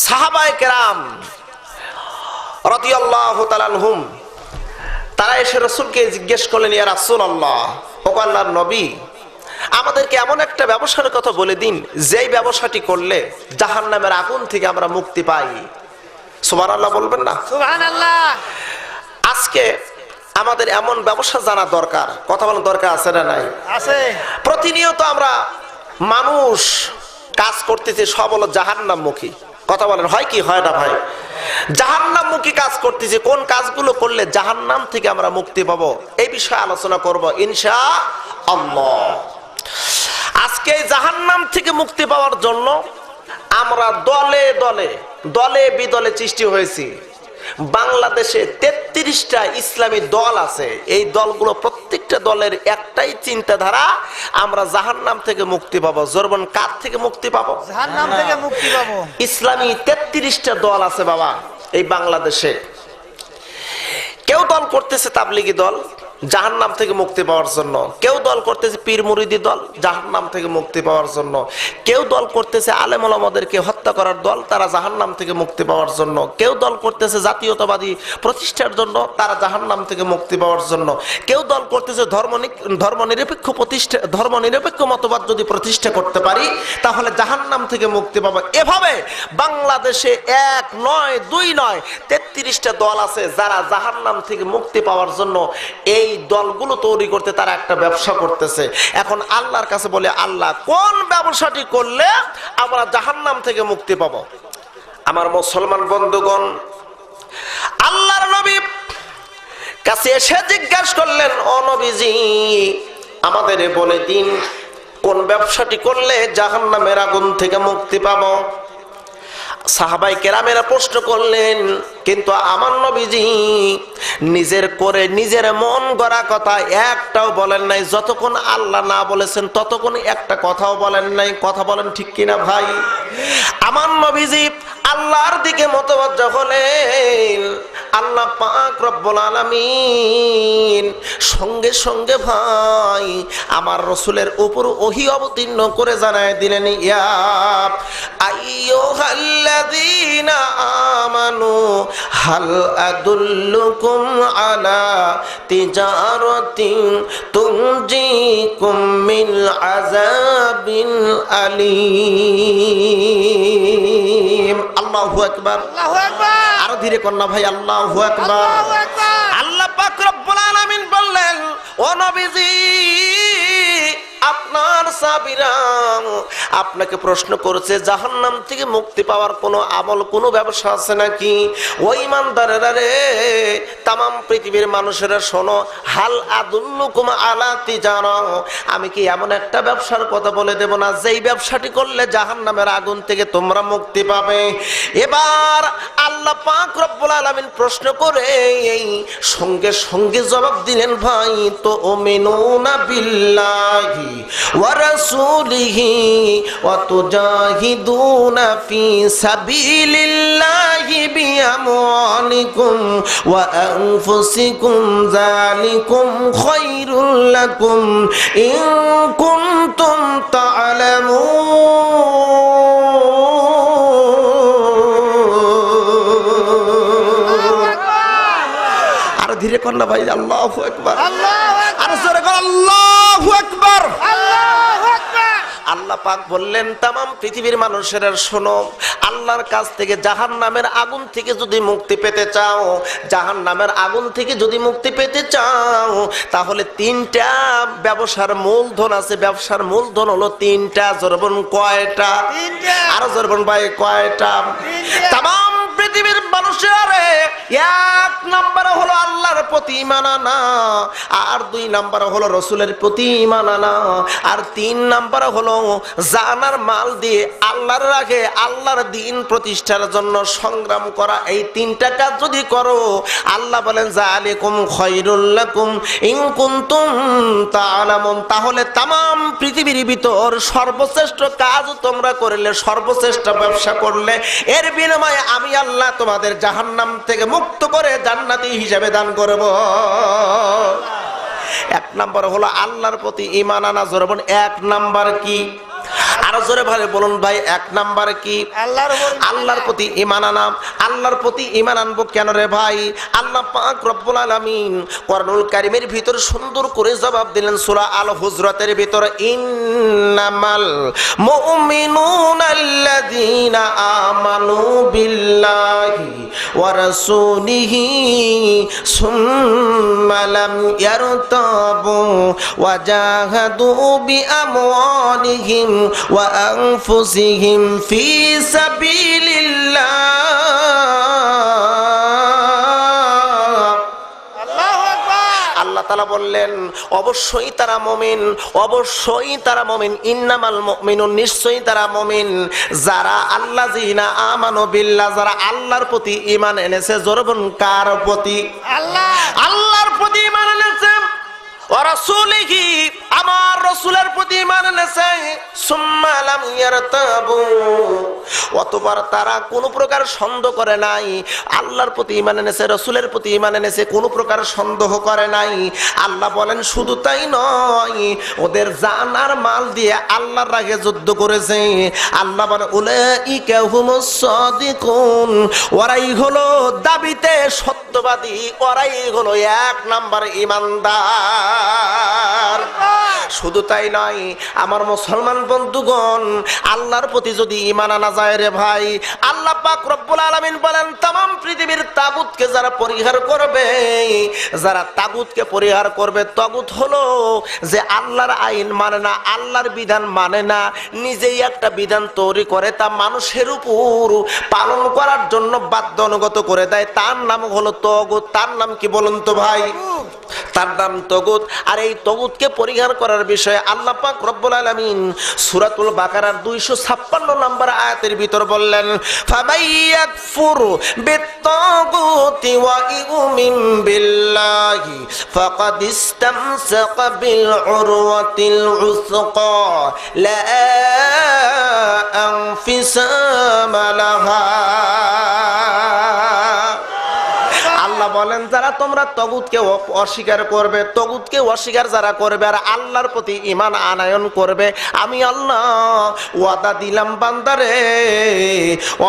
সাহাবায়ে কেরাম রাদিয়াল্লাহু তাআলা আনহুম তারা এসে রাসূলকে জিজ্ঞেস করলেন, ইয়া রাসূলুল্লাহ, ও আল্লাহর নবী, আমাদেরকে এমন একটা ব্যবসার কথা বলে দিন যেই ব্যবসাটি করলে জাহান্নামের আগুন থেকে আমরা মুক্তি পাই। সুবহানাল্লাহ বলবেন না? সুবহানাল্লাহ। আজকে আমাদের এমন ব্যবসা জানা দরকার। কথা বলার দরকার আছে না নাই? আছে। প্রতিনিয়ত আমরা মানুষ কাজ করতেছি, সব হলো জাহান্নামমুখী। কথা বলেন, হয় কি হয় না ভাই? জাহান্নামমুখী কাজ করতেছি। কোন কাজগুলো করলে জাহান্নাম থেকে আমরা মুক্তি পাবো, এই বিষয়ে আলোচনা করব ইনশাআল্লাহ। আজকে জাহান্নাম থেকে মুক্তি পাওয়ার জন্য আমরা দলে দলে দলে বিদলে সৃষ্টি হয়েছি। বাংলাদেশে 33টা ইসলামী দল আছে। এই দলগুলো প্রত্যেকটা দলের একটাই চিন্তাধারা, আমরা জাহান্নাম থেকে মুক্তি পাবো। জোরবন, কার থেকে মুক্তি পাবো? জাহান্নাম থেকে মুক্তি পাবো। ইসলামী 33টা দল আছে বাবা এই বাংলাদেশে। কেউ দল করতেছে তাবলিগি দল জাহান্নাম থেকে মুক্তি পাওয়ার জন্য, কেউ দল করতেছে পীর মুরিদি দল জাহান্নাম থেকে মুক্তি পাওয়ার জন্য, কেউ দল করতেছে আলেম ওলামাদেরকে হত্যা করার দল, তারা জাহান্নাম থেকে মুক্তি পাওয়ার জন্য, কেউ দল করতেছে জাতীয়তাবাদী প্রতিষ্ঠার জন্য, তারা জাহান্নাম থেকে মুক্তি পাওয়ার জন্য, কেউ দল করতেছে ধর্মনিরপেক্ষ মতবাদ যদি প্রতিষ্ঠা করতে পারি তাহলে জাহান্নাম থেকে মুক্তি পাবো। এভাবে বাংলাদেশে 1 নয় 2 নয় 33টা দল আছে যারা জাহান্নাম থেকে মুক্তি পাওয়ার জন্য এই দলগুলো তৈরি করতে তারা একটা ব্যবসা করতেছে। এখন আল্লাহর কাছে বলে, আল্লাহ কোন ব্যবসাটি করলে আমরা জাহান্নাম থেকে মুক্তি পাবো? আমার মুসলমান বন্ধুগণ, আল্লাহর নবী কাছে এসে জিজ্ঞাসা করলেন, ও নবীজি, আমাদের বলে দিন কোন ব্যবসাটি করলে জাহান্নামের আগুন থেকে মুক্তি পাবো। সাহাবায়ে কেরামেরা প্রশ্ন করলেন, কিন্তু আমার নবীজি নিজের করে নিজের মন গড়া কথা একটাও বলেন নাই। যতক্ষণ আল্লাহ না বলেছেন ততক্ষণ একটা কথাও বলেন নাই। কথা বলেন ঠিক কিনা ভাই? আমার নবীজি আল্লাহর দিকে মতবজ্জ হলেন। আল্লাহ পাক রব্বুল আলামিন সঙ্গে সঙ্গে ভাই আমার রাসূলের উপর ওহী অবতীর্ণ করে জানায় দিলেন, ইয়া আইয়ুহাল্লাযীনা আমানু হাল আদুল্লুকুম আলা তিজারাতিন তুনজিকুম মিন আযাবিন আলীম। আল্লাহু আকবার। আল্লাহু আকবার। আরো ধীরে কন্যা ভাই, আল্লাহু আকবার। আল্লাহু আকবার। আল্লাহ পাক রব্বুল আলামিন বললেন, ও নবীজি, আপনার সাহাবীরা আপনাকে প্রশ্ন করেছে জাহান্নাম থেকে মুক্তি পাওয়ার কোনো আমল, কোনো ব্যবসা আছে নাকি? ও ঈমানদারেরা রে, তামাম পৃথিবীর মানুষেরা শোনো, হাল আদুল্লুকুম আলা তিজারা, আমি কি এমন একটা ব্যবসার কথা বলে দেব না যেই ব্যবসাটি করলে জাহান্নামের আগুন থেকে তোমরা মুক্তি পাবে? এবার আল্লাহ পাক রব্বুল আলামিন প্রশ্ন করে এই সঙ্গে সঙ্গে জবাব দিলেন, ভাই তো ওমিনুনা বিল্লাহি ওয়া রাসূলিহি ওয়া তুজাহিদুনা ফি সাবিলিল্লাহি বিআমওয়ালিকুম ওয়া আনফুসিকুম যালিকুম খায়রুল লাকুম ইন কুনতুম তা'লামুন। আর ধীরে কর না ভাই, আল্লাহু আকবার। আল্লাহু আকবার। আর জোরে কর, আল্লাহু আকবার। আল্লাহু আকবার। আল্লাহ পাক বললেন, তামাম পৃথিবীর মানুষেরা শোনো, আল্লাহর কাছ থেকে জাহান্নামের আগুন থেকে যদি মুক্তি পেতে চাও, জাহান্নামের আগুন থেকে যদি মুক্তি পেতে চাও, তাহলে 3টা ব্যবসার মূলধন আছে। ব্যবসার মূলধন হলো 3টা। জোরবন কয়টা? 3টা। আরো জোরবন ভাই, কয়টা? 3টা। তামাম পৃথিবীর মানুষের 1 নাম্বার হলো আল্লাহর প্রতি ঈমান আনা, আর 2 নাম্বার হলো রাসূলের প্রতি ঈমান আনা, আর 3 নাম্বার হলো জানার মাল দিয়ে আল্লাহর রাখে আল্লাহর দ্বীন প্রতিষ্ঠার জন্য সংগ্রাম করা। এই 3টা কাজ যদি করো, আল্লাহ বলেন যালিকুম খায়রুল লাকুম ইন কুনতুম তা'লামুন, তাহলে তামাম পৃথিবীর ভিতর সর্বশ্রেষ্ঠ কাজ তোমরা করলে, সর্বশ্রেষ্ঠ ব্যবসা করলে, এর বিনিময়ে আমি আল্লাহ তোমাদের জাহান্নাম থেকে মুক্ত করে জান্নাতি হিসেবে দান করব। 1 নাম্বার হলো আল্লাহর প্রতি ঈমান আনা। জোরে বলুন, 1 নাম্বার কি? আরো জোরে ভাবে বলুন ভাই, এক নাম্বার কি? আল্লাহর উপর আল্লাহর প্রতি ঈমান আনাম। আল্লাহর প্রতি ঈমান আনবো কেন রে ভাই? আল্লাহ পাক রব্বুল আলামিন কোরআনুল কারীমের ভিতর সুন্দর করে জবাব দিলেন সূরা আল হুজরাতের ভিতর, ইন্নামাল মুমিনুনা আল্লাযীনা আমানু বিল্লাহি ওয়া রাসূলিহি সুম্মা লাম ইয়ারতাবু ওয়া জাহাদু বিআমওয়ালিহিম ওয়া আনফুসিহিম ফি সাবিলিল্লাহ। আল্লাহু আকবার। আল্লাহ তাআলা বললেন অবশ্যই তারা মুমিন, অবশ্যই তারা মুমিন। ইন্নামাল মুমিনুন, নিশ্চয়ই তারা মুমিন যারা আল্লাযিনা আমানু বিল্লাহ, যারা আল্লাহর প্রতি ঈমান এনেছে। জোরবন কার প্রতি? আল্লাহ। আল্লাহর প্রতি ঈমান এনেছে। ওয়া রাসূলিহি, আমার রাসূলের প্রতি ঈমান এনেছে। সুম্মা লাম ইয়ারতাবু, অতঃপর তারা কোনো প্রকার সন্দেহ করে নাই। আল্লাহর প্রতি ঈমান এনেছে, রাসূলের প্রতি ঈমান এনেছে, কোনো প্রকার সন্দেহ করে নাই। আল্লাহ বলেন শুধু তাই নয়, ওদের জান আর মাল দিয়ে আল্লাহর রাগে যুদ্ধ করেছে। আল্লাহ বলেন উলাইকা হুমুস সাদিকুন, ওরাই হলো দাবিতে সত্যবাদী, ওরাই হলো এক নাম্বার ঈমানদার। শুধু তাই নয় আমার মুসলমান বন্ধুগণ, আল্লাহর প্রতি যদি ঈমান আনা যায় রে ভাই, আল্লাহ পাক রব্বুল আলামিন বলেন तमाम পৃথিবীর তাগুতকে যারা পরিহার করবে, যারা তাগুতকে পরিহার করবে, তাগুত হলো যে আল্লাহর আইন মানে না, আল্লাহর বিধান মানে না, নিজেই একটা বিধান তৈরি করে তা মানুষের উপর পালন করার জন্য বাধ্য অনুগত করে দেয়, তার নাম হলো তাগুত। তার নাম কি বলুন তো ভাই? তার নাম তাগুত। আর এই তাগুতকে পরিহার করার বিষয়ে আল্লাহ পাক রব্বুল আলামিন সূরাতুল বাকারার 256 নম্বর আয়াতের ভিতর বললেন, ফামাইয়াকফুর বিত্তাগুতি ওয়া ইউমিন বিল্লাহি ফাকাদ ইসতামসাকা বিল উরওয়াতিল উসকা লা আনফিসামা লাহা। আল্লাহ বলেন যারা তোমরা তাগুতকে অস্বীকার করবে, তাগুতকে অস্বীকার যারা করবে আর আল্লাহর প্রতি ঈমান আনয়ন করবে, আমি আল্লাহ ওয়াদা দিলাম বান্দারে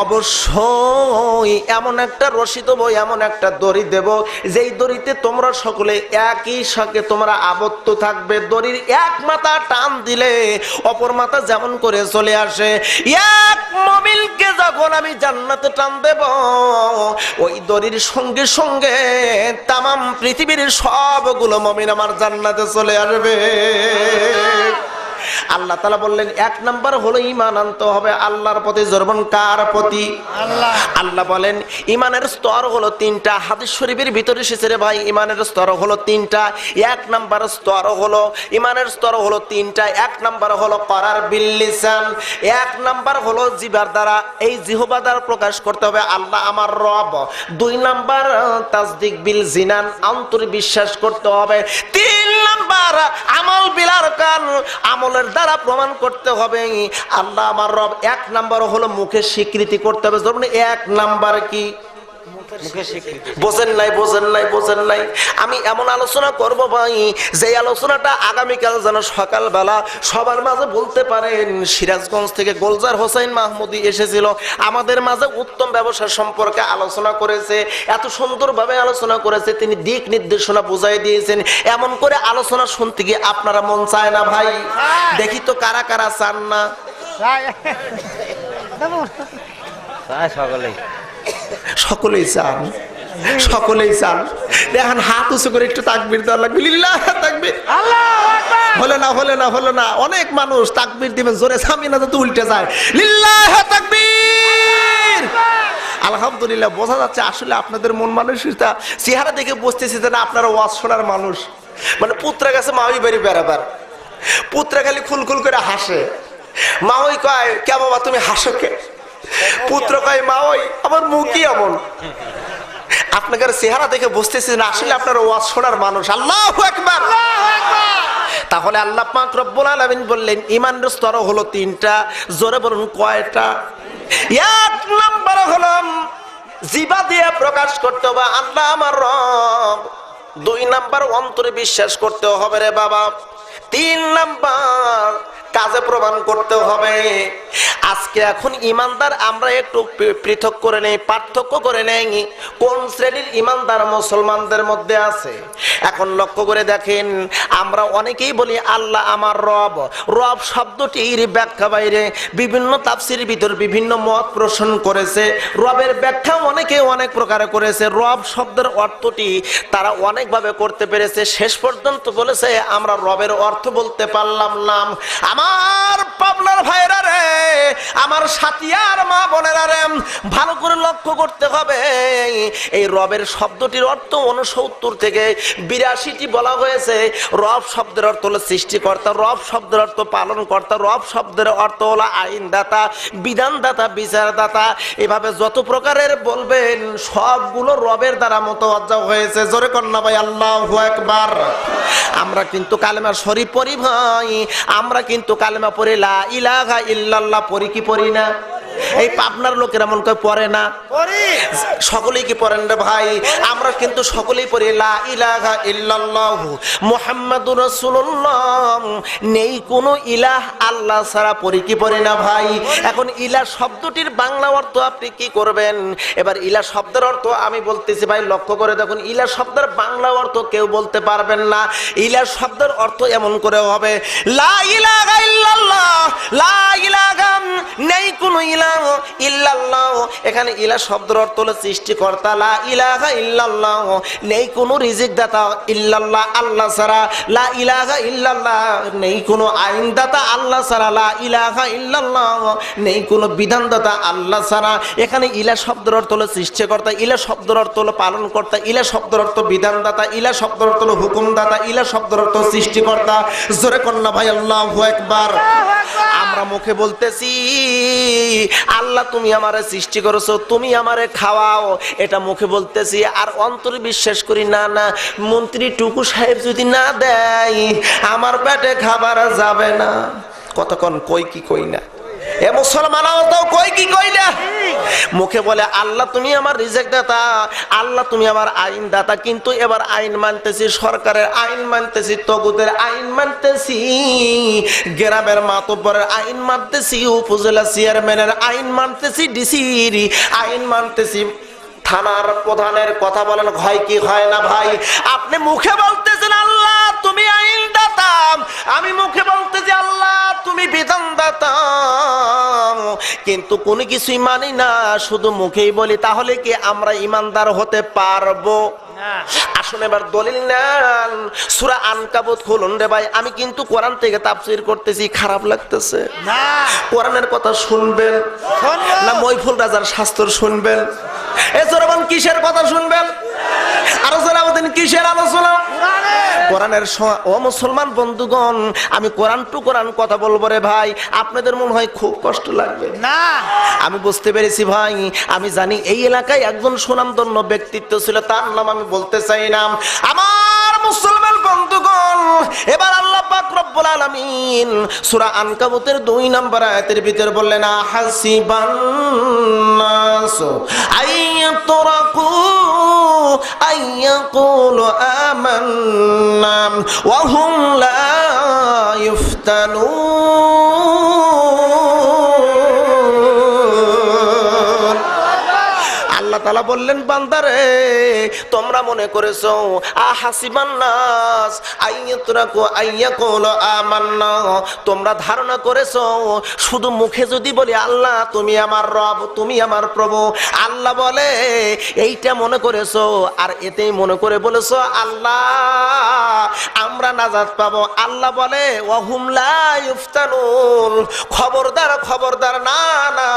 অবশ্যই এমন একটা রশি দেব, এমন একটা দড়ি দেব, যেই দড়িতে তোমরা সকলে একই সাথে তোমরা আবদ্ধ থাকবে। দড়ির এক মাথা টান দিলে অপর মাথা যেমন করে চলে আসে, এক মুমিনকে যখন আমি জান্নাতে টান দেব, ওই দড়ির সঙ্গে সঙ্গে तमाम পৃথিবীর সবগুলো মুমিন আমার জান্নাতে চলে আসবে। আল্লাহ তাআলা বললেন এক নাম্বার হলো ঈমান আনতে হবে আল্লাহর প্রতি। জোরবন কার প্রতি? আল্লাহ। আল্লাহ বলেন ঈমানের স্তর হলো তিনটা। হাদিস শরীফের ভিতরে এসেছে রে ভাই, ঈমানের স্তর হলো তিনটা। এক নাম্বার স্তর হলো ঈমানের স্তর হলো তিনটা। এক নাম্বার হলো করার বিল লিসান, এক নাম্বার হলো জিহ্বার দ্বারা, এই জিহ্বা দ্বারা প্রকাশ করতে হবে আল্লাহ আমার রব। দুই নাম্বার তাসদিক বিল জিনান, অন্তরে বিশ্বাস করতে হবে। তিন নাম্বার আমল বিল আরকান, আমলের দ্বারা প্রমাণ করতে হবে আল্লাহ আমার রব। এক নাম্বার হলো মুখে স্বীকৃতি করতে হবে। ধরুন এক নাম্বার কি? বোঝেন নাই, বোঝেন নাই, বোঝেন নাই। আমি এমন আলোচনা করব ভাই, যে আলোচনাটা আগামীকাল যেন সকালবেলা সবার মাঝে বলতে পারেন। সিরাজগঞ্জ থেকে গোলজার হোসেন মাহমুদি এসেছিল, আমাদের মাঝে উত্তম ব্যবসা সম্পর্কে আলোচনা করেছে। এত সুন্দরভাবে আলোচনা করেছে, তিনি দিক নির্দেশনা বুঝাই দিয়েছেন। এমন করে আলোচনা শুনতে গিয়ে আপনারা মন চায় না ভাই? দেখি তো কারা কারা চান না? সকলেই চান, সকলেই চান। দেখেন হাত উঁচু করে একটু তাকবীর দেওয়া লাগবে। লিল্লাহ তাকবীর। হলো না, হলো না, হলো না। অনেক মানুষ তাকবীর দিবেন জোরে, সামনে না তো উল্টে যায়। লিল্লাহ তাকবীর। আলহামদুলিল্লাহ, বোঝা যাচ্ছে আসলে আপনাদের মন মানসিকতা চেহারা দেখে বুঝতেছি যে না আপনারা ওয়াজ শোনার মানুষ। মানে পুত্রা কাছে মাওই বাড়ি বেড়াবার, পুত্রা খালি খুলখুল করে হাসে। মাওই কয় কে বাবা তুমি হাসো কে? পুত্র কয় মা ওই আমার মুখই এমন। আপনাদের চেহারা দেখে বুঝতেছেন আসলে আপনারা ওয়াজ শোনার মানুষ। আল্লাহু আকবার। তাহলে আল্লাহ পাক রব্বুল আলামিন বললেন ঈমানের স্তর হলো তিনটা। জোরে বলুন কয়টা? এক নাম্বার হলো জিহ্বা দিয়ে প্রকাশ করতে হবে আল্লাহ আমার রব। দুই নাম্বার অন্তরে বিশ্বাস করতে হবে রে বাবা। তিন নাম্বার কাজে প্রমাণ করতে হবে। আজকে এখন ইমানদার আমরা একটু পৃথক করে নেই, পার্থক্য করে নেই কোন শ্রেণীর ইমানদার মুসলমানদের মধ্যে আছে। এখন লক্ষ্য করে দেখেন, আমরা অনেকেই বলি আল্লাহ আমার রব। রব শব্দটির ব্যাখ্যা বাইরে বিভিন্ন তাফসির ভিতর বিভিন্ন মত পোষণ করেছে। রবের ব্যাখ্যা অনেকে অনেক প্রকারে করেছে। রব শব্দের অর্থটি তারা অনেকভাবে করতে পেরেছে। শেষ পর্যন্ত বলেছে আমরা রবের অর্থ বলতে পারলাম না। আমার পাবনার ভাইরা রে, আমার সাথিয়ার মা বোনেরা রে, ভালো করে লক্ষ্য করতে হবে। এই রবের শব্দটির অর্থ 69 থেকে 82টি বলা হয়েছে। রব শব্দের অর্থ হলো সৃষ্টিকর্তা, রব শব্দের অর্থ পালনকর্তা, রব শব্দের অর্থ হলো আইনদাতা, বিধানদাতা, বিচারদাতা। এভাবে যত প্রকারের বলবেন সবগুলো রবের দ্বারা মোতাওয়াজ্জা হয়েছে। জোরে কন্যা ভাই আল্লাহু আকবার। আমরা কিন্তু কালেমা শরীফ পড়ি ভাই, আমরা কিন্তু কালেমা পড়ি লা ইলাহা ইল্লাল্লাহ পড়ি কি পড়ি না? এই পাবনার লোকেরা মন করে পড়ে না? সকলেই কি পড়েন রে ভাই? আমরা কিন্তু সকলেই পড়ি লা ইলাহা ইল্লাল্লাহ মুহাম্মাদুর রাসূলুল্লাহ। নেই কোনো ইলাহ আল্লাহ ছাড়া পড়ি কি পড়ি না ভাই? এখন ইলাহ শব্দটির বাংলা অর্থ আপনি কি করবেন? এবার ইলাহ শব্দের অর্থ আমি বলতেছি ভাই, লক্ষ্য করে দেখুন। ইলাহ শব্দের বাংলা অর্থ কেউ বলতে পারবেন না। ইলাহ শব্দের অর্থ এমন করে হবে লা ইলাহা ইল্লাল্লাহ, লা ইলাহা, নেই কোনো ইলাহ ইল্লাল্লাহ। এখানে ইলাহ শব্দের অর্থ হলো সৃষ্টিকর্তা, লা ইলাহা ইল্লাল্লাহ, নেই কোনো রিজিক দাতা ইল্লাল্লাহ আল্লাহ ছাড়া, লা ইলাহা ইল্লাল্লাহ, নেই কোনো আইনদাতা আল্লাহ ছাড়া, লা ইলাহা ইল্লাল্লাহ, নেই কোনো বিধানদাতা আল্লাহ ছাড়া। এখানে ইলাহ শব্দের অর্থ হলো সৃষ্টিকর্তা, ইলাহ শব্দের অর্থ হলো পালনকর্তা, ইলাহ শব্দের অর্থ বিধানদাতা, ইলাহ শব্দের অর্থ হলো হুকুমদাতা, ইলাহ শব্দের অর্থ সৃষ্টিকর্তা। জোরে কন্যা ভাই আল্লাহু আকবার। আমরা মুখে বলতেছি আল্লাহ তুমি আমারে সৃষ্টি করেছো, তুমি আমারে খাওয়াও, এটা মুখে বলতেছি, আর অন্তরে বিশ্বাস করি না না, মন্ত্রী টুকু সাহেব যদি না দেয় আমার পেটে খাবার যাবে না। কতক্ষণ কই কি কই না? এ মুসলমানও তো কই কি কই না? মুখে বলে আল্লাহ তুমি আমার রিজিক দাতা, আল্লাহ তুমি আমার আইন দাতা, কিন্তু এবার আইন মানতেছি, সরকারের আইন মানতেছি, তগুদের আইন মানতেছি, গ্রামের মাতব্বরের আইন মানতেছি, উপজেলা চেয়ারম্যানের আইন মানতেছি, ডিসির আইন মানতেছি, থানার প্রধানের কথা বলেন, হয় কি হয় না ভাই? আপনি মুখে বলতেছেন আল্লাহ তুমি আইন দাতা, আমি মুখে বলতেছি আল্লাহ তুমি বিধান দাতা, কিন্তু কোনো কিছুই মানি না, শুধু মুখেই বলি। তাহলে কি আমরা ইমানদার হতে পারবো? আসুন এবার দলিল নেন। সূরা আনকাবুত খুলুন রে ভাই। আমি কিন্তু কোরআন থেকে তাফসীর করতেছি, খারাপ লাগতেছে না? কোরআনের কথা শুনবেন না মইফুল রাজার শাস্ত্র শুনবেন? এ জোরবান কিসের কথা শুনবেন? আরো জানাবেন কিসের আলোচনা? কোরআনের। ও মুসলমান বন্ধুগণ, আমি কোরআন টু কোরআন কথা বলবো রে ভাই, আপনাদের মনে হয় খুব কষ্ট লাগবে না? আমি বুঝতে পেরেছি ভাই। আমি জানি এই এলাকায় একজন সুনামধন্য ব্যক্তিত্ব ছিল, তার নাম আমি বলতে চাই না। আমার মুসলমান বন্ধুগণ, এবার আল্লাহ পাক রব্বুল আলামিন সূরা আনকাবুতের 2 নম্বর আয়াতের ভিতর বললেন হাসিবান নাস আইয়াতরাকু আইয়াকুলু আমান্না ওয়া হুম লা ইফতানুন। আল্লাহ তাআলা বললেন বান্দারে তোমরা মনে করেছো আহাসিবান নাস আইয়াতরাকু আইয়াকুলু আমান্না, তোমরা ধারণা করেছো শুধু মুখে যদি বলি আল্লাহ তুমি আমার রব, তুমি আমার প্রভু, আল্লাহ বলে এইটা মনে করেছো, আর এতেই মনে করে বলেছো আল্লাহ আমরা নাজাত পাবো। আল্লাহ বলে ওয়াহুম লা ইফতানুন, খবরদার খবরদার, না না,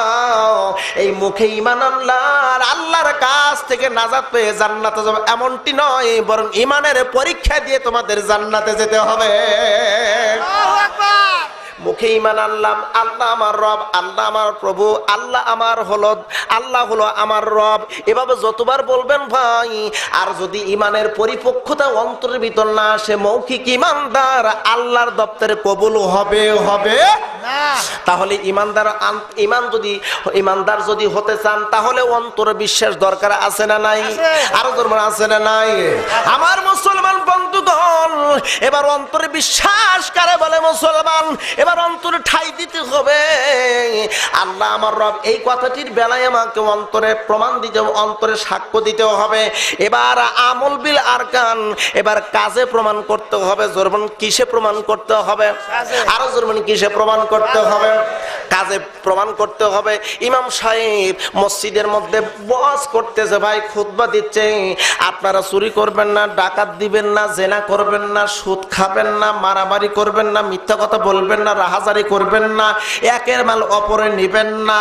এই মুখে ঈমান আনলার আল্লাহর কাছ থেকে নাজাত পেয়ে জান্নাতে যাবে এমনটি নয়, বরং ঈমানের পরীক্ষা দিয়ে তোমাদের জান্নাতে যেতে হবে। আল্লাহু আকবার। মুখে ঈমান আনলাম আল্লাহ আমার রব, আল্লাহ আমার প্রভু, আল্লাহ আমার হলো, আল্লাহ হলো আমার রব, এভাবে যতবার বলবেন ভাই। আর যদি ঈমানের পরিপক্কতা অন্তরের ভিতর না আসে, মৌখিক ঈমানদার আল্লাহর দপ্তরে কবুল হবে হবে না। তাহলে ঈমানদার যদি হতে চান তাহলে অন্তরে বিশ্বাস দরকার আছে না নাই? আরো দরকার আছে না নাই? আমার মুসলমান বন্ধু বন্ধুগণ, এবার অন্তরে বিশ্বাস কারে বলে মুসলমান, এবার অন্তরে ঠাই দিতে হবে আল্লাহ আমার রব। এই কথাটির বেলায় আমাকে অন্তরে প্রমাণ দিতে, অন্তরে সাক্ষ্য দিতে হবে। এবার আমল বিল আরকান, এবার কাজে প্রমাণ করতে হবে। জোরবান কিসে প্রমাণ করতে হবে? আরো জোরবান কিসে প্রমাণ করতে হবে? কাজে প্রমাণ করতে হবে। ইমাম সাহেব মসজিদের মধ্যে ওয়াজ করতেছে, ভাই খুতবা দিচ্ছে, আপনারা চুরি করবেন না, ডাকাত দিবেন না, জেনা করবেন না, সুদ খাবেন না, মারামারি করবেন না, মিথ্যা কথা বলবেন না, রাহাজারি করবেন না, একের মাল অপরে নেবেন না,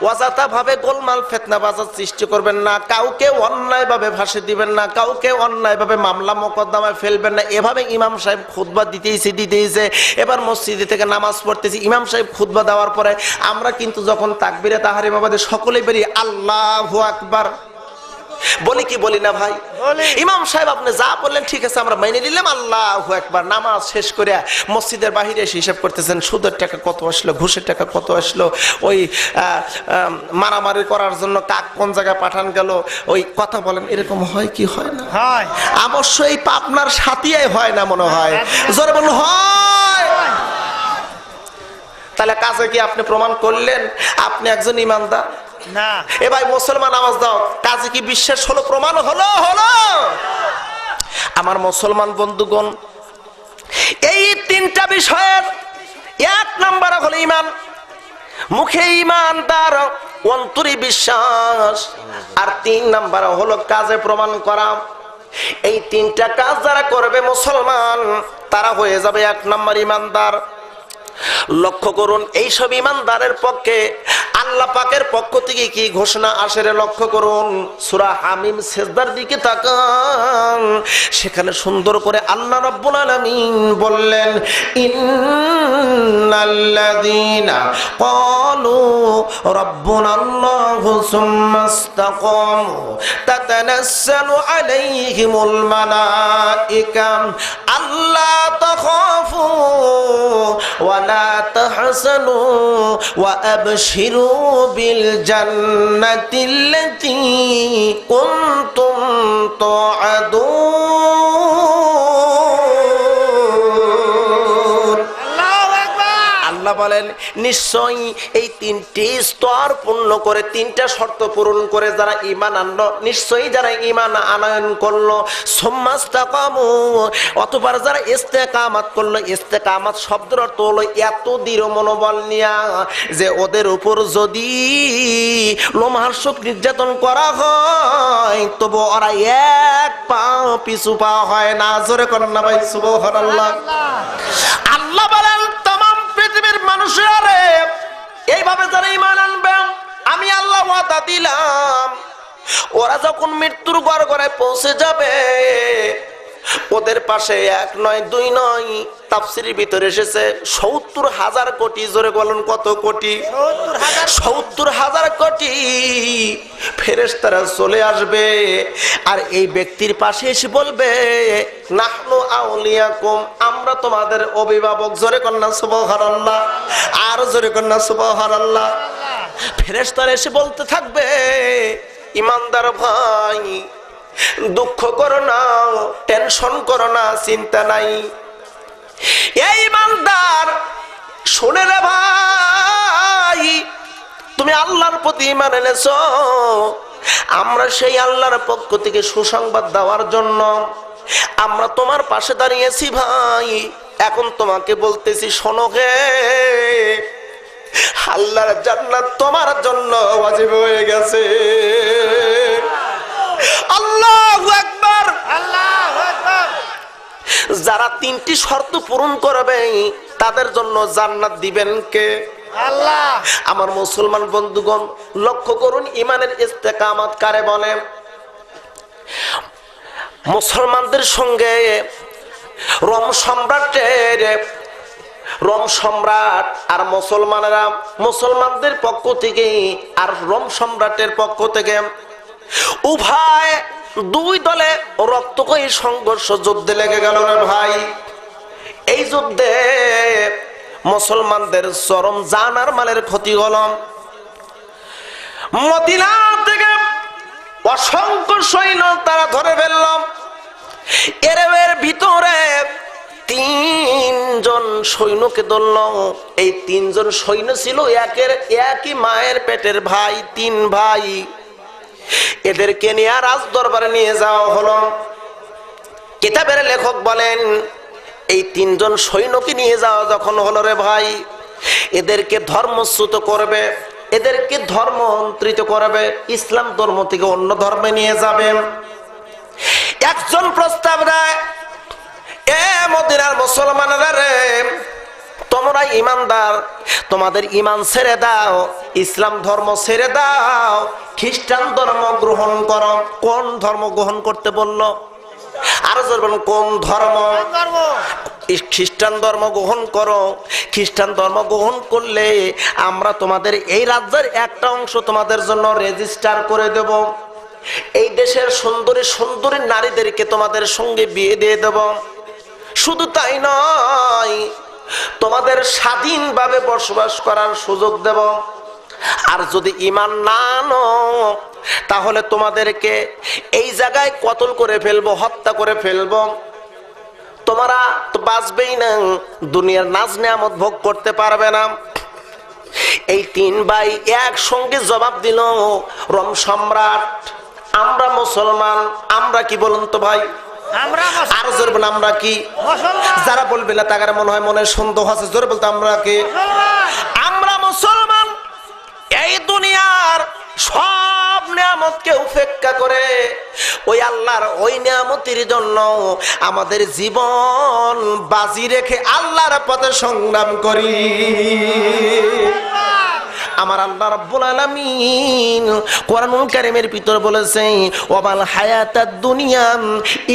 অযথা ভাবে গোলমাল ফিতনা বাজার সৃষ্টি করবেন না, কাউকে অন্যায় ভাবে ফাঁসি দিবেন না, কাউকে অন্যায় ভাবে মামলা মোকদ্দমায় ফেলবেন না। এভাবে ইমাম সাহেব খুতবা দিতেইছে। এবার মসজিদে থেকে নামাজ পড়তেছি। ইমাম সাহেব খুতবা দেওয়ার পরে আমরা কিন্তু যখন তাকবীরে তাহরিমা বাদে সকলেই বেরিয়ে আল্লাহু আকবার বলি কি বলি না ভাই? ইমাম সাহেব আপনি যা বললেন ঠিক আছে, আমরা মেনে নিলাম, আল্লাহু আকবার। নামাজ শেষ করে মসজিদের বাহিরে এসে হিসাব করতেছেন, সুদের টাকা কত আসলো, ঘুষের টাকা কত আসলো, ওই মারামারি করার জন্য কাক কোন জায়গায় পাঠান গেল, ওই কথা বলেন। এরকম হয় কি হয় না? অবশ্যই আপনার সাথিয়াই হয় না মনে হয়। জোরে বলুন হয়। তাহলে কাজে কি আপনি প্রমাণ করলেন আপনি একজন ইমানদার? না। এ ভাই মুসলমান নামাজ দাও, কাজে কি বিশ্বাস হলো, প্রমাণ হলো? আমার মুসলমান বন্ধুগণ, এই তিনটা বিষয়ের এক নাম্বার হলো ইমান। মুখে ইমানদার, অন্তরে বিশ্বাস, আর 3 নাম্বার হলো কাজে প্রমাণ করা। এই 3টা কাজ যারা করবে মুসলমান, তারা হয়ে যাবে 1 নাম্বার ইমানদার। লক্ষ্য করুন, এইসব ইমানদারের পক্ষে আল্লাহ পাকের পক্ষ থেকে কি ঘোষণা আসে রে? লক্ষ্য করুন, সূরা হামিম সেজদার দিকে তাকান, সেখানে সুন্দর করে আল্লাহ রাব্বুল আলামিন বললেন, ইন্নাল্লাযীনা ক্বালু রাব্বুনাল্লাহু সুম্মা ইসতাকামু তাতানাসসালু আলাইহিমুল মালায়েকা আল্লা তাখাফু ওয়া লা তাহসানু ওয়া আবশিরু বিল জান্নাতিল্লাতী কুনতুম তুআদুন। আল্লাহ বলেন, নিশ্চয়ই এই 3টি স্তর পূর্ণ করে, 3টা শর্ত পূরণ করে যারা ঈমান আনলো, নিশ্চয়ই যারা ঈমান আনয়ন করলো, সুম্মাস্তাকামু, অতঃপর যারা ইস্তেকামাত করলো। ইস্তেকামাত শব্দের অর্থ হলো এত দৃঢ় মনোবল নিয়া যে ওদের উপর যদি লোমহর্ষক নির্যাতন করা হয় তবু ওরা এক পা পিছু পা হয় না। জোরে করেন না ভাই সুবহানাল্লাহ। আল্লাহ বলেন, তামাম পৃথিবীর মানুষেরা এইভাবে যারা ঈমান আনবে, আমি আল্লাহ ওয়াদা দিলাম, ওরা যখন মৃত্যুর গড়গড়ায় পৌঁছে যাবে, ওদের পাশে 1 নয় 2 নয়, তাফসীরের ভিতরে এসেছে 70,000 কোটি। জোরে বলেন কত কোটি? 70,000 কোটি ফেরেশতারা চলে আসবে, আর এই ব্যক্তির পাশে এসে বলবে, নাহনু আউলিয়াকুম, আমরা তোমাদের অভিভাবক। জোরে কন্যা সুবহানাল্লাহ, আর জোরে কন্যা সুবহানাল্লাহ। ফেরেশতারা এসে বলতে থাকবে, ইমানদার ভাই, দুঃখ করো না, টেনশন করো না, চিন্তা নাই। এই ইমানদার, শুনে রে ভাই, তুমি আল্লাহর প্রতি ঈমান এনেছো, আমরা সেই আল্লাহর পক্ষ থেকে সুসংবাদ দেওয়ার জন্য আমরা তোমার পাশে দাঁড়িয়েছি ভাই। এখন তোমাকে বলতেছি, শোনো হে, আল্লাহর জান্নাত তোমার জন্য ওয়াজিব হয়ে গেছে। আল্লাহু আকবার, আল্লাহু আকবার। যারা 3টি শর্ত পূরণ করবে তাদের জন্য জান্নাত দিবেন কে? আল্লাহ। আমার মুসলমান বন্ধুগণ, লক্ষ্য করুন, ঈমানের ইস্তেকামাত কারে বলে? মুসলমানদের সঙ্গে রোম সম্রাট আর মুসলমানেরা, মুসলমানদের পক্ষ থেকে আর রোম সম্রাটের পক্ষ থেকে উভয় 2 দলে রক্তক্ষয়ী সংঘর্ষ, যুদ্ধে লেগে গেল রে ভাই। এই যুদ্ধে মুসলমানদের চরম জান আর মালের ক্ষতি হল। মদিনা থেকে অসংখ্য সৈন্য তারা ধরে ফেলল। এর ভিতরে তিনজন সৈন্যকে ধরল। এই তিনজন সৈন্য ছিল একই মায়ের পেটের ভাই, তিন ভাই। এদেরকে নিয়ে রাজ দরবারে নিয়ে যাওয়া হলো। কিতাবের লেখক বলেন, এই তিনজন সৈন্যকে নিয়ে যাওয়া যখন হলো রে ভাই, এদেরকে ধর্মচ্যুত করবে, এদেরকে ধর্মান্তরিত করবে, ইসলাম ধর্ম থেকে অন্য ধর্মে নিয়ে যাবে। একজন প্রস্তাব দেয়, এ মদিনার মুসলমানেরা রে, তোমরা ইমানদার, তোমাদের ইমান ছেড়ে দাও, ইসলাম ধর্ম ছেড়ে দাও, খ্রিস্টান ধর্ম গ্রহণ করো। কোন ধর্ম গ্রহণ করতে বললো? আরো বলুন, কোন ধর্ম? খ্রিস্টান ধর্ম গ্রহণ করো। খ্রিস্টান ধর্ম গ্রহণ করলে আমরা তোমাদের এই রাজ্যের একটা অংশ তোমাদের জন্য রেজিস্টার করে দেব। এই দেশের সুন্দরী সুন্দরী নারীদেরকে তোমাদের সঙ্গে বিয়ে দিয়ে দেব। শুধু তাই নয়, তোমাদের স্বাধীনভাবে বসবাস করার সুযোগ দেব। আর যদি ঈমান না আনো তাহলে তোমাদেরকে এই জায়গায় কতল করে ফেলবো, হত্যা করে ফেলবো। তোমরা তো বাঁচবেই না, দুনিয়ার নাজ নেয়ামত ভোগ করতে পারবে না। এই তিন ভাই একসঙ্গে জবাব দিল, রোম সম্রাট, আমরা মুসলমান। আমরা কি বলুন তো ভাই? আরো জোরে বলুন, আমরা কি? যারা বলবে না তাদের মনে হয় মনে সন্দেহ আছে, জোরে বলতে আমরা কি? আমরা মুসলমান। এই দুনিয়ার সব নিয়ামতকে উপেক্ষা করে ওই আল্লাহর ওই নিয়ামতের জন্য আমাদের জীবন বাজি রেখে আল্লাহর পথে সংগ্রাম করি। আমার আল্লাহ রাব্বুল আলামিন কোরআনুল কারীমের ভিতর বলেছেন, ওয়ামাল হায়াতাদ দুনিয়া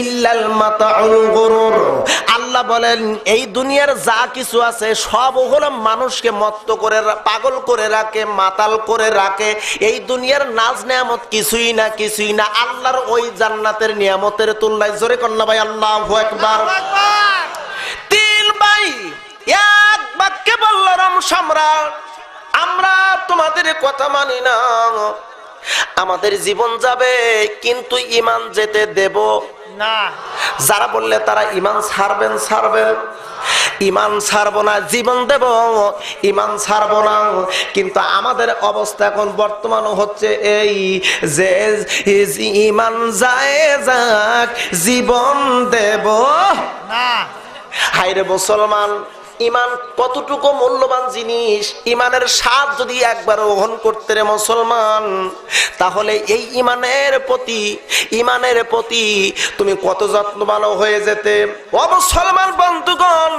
ইল্লাল মাতাউল গুরুর। আল্লাহ বলেন, এই দুনিয়ার যা কিছু আছে সব হলো মানুষকে মত্ত করে, পাগল করে রাখে, মাতাল করে রাখে। এই দুনিয়ার নাজ নিয়ামত কিছুই না, কিছুই না আল্লাহর ওই জান্নাতের নিয়ামতের তুলনায়। জোরে কন্যা ভাই আল্লাহু আকবার। তিন ভাই এক বাক্যে বলল, রোম সম্রাট, আমরা তোমাদের কথা মানি না, আমাদের জীবন যাবে কিন্তু ঈমান যেতে দেব না। যারা বললে তারা ঈমান ছাড়বেন, ঈমান ছাড়বো না, জীবন দেব, ঈমান ছাড়বো না। কিন্তু আমাদের অবস্থা এখন বর্তমান হচ্ছে এই যে ঈমান যায় যাক, জীবন দেব না। হায়রে মুসলমান, ঈমান কতটুকু মূল্যবান জিনিস। ঈমানের স্বাদ যদি একবার গ্রহণ করতে রে মুসলমান, তাহলে এই ঈমানের প্রতি তুমি কত যত্নবান হয়ে যেতে। ও মুসলমান বন্ধুগণ,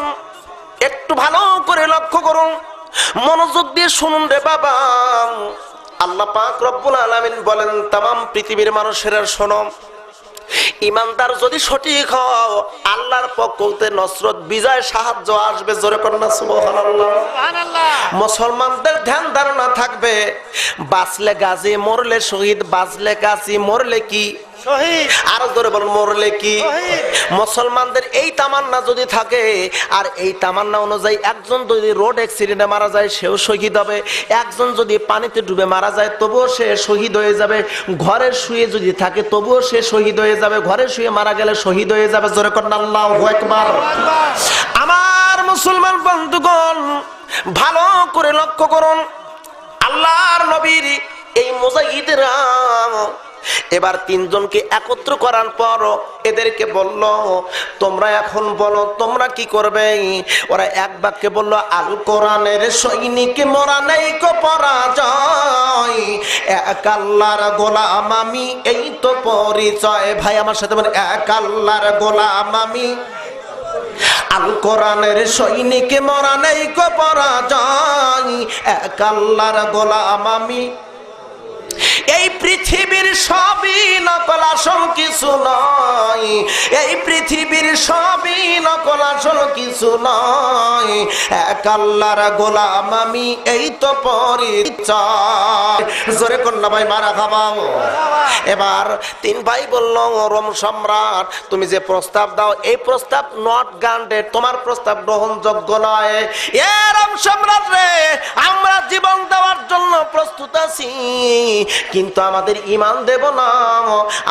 একটু ভালো করে লক্ষ্য করুন, মনোযোগ দিয়ে শুনুন রে বাবা। আল্লাহ পাক রব্বুল আলামিন বলেন, তামাম পৃথিবীর মানুষেরা শোনো, ইমানদার যদি সঠিক হও, আল্লাহর পক্ষ হতে নসরত, বিজয়, সাহায্য আসবে। জোরে কন্যা সুবহানাল্লাহ। মুসলমানদের ধ্যান ধারণা থাকবে, বাঁচলে গাজী, মরলে শহীদ। বাঁচলে গাজী, মরলে কি? শহীদ। আরো জোরে বলুন, মরলে কি? মুসলমানদের এই তামান্না যদি থাকে, আর এই তামান্না অনুযায়ী একজন যদি রোড অ্যাক্সিডেন্টে মারা যায় সেও শহীদ হবে, একজন যদি পানিতে ডুবে মারা যায় তবুও সে শহীদ হয়ে যাবে, ঘরে শুয়ে যদি থাকে তবুও সে শহীদ হয়ে যাবে, ঘরে শুয়ে মারা গেলে শহীদ হয়ে যাবে। জোরে কন্যা আল্লাহু আকবার। আমার মুসলমান বন্ধুগণ, ভালো করে লক্ষ্য করুন, আল্লাহর নবীর এই মুজাহিদরা এবার তিনজনকে একত্র করার পর এদেরকে বলল, তোমরা এখন বলো তোমরা কি করবে। ওরা এক বাক্যে বলল, আল কোরআনের সৈনিক মোরা নেই কো পরাজয়, এক আল্লাহর গোলাম আমি, এই তো পরিচয়। ভাই আমার সাথে বলেন, এক আল্লাহর গোলাম আমি, আল কোরআনের সৈনিক মোরা নেই কো পরাজয়, এক আল্লাহর গোলাম আমি। এই পৃথিবীর সবই নকল, আসল কিছু নয়। এই পৃথিবীর সবই নকল, আসল কিছু নয়। এক আল্লাহর গোলাম আমি, এই তো পরিচয়। জোরে কন্যা ভাই মারা খাবাও। এবার তিন ভাই বলল, রোম সম্রাট, তুমি যে প্রস্তাব দাও এই প্রস্তাব নট গ্রান্টেড, তোমার প্রস্তাব গ্রহণযোগ্য নয়। এ রোম সম্রাট রে, আমরা জীবন দেওয়ার জন্য প্রস্তুত আছি, কিন্তু আমাদের ঈমান ইমান দেব না।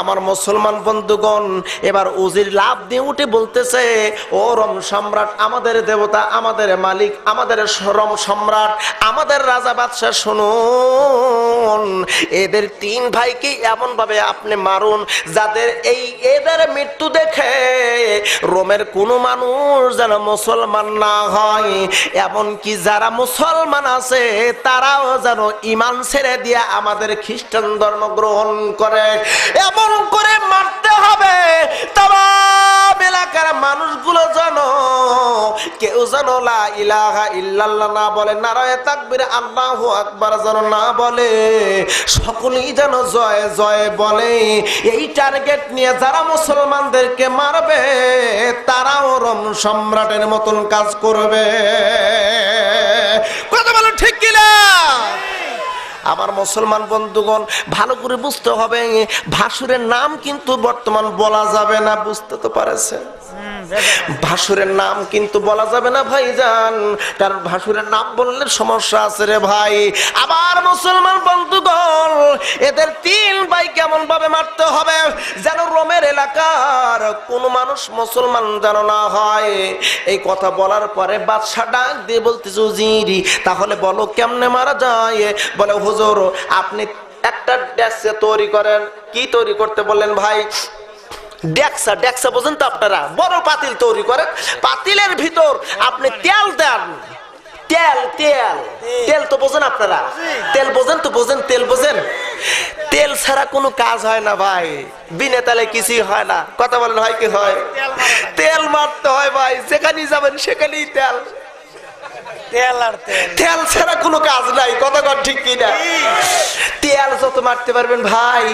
আমার মুসলমান বন্ধুগণ, এবার উজির লাভ দিয়ে উঠে বলতেছে, ও রোম সম্রাট, আমাদের দেবতা, আমাদের মালিক, আমাদের রোম সম্রাট, আমাদের রাজা বাদশাহ, শুনুন, এদের তিন ভাইকে এমন ভাবে আপনি মারুন যাদের এদের মৃত্যু দেখে রোমের কোনো মানুষ যেন মুসলমান না হয়, এমনকি যারা মুসলমান আছে তারাও যেন ঈমান ছেড়ে দিয়ে আমাদের খ্রিস্টান ধর্ম গ্রহণ করে। এমন করে মারতে হবে তামাম এলাকার মানুষগুলো যেন কেউ যেন লা ইলাহা ইল্লাল্লাহ না বলে, নারায়ে তাকবীর আল্লাহু আকবার যেন না বলে, সকলেই যেন জয় জয় বলে। এই টার্গেট নিয়ে যারা মুসলমানদেরকে মারবে তারাও রোম সম্রাটের মতন কাজ করবে। কথা বলো ঠিক কিনা? আমার মুসলমান বন্ধুগণ, ভালো করে বুঝতে হবে, ভাসুরের নাম কিন্তু বর্তমান বলা যাবে না, বুঝতে তো পারছেন? ভাসুরের নাম কিন্তু বলা যাবে না ভাইজান, কারণ ভাসুরের নাম বললে সমস্যা আছে রে ভাই। আবার মুসলমান বন্ধুগণ, এদের তিন ভাই কেমন ভাবে মারতে হবে যেন রোমের এলাকার কোন মানুষ মুসলমান যেন না হয়। এই কথা বলার পরে বাদশা ডাক দিয়ে বলতেছে, উজিরি, তাহলে বলো কেমনে মারা যায়? বলে, হুজুর, আপনি একটা ড্যাক্সা তৈরি করেন। কি তৈরি করতে বললেন ভাই? ড্যাক্সা, ড্যাক্সা বোঝেন তো আপনারা? বড় পাতিল তৈরি করেন, পাতিলের ভিতর আপনি তেল দেন। তেল তেল তেল তো বোঝেন আপনারা? তেল বোঝেন তো? বোঝেন, তেল বোঝেন? তেল ছাড়া কোনো কাজ হয় না ভাই, বিনা তেলে কিছুই হয় না। কথা বলেন, হয় কি হয়? তেল মারতে হয় ভাই, যেখানেই যাবেন সেখানেই তেল। তেল ছাড়া কোনো কাজ নাই। কথা কর ঠিক কিনা? তেল যত মারতে পারবেন ভাই,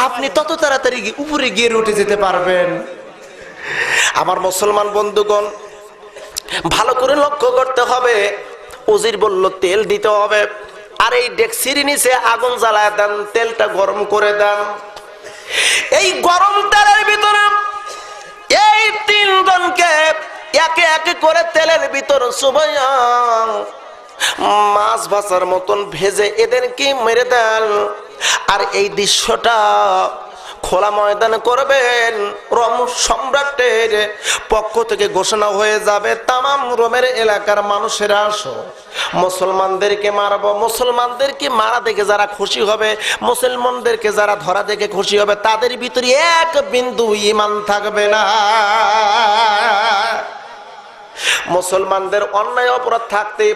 আপনি তত তাড়াতাড়ি উপরে গিয়ে উঠে যেতে পারবেন। আমার মুসলমান বন্ধুগণ, ভালো করে লক্ষ্য করতে হবে। উজির বলল তেল দিতে হবে, আর এই ডেকচির নিচে আগুন জ্বালায় দেন, তেলটা গরম করে দেন। এই গরম তেলের ভিতরে এই তিনজনকে একে একে করে তেলের ভিতর চুবাইয়া মাছ ভাজার মতন ভেজে এদেরকে মেরে দেন। আর এই দৃশ্যটা খোলা ময়দানে করবেন। রোম সম্রাটের পক্ষ থেকে ঘোষণা হয়ে যাবে, তামাম রোমের এলাকার মানুষেরা আসো, মুসলমানদেরকে মারবো। মুসলমানদেরকে মারা দেখে যারা খুশি হবে, মুসলমানদেরকে যারা ধরা দেখে খুশি হবে, তাদের ভিতরে এক বিন্দু ঈমান থাকবে না। মুসলমানদের অন্যায় অপরাধ থাকতেই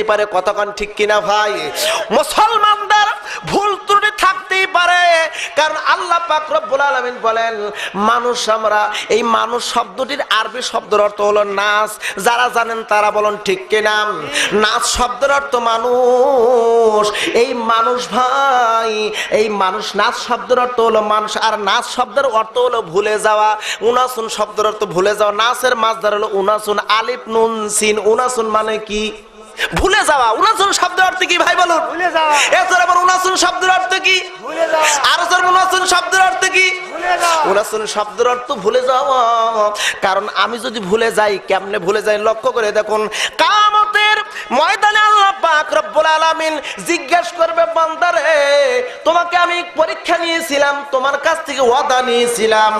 পারে, কতক্ষণ ঠিক কিনা ভাই? মুসলমানদের ভুল ত্রুটি থাকতেই পারে, কারণ আল্লাহ পাক রব্বুল আলামিন বলেন, মানুষ আমরা। এই মানুষ শব্দটির আরবি শব্দের অর্থ হলো নাস। যারা জানেন তারা বলেন ঠিক কিনা? নাস শব্দের অর্থ মানুষ। এই মানুষ ভাই, এই মানুষ, নাস শব্দের অর্থ হলো মানুষ, আর নাস শব্দের অর্থ হলো ভুলে যাওয়া। উনাসুন শব্দের অর্থ ভুলে যাওয়া। নাসের মাসদার হলো উনাসুন, আলিফ নুন সিন। উনাসুন মানে কি? ভুলে যাওয়া। উনাসুন শব্দের অর্থ কি ভাই বলুন? ভুলে যাওয়া। এছাড়া আবার উনাসুন শব্দের অর্থ কি? ভুলে যাওয়া। আর উনাসুন শব্দের অর্থ কি? ভুলে যাওয়া। উনাসুন শব্দের অর্থ ভুলে যাওয়া। কারণ আমি যদি ভুলে যাই, কেমনে ভুলে যাই লক্ষ্য করে দেখুন। কিয়ামতের ময়দানে আল্লাহ পাক রব্বুল আলামিন জিজ্ঞেস করবে, বান্দারে, তোমাকে আমি পরীক্ষা নিয়েছিলাম, তোমার কাছ থেকে ওয়াদা নিয়েছিলাম,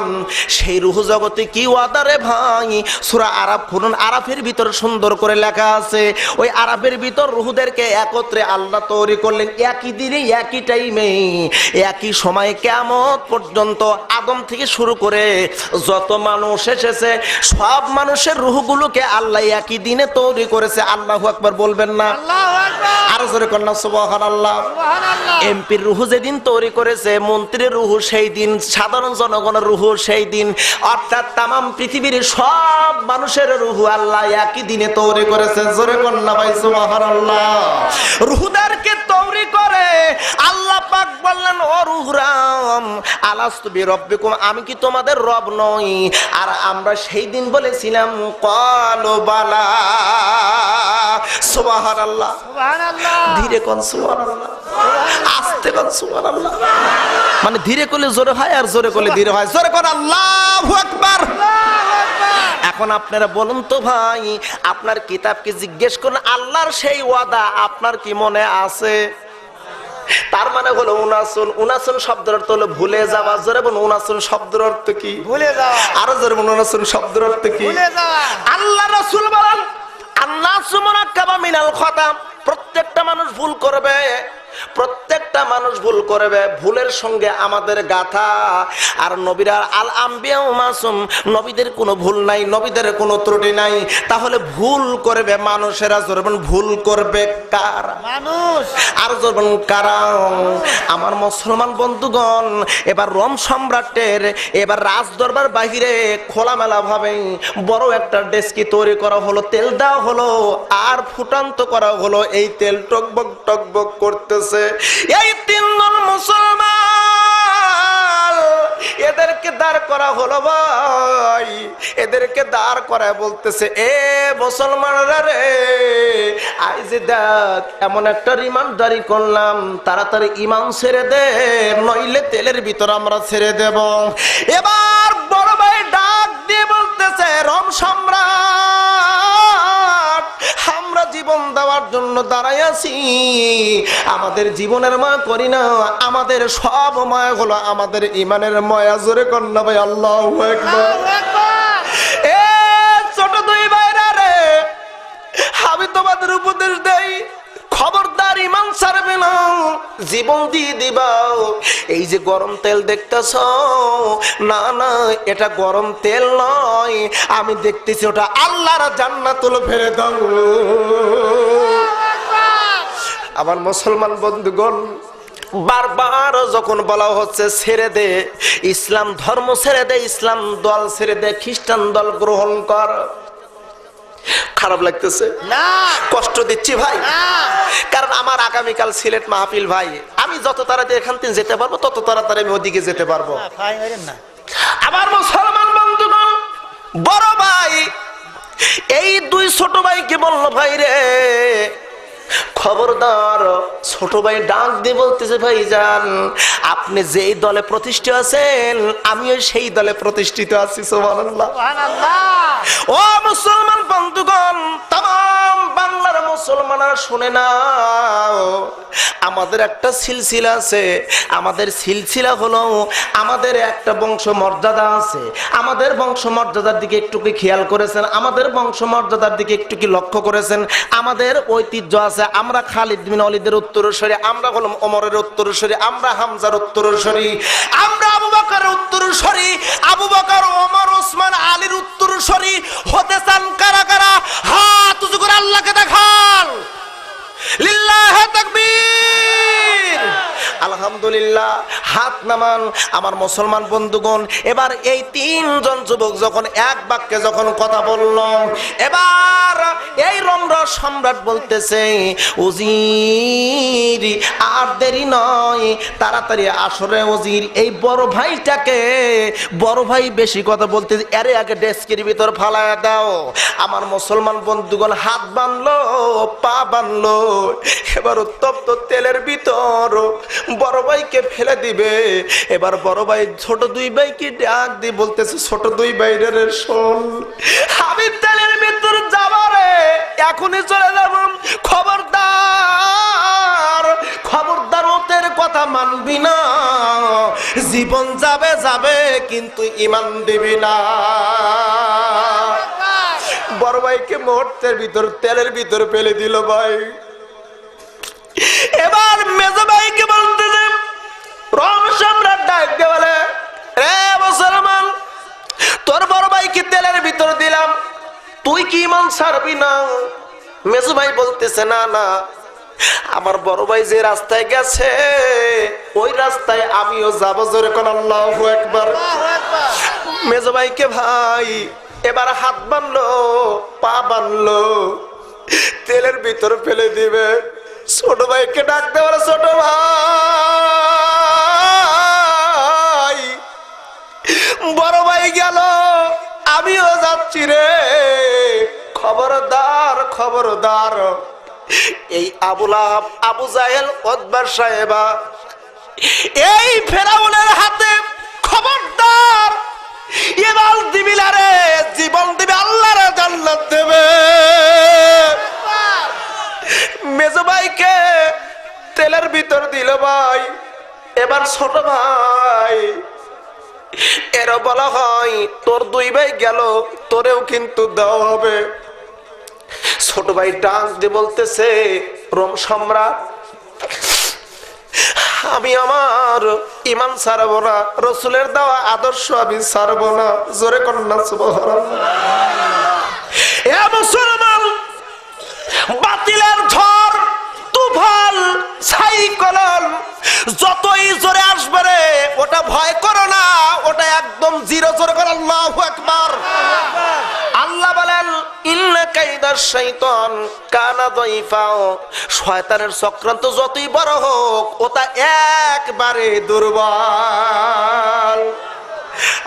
সেই রূহ জগতে কি ওয়াদা রে ভাই? সূরা আরাফ খুলুন, আরাফের ভিতর সুন্দর করে লেখা আছে। ওই আরাফের ভিতর রূহদেরকে একত্রে আল্লাহ তৈরি করলেন, একই দিনে একই টাইমে একই সময়ে কিয়ামত পর্যন্ত। আদম থেকে শুরু করে যত মানুষ এসেছে সব মানুষের রূহগুলোকে আল্লাহ একই দিনে তৈরি করেছে। আল্লাহু আকবার বলবেন না? আল্লাহু আকবার। আরো জোরে কন্যা সুবহানাল্লাহ। সুবহানাল্লাহ। এমপির রূহ যেদিন তৈরি করেছে, মন্ত্রীর রূহ সেই দিন, সাধারণ জনগণের রূহ সেই দিন, অর্থাৎ তামাম পৃথিবীর সব মানুষের রূহ আল্লাহ একই দিনে তৈরি করেছে। জোরে কন্যা ভাই সুবহানাল্লাহ। রূহদেরকে তৈরি করে আল্লাহ পাক বললেন, ও রূহরাম, আলাস্তু বিরব্বিকুম, আমি কি তোমাদের রব নই? আর আমরা সেই দিন বলেছিলাম, ক্বালু বালা। সুবহানাল্লাহ। সুবহানাল্লাহ। ধীরে কোন সুবহানাল্লাহ, আস্তে কোন সুবহানাল্লাহ। মানে ধীরে করলে জোরে হয়, আর জোরে করলে ধীরে হয়। জোরে কোন আল্লাহু আকবার। এখন আপনারা বলুন তো ভাই, আপনার কিতাবকে জিজ্ঞেস করুন, আল্লাহর সেই ওয়াদা আপনার কি মনে আছে? তার মানে হলো উনাসুন। উনাসুন শব্দের অর্থ হলো ভুলে যাওয়া। জোরে বলুন উনাসুন শব্দের অর্থ কি? ভুলে যাওয়া। আরো জোরে বলুন উনাসুন শব্দের অর্থ কি? ভুলে যাওয়া। আল্লাহ রাসূল বলেন আন্নাসু মুরাক্কাবা মিনাল খাতা। প্রত্যেকটা মানুষ ভুল করবে, প্রত্যেকটা মানুষ ভুল করবে, ভুলের সঙ্গে আমাদের গাথা। আর নবীরা আল আম্বিয়া মাসুম, নবীদের কোনো ভুল নাই, নবীদের কোনো ত্রুটি নাই। তাহলে ভুল করবে মানুষেরা। জোরবেন ভুল করবে কারা? মানুষ। আর জোরবেন কারা? আমার মুসলমান বন্ধুগণ, এবার রোম সম্রাটের এবার রাজ দরবার বাহিরে খোলামেলা ভাবে বড় একটা ডেস্কি তৈরি করা হলো, তেল দেওয়া হলো আর ফুটান্ত করা হলো। এই তেল টকবক টকবক করতেছে। এই তিনজন মুসলমান এদেরকে দাঁড় করা হলো ভাই, এদেরকে দাঁড় করায় বলতেছে এ মুসলমানরা রে, আজ দেখ এমন একটা রিমান্ড জারি করলাম, তাড়াতাড়ি ইমান ছেড়ে দে, নইলে তেলের ভিতর আমরা ছেড়ে দেব। এবার বড় ভাই ডাক দিয়ে বলতেছে রোম সম্রাট, আমরা জীবন দেওয়ার জন্য দাঁড়াই আছি, আমাদের জীবনের মা করি না, আমাদের সব মায়া হলো আমাদের ইমানের ময়া। জোরে কন্যা ভাই আল্লাহু আকবার। আল্লাহু আকবার। এ ছোট দুই ভাইরা রে, আমি তোমাদের উপদেশ দেই, খবরদার ইমান ছাড়বে না, জীবন দিয়ে দিবা। এই যে গরম তেল দেখতেছ, না না এটা গরম তেল নয়, আমি দেখতেছি ওটা আল্লাহর জান্নাতুল ফেরেদাউস। আমার মুসলমান বন্ধুগণ, বারবার যখন বলা হচ্ছে ছেড়ে দে, ইসলাম ধর্ম ছেড়ে দে, ইসলাম দল ছেড়ে দে, খ্রিস্টান দল গ্রহণ কর, খারাপ লাগতেছে না, কষ্ট দিচ্ছি ভাই? না। কারণ আমার আগামীকাল সিলেট মাহফিল ভাই, আমি যত তাড়াতাড়ি এখান থেকে যেতে পারবো তত তাড়াতাড়ি আমি ওদিকে যেতে পারবো। না, ভাই মারেন না। আমার মুসলমান বন্ধুগণ, বড় ভাই এই দুই ছোট ভাইকে বললো ভাই রে খবরদার। ছোট ভাই ডাক দিয়ে বলতেছে ভাই যান, আপনি যেই দলে প্রতিষ্ঠিত আছেন আমিও সেই দলে প্রতিষ্ঠিত আছি। সুবহানাল্লাহ। সুবহানাল্লাহ। ও মুসলমান বন্ধুগণ, তাম বাংলার মুসলমানরা শুনে নাও, আমাদের একটা সিলসিলা আছে। আমাদের সিলসিলা হলো আমাদের একটা বংশ মর্যাদা আছে। আমাদের বংশ মর্যাদার দিকে একটু কি খেয়াল করেছেন? আমাদের বংশ মর্যাদার দিকে একটু কি লক্ষ্য করেছেন? আমাদের ঐতিহ্য আছে, আমরা খালিদ বিন ওয়ালিদের উত্তরসূরি, আমরা হলাম ওমরের উত্তরসূরি, আমরা হামজার উত্তরসূরি, আমরা আবু বকরের উত্তরসূরি, আবু বকর, ওমর, ওসমান, আলীর উত্তরসূরি হতে চান কারা কারা? হাত উঁচু করে আল্লাহকে দেখান। লিল্লাহে তাকবীর। আলহামদুলিল্লাহ, হাত নামান। আমার মুসলমান বন্ধুগণ, এবার এই তিনজন যুবক যখন এক বাক্যে যখন কথা বলল, এবার এই রোমরাজ সম্রাট বলতেছে উজির আর দেরি নয়, তাড়াতাড়ি আসরে উজির এই বড় ভাইটাকে, বড় ভাই বেশি কথা বলতে এর আগে ডেস্কের ভিতর ফালায় দাও। আমার মুসলমান বন্ধুগণ হাত বানলো, পা বানলো, এবার উত্তপ্ত তেলের ভিতর বড় ভাইকে ফেলে দিবে। এবার বড় ভাই ছোট দুই ভাইকে ডাক দিয়ে বলতেছে ছোট দুই ভাইরে শোন, আমি তেলের ভিতর যাব রে, এখনই চলে যাব, খবরদার খবরদার ওদের কথা মানবি না, জীবন যাবে যাবে কিন্তু ইমান দিবি না। বড় ভাইকে মুহূর্তের ভিতর তেলের ভিতর ফেলে দিল ভাই। এবার মেজ ভাইকে বলতেছে, রোম সম্রাট ডাক দিয়ে বলে রে মুসলমান, তোর বড় ভাইকে তেলের ভিতর দিলাম, তুই কি ইমান ছাড়বি না? মেজ ভাই বলতেছে না না, আমার বড় ভাই যে রাস্তায় গেছে ওই রাস্তায় আমিও যাবো। জোরে কোন আল্লাহু আকবার। মেজ ভাইকে ভাই এবার হাত বানলো, পা বানলো, তেলের ভিতর ফেলে দিবে। ছোট ভাইকে ডাক দেওয়ার, ছোট ভাই, বড় ভাই গেল, আমিও যাচ্ছি রে, খবরদার খবরদার এই আবু লাহাব, আবু জাহেল, উতবা সাহেবা, এই ফেরাউনের হাতে খবরদার ইমান দিবি না রে, জীবন দিবে, আল্লাহর জান্নাত দেবে। মেজ ভাইকে তেলের ভিতর দিল ভাই। এবার ছোট ভাই এরা বলা হয় তোর দুই ভাই গেল, তোরেও কিন্তু দেওয়া হবে। ছোট ভাই ডাক দিয়ে বলতেছে, রোম সম্রাট, আমি আমার ইমান ছাড়বো না, রসুলের দেওয়া আদর্শ আমি ছাড়বো না। জোরে কন্যা সুবহানাল্লাহ। এ মুসলমান, বাতিলের ঝড় তুফান সাইক্লোন যতই জোরে আসবে রে, ওটা ভয় করো না, ওটা একদম জিরো। জোরে করে আল্লাহু আকবার। আল্লাহ বলেন, ইন্না কাইদাশ শাইতান কানা দাইফা। শয়তানের চক্রান্ত যতই বড় হোক, ওটা একবারে দুর্বল।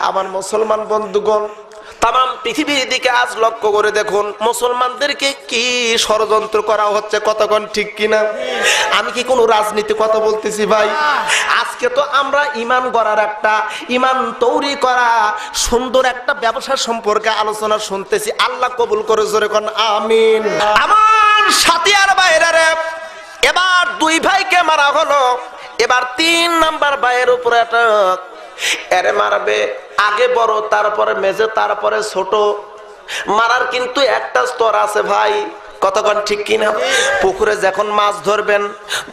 আমার মুসলমান বন্ধুগণ, তাম পৃথিবীর দিকে আজ লক্ষ্য করে দেখুন, মুসলমানদেরকে কি ষড়যন্ত্র করা হচ্ছে, কতক্ষণ ঠিক কিনা? আমি কি কোনো রাজনীতি কথা বলতেছি ভাই? আজকে তো আমরা ইমান গড়ার একটা, ইমান তৈরি করা সুন্দর একটা ব্যবসা সম্পর্কে আলোচনা শুনতেছি। আল্লাহ কবুল করে জোরে কোন আমিন। আমার সাথী আর বাইরে এবার দুই ভাইকে মারা হলো, এবার 3 নাম্বার ভাইয়ের উপরে একটা এরে মারবে। আগে বড়, তারপরে মেজে, তারপরে ছোট। মারার কিন্তু একটা স্তর আছে ভাই, কতক্ষণ ঠিক কিনা? পুকুরে যখন মাছ ধরবেন,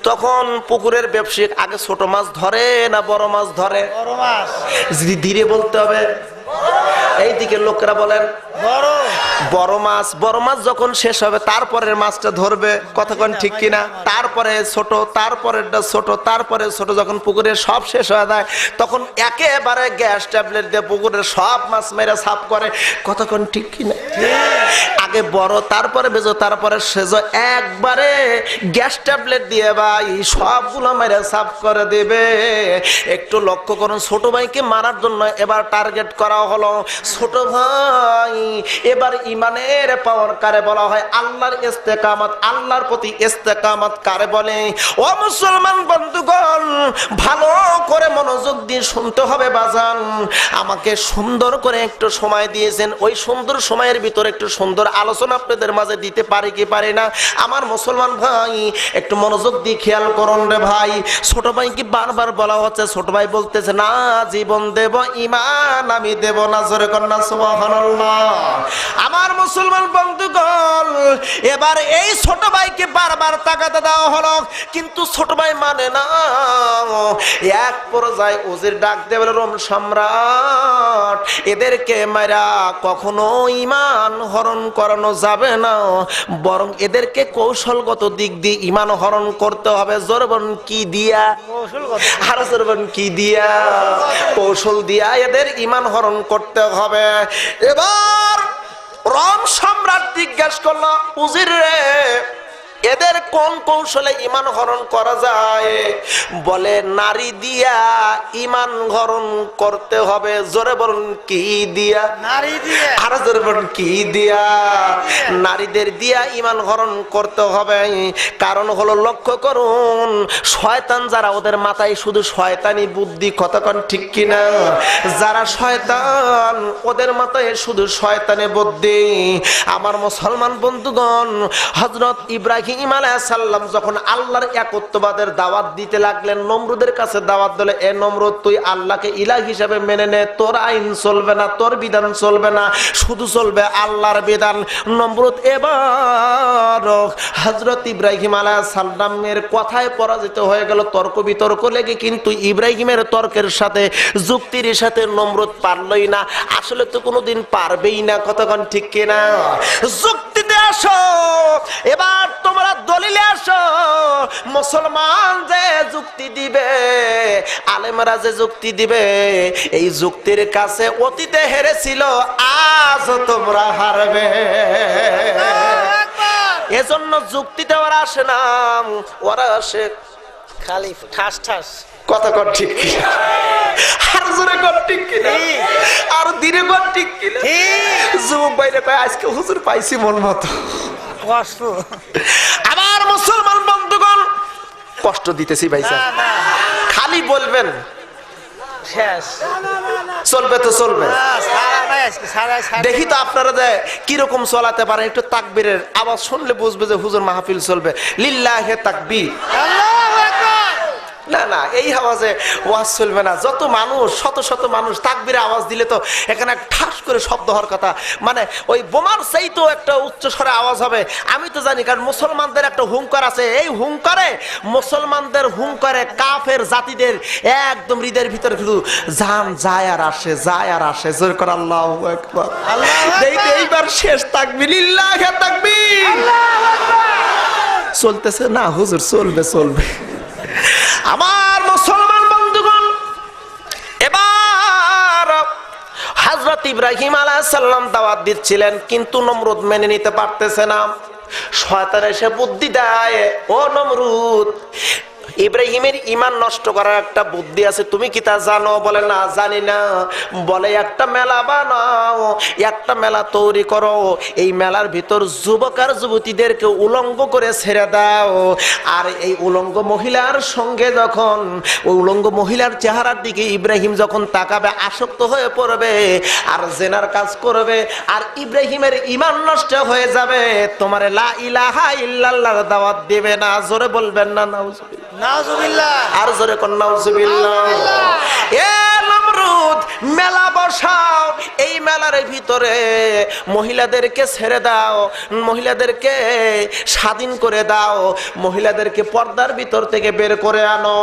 তখন পুকুরের ব্যবসায়িক আগে ছোট মাছ ধরে না বড় মাছ ধরে? বড় মাছ। ধীরে বলতে হবে। এইদিকে লোকেরা বলেন বড় মাছ। বড় মাছ যখন শেষ হবে, তারপরের মাছটা ধরবে, কতক্ষণ ঠিক কিনা? তারপরে ছোট, তারপরেরটা ছোট, তারপরে ছোট। যখন পুকুরের সব শেষ হয়ে যায়, তখন একেবারে গ্যাস ট্যাবলেট দিয়ে পুকুরের সব মাছ মেরে সাফ করে, কতক্ষণ ঠিক কিনা? আগে বড়, তারপরে বেজো, তারপরে সেজো, একবারে গ্যাস ট্যাবলেট দিয়ে ভাই সবগুলো মেরে সাফ করে দেবে। একটু লক্ষ্য করুন, ছোট ভাইকে মারার জন্য এবার টার্গেট করা হলো। ছোট ভাই, এবার ইমানের পাওয়ার কারে বলা হয়? আল্লাহর ইস্তেকামত, আল্লাহর প্রতি ইস্তেকামত কারে বলে? ও মুসলমান বন্ধুগণ, ভালো করে মনোযোগ দিয়ে শুনতে হবে বাজান। আমাকে সুন্দর করে একটু সময় দিয়েছেন, ওই সুন্দর সময়ের ভিতরে একটু সুন্দর আলোচনা আপনাদের মাঝে দিতে পারি কি পারি না? আমার মুসলমান ভাই একটু মনোযোগ দিয়ে খেয়াল করুন রে ভাই। ছোট ভাইকে বারবার বলা হচ্ছে, ছোট ভাই বলতেছে না জীবন দেব, ইমান আমি দেব না। জোরে কন্যা সুবহানাল্লাহ। আমার মুসলমান বন্ধুগণ, এবার এই ছোট ভাইকে বারবার তাকাতে দেওয়া হলো, কিন্তু ছোট ভাই মানে না। এক পর্যায়ে উজির ডাক দিয়ে বলে, রোম সম্রাট, এদেরকে মারা কখনো ইমান হরণ করানো যাবে না, বরং এদেরকে কৌশলগত দিক দিয়ে ইমান হরণ করতে হবে। জোরবন কি দিয়া? আর জোরবন কি দিয়া? কৌশল দিয়া এদের ইমান হরণ করতে হবে। এবার রোম সম্রাট জিজ্ঞাসা করলো, উজির রে, এদের কোন কৌশলে ইমান হরণ করা যায়? বলে নারী দিয়া ইমান হরণ করতে হবে। জোরে বলুন কি দিয়া? নারী দিয়ে। আর জোরে বলুন কি দিয়া? নারীদের দিয়া ইমান হরণ করতে হবে। কারণ হলো, লক্ষ্য করুন, শয়তান যারা, ওদের মাথায় শুধু শয়তানি বুদ্ধি, কতক্ষণ ঠিক কিনা? যারা শয়তান, ওদের মাথায় শুধু শয়তানি বুদ্ধি। আমার মুসলমান বন্ধুগণ, হযরত ইব্রাহিম আলাইহিস সালাম যখন আল্লাহর একত্ববাদের দাওয়াত দিতে লাগলেন, নমরুদের কাছে দাওয়াত দিলে, এ নমরুদ, তুই আল্লাহকে ইলাহ হিসেবে মেনে নে, তোর আইন চলবে না, তোর বিধান চলবে না, শুধু চলবে আল্লাহর বিধান। নমরুদ এবার হযরত ইব্রাহিম আলাইহিস সালামের কথায় পরাজিত হয়ে গেল। তর্ক বিতর্ক লেগে কিন্তু ইব্রাহিমের তর্কের সাথে, যুক্তির সাথে নমরুদ পারলই না। আসলে তো কোনোদিন পারবেই না, কতক্ষণ ঠিক কিনা? যুক্তিতে আসো, এবার তোমরা দলিলে আসো। মুসলমান যে যুক্তি দিবে, আলেমরা যে যুক্তি দিবে, এই যুক্তির কাছে অতীতে হেরেছিল, আজ তোমরা হারবে। এজন্য যুক্তিতে ওরা আসে না, ওরা আসে খালি ঠাস ঠাস। কতক্ষণ ঠিক কিনা? আর জোরে কর ঠিক কিনা? আর ধীরে কর ঠিক কিনা? যুবক বাইরে কয়, আজকে হুজুর পাইছি মন মতো। কষ্ট। আবার মুসলমান বন্ধুগণ, কষ্ট দিতেছি ভাই স্যার, খালি বলবেন শেষ। চলবে তো চলবে। সারা নাই আজকে, সারা সারা। দেখি তো আপনারা যে কিরকম চলাতে পারেন। একটু তাকবীরের আওয়াজ শুনলে বুঝবে যে হুজুর মাহফিল চলবে। লিল্লাহে তাকবীর। আল্লাহু আকবার। না না, এই আওয়াজে ওয়াজ চলবে না। যত মানুষ, শত শত মানুষ তাকবীরে আওয়াজ দিলে তো এখানে ঠাস করে শব্দ হওয়ার কথা, মানে ওই বোমার চাইতো একটা উচ্চ স্বরে আওয়াজ হবে। আমি তো জানি, কারণ মুসলমানদের একটা হুঙ্কার আছে, এই হুঙ্কারে, মুসলমানদের হুঙ্কারে কাফের জাতিদের একদম হৃদয়ের ভিতরে শুধু জান যায় আর আসে, যায় আর আসে। জোর করে আল্লাহু আকবার। এইবার শেষ তাকবীর, লিল্লাহি তাকবীর। চলতেছে না হুজুর? চলবে চলবে। আমার মুসলমান বন্ধুগণ, এবার হযরত ইব্রাহিম আলাইহিস সালাম দাওয়াত দিচ্ছিলেন, কিন্তু নমরুদ মেনে নিতে পারতেছে না। শয়তান এসে বুদ্ধি দেয়, ও নমরুদ, ইব্রাহিমের ঈমান নষ্ট করার একটা বুদ্ধি আছে, তুমি কি তা জানো? বলে না, জানি না। বলে একটা মেলা বানাও, একটা মেলা তৈরি করো, এই মেলার ভিতর যুবক আর যুবতীদেরকে উলঙ্গ করে ছেড়ে দাও, আর এই উলঙ্গ মহিলার সঙ্গে যখন ওই উলঙ্গ মহিলার চেহারার দিকে ইব্রাহিম যখন তাকাবে, আসক্ত হয়ে পড়বে আর জেনার কাজ করবে, আর ইব্রাহিমের ঈমান নষ্ট হয়ে যাবে। তোমার লা ইলাহা ইল্লাল্লাহর দাওয়াত দিবে না। জোরে বলবেন না নাউজুবিল্লাহ। নাউজুবিল্লাহ। আর জোরে কোন নাউজুবিল্লাহ। এ নমরুদ, মেলা বসাও, এই মেলার ভিতরে মহিলাদেরকে ছেড়ে দাও, মহিলাদেরকে স্বাধীন করে দাও, মহিলাদেরকে পর্দার ভিতর থেকে বের করে আনো।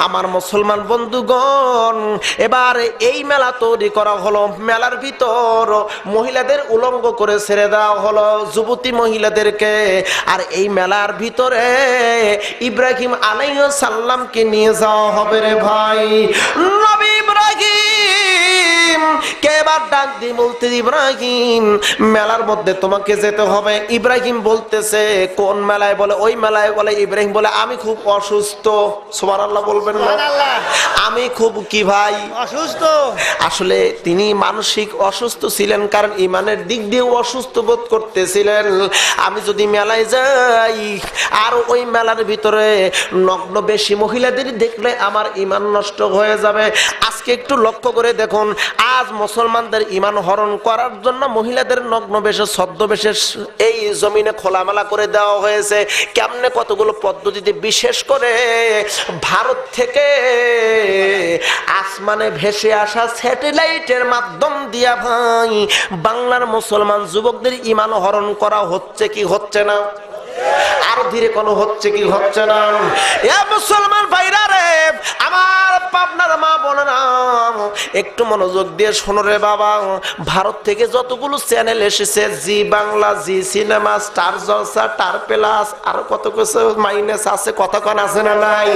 আমার মুসলমান বন্ধুগণ, এবার এই মেলা তৈরি করা হলো, মেলার ভিতর মহিলাদের উলঙ্গ করে ছেড়ে দেওয়া হলো, যুবতী মহিলাদেরকে। আর এই মেলার ভিতরে ইব্রাহিম আলাইহিস সালামকে নিয়ে যাওয়া হবে রে ভাই। নবী ইব্রাহিম কে এবার ডাক দিয়ে বলতে, ইব্রাহিম মেলার মধ্যে তোমাকে যেতে হবে। ইব্রাহিম বলতেছে, কোন মেলায়? বলে ওই মেলায়। বলে ইব্রাহিম বলে, আমি খুব অসুস্থ। সুবহানাল্লাহ বলবেন না? আমি খুব কি ভাই? অসুস্থ। আসলে তিনি মানসিক অসুস্থ ছিলেন, কারণ ইমানের দিক দিয়ে অসুস্থ বোধ করতেছিলেন। আমি যদি মেলায় যাই আর ওই মেলার ভিতরে নগ্ন বেশি মহিলাদের দেখলে আমার ইমান নষ্ট হয়ে যাবে। আজকে একটু লক্ষ্য করে দেখুন, আজ মুসলমানদের ইমান হরণ করার জন্য মহিলাদের নগ্ন বেশে, ছদ্মবেশে এই জমিনে খোলামেলা করে দেওয়া হয়েছে। কেমনে? কতগুলো পদ্ধতিতে, বিশেষ করে ভারত থেকে আসমানে ভেসে আসা স্যাটেলাইটের মাধ্যম দিয়া ভাই বাংলার মুসলমান যুবকদের ইমান হরণ করা হচ্ছে কি হচ্ছে না? আরো ধীরে কোনো হচ্ছে কি হচ্ছে না? এ মুসলমান ভাইরা রে, আমার পাবনার মা বলে না, একটু মনোযোগ দিয়ে শোনো রে বাবা। ভারত থেকে যতগুলো চ্যানেল এসেছে, জি বাংলা, জি সিনেমা, স্টার জলসা, স্টার প্লাস, আর কত কিছু মাইনাস আছে, কতক্ষণ আছে না নাই,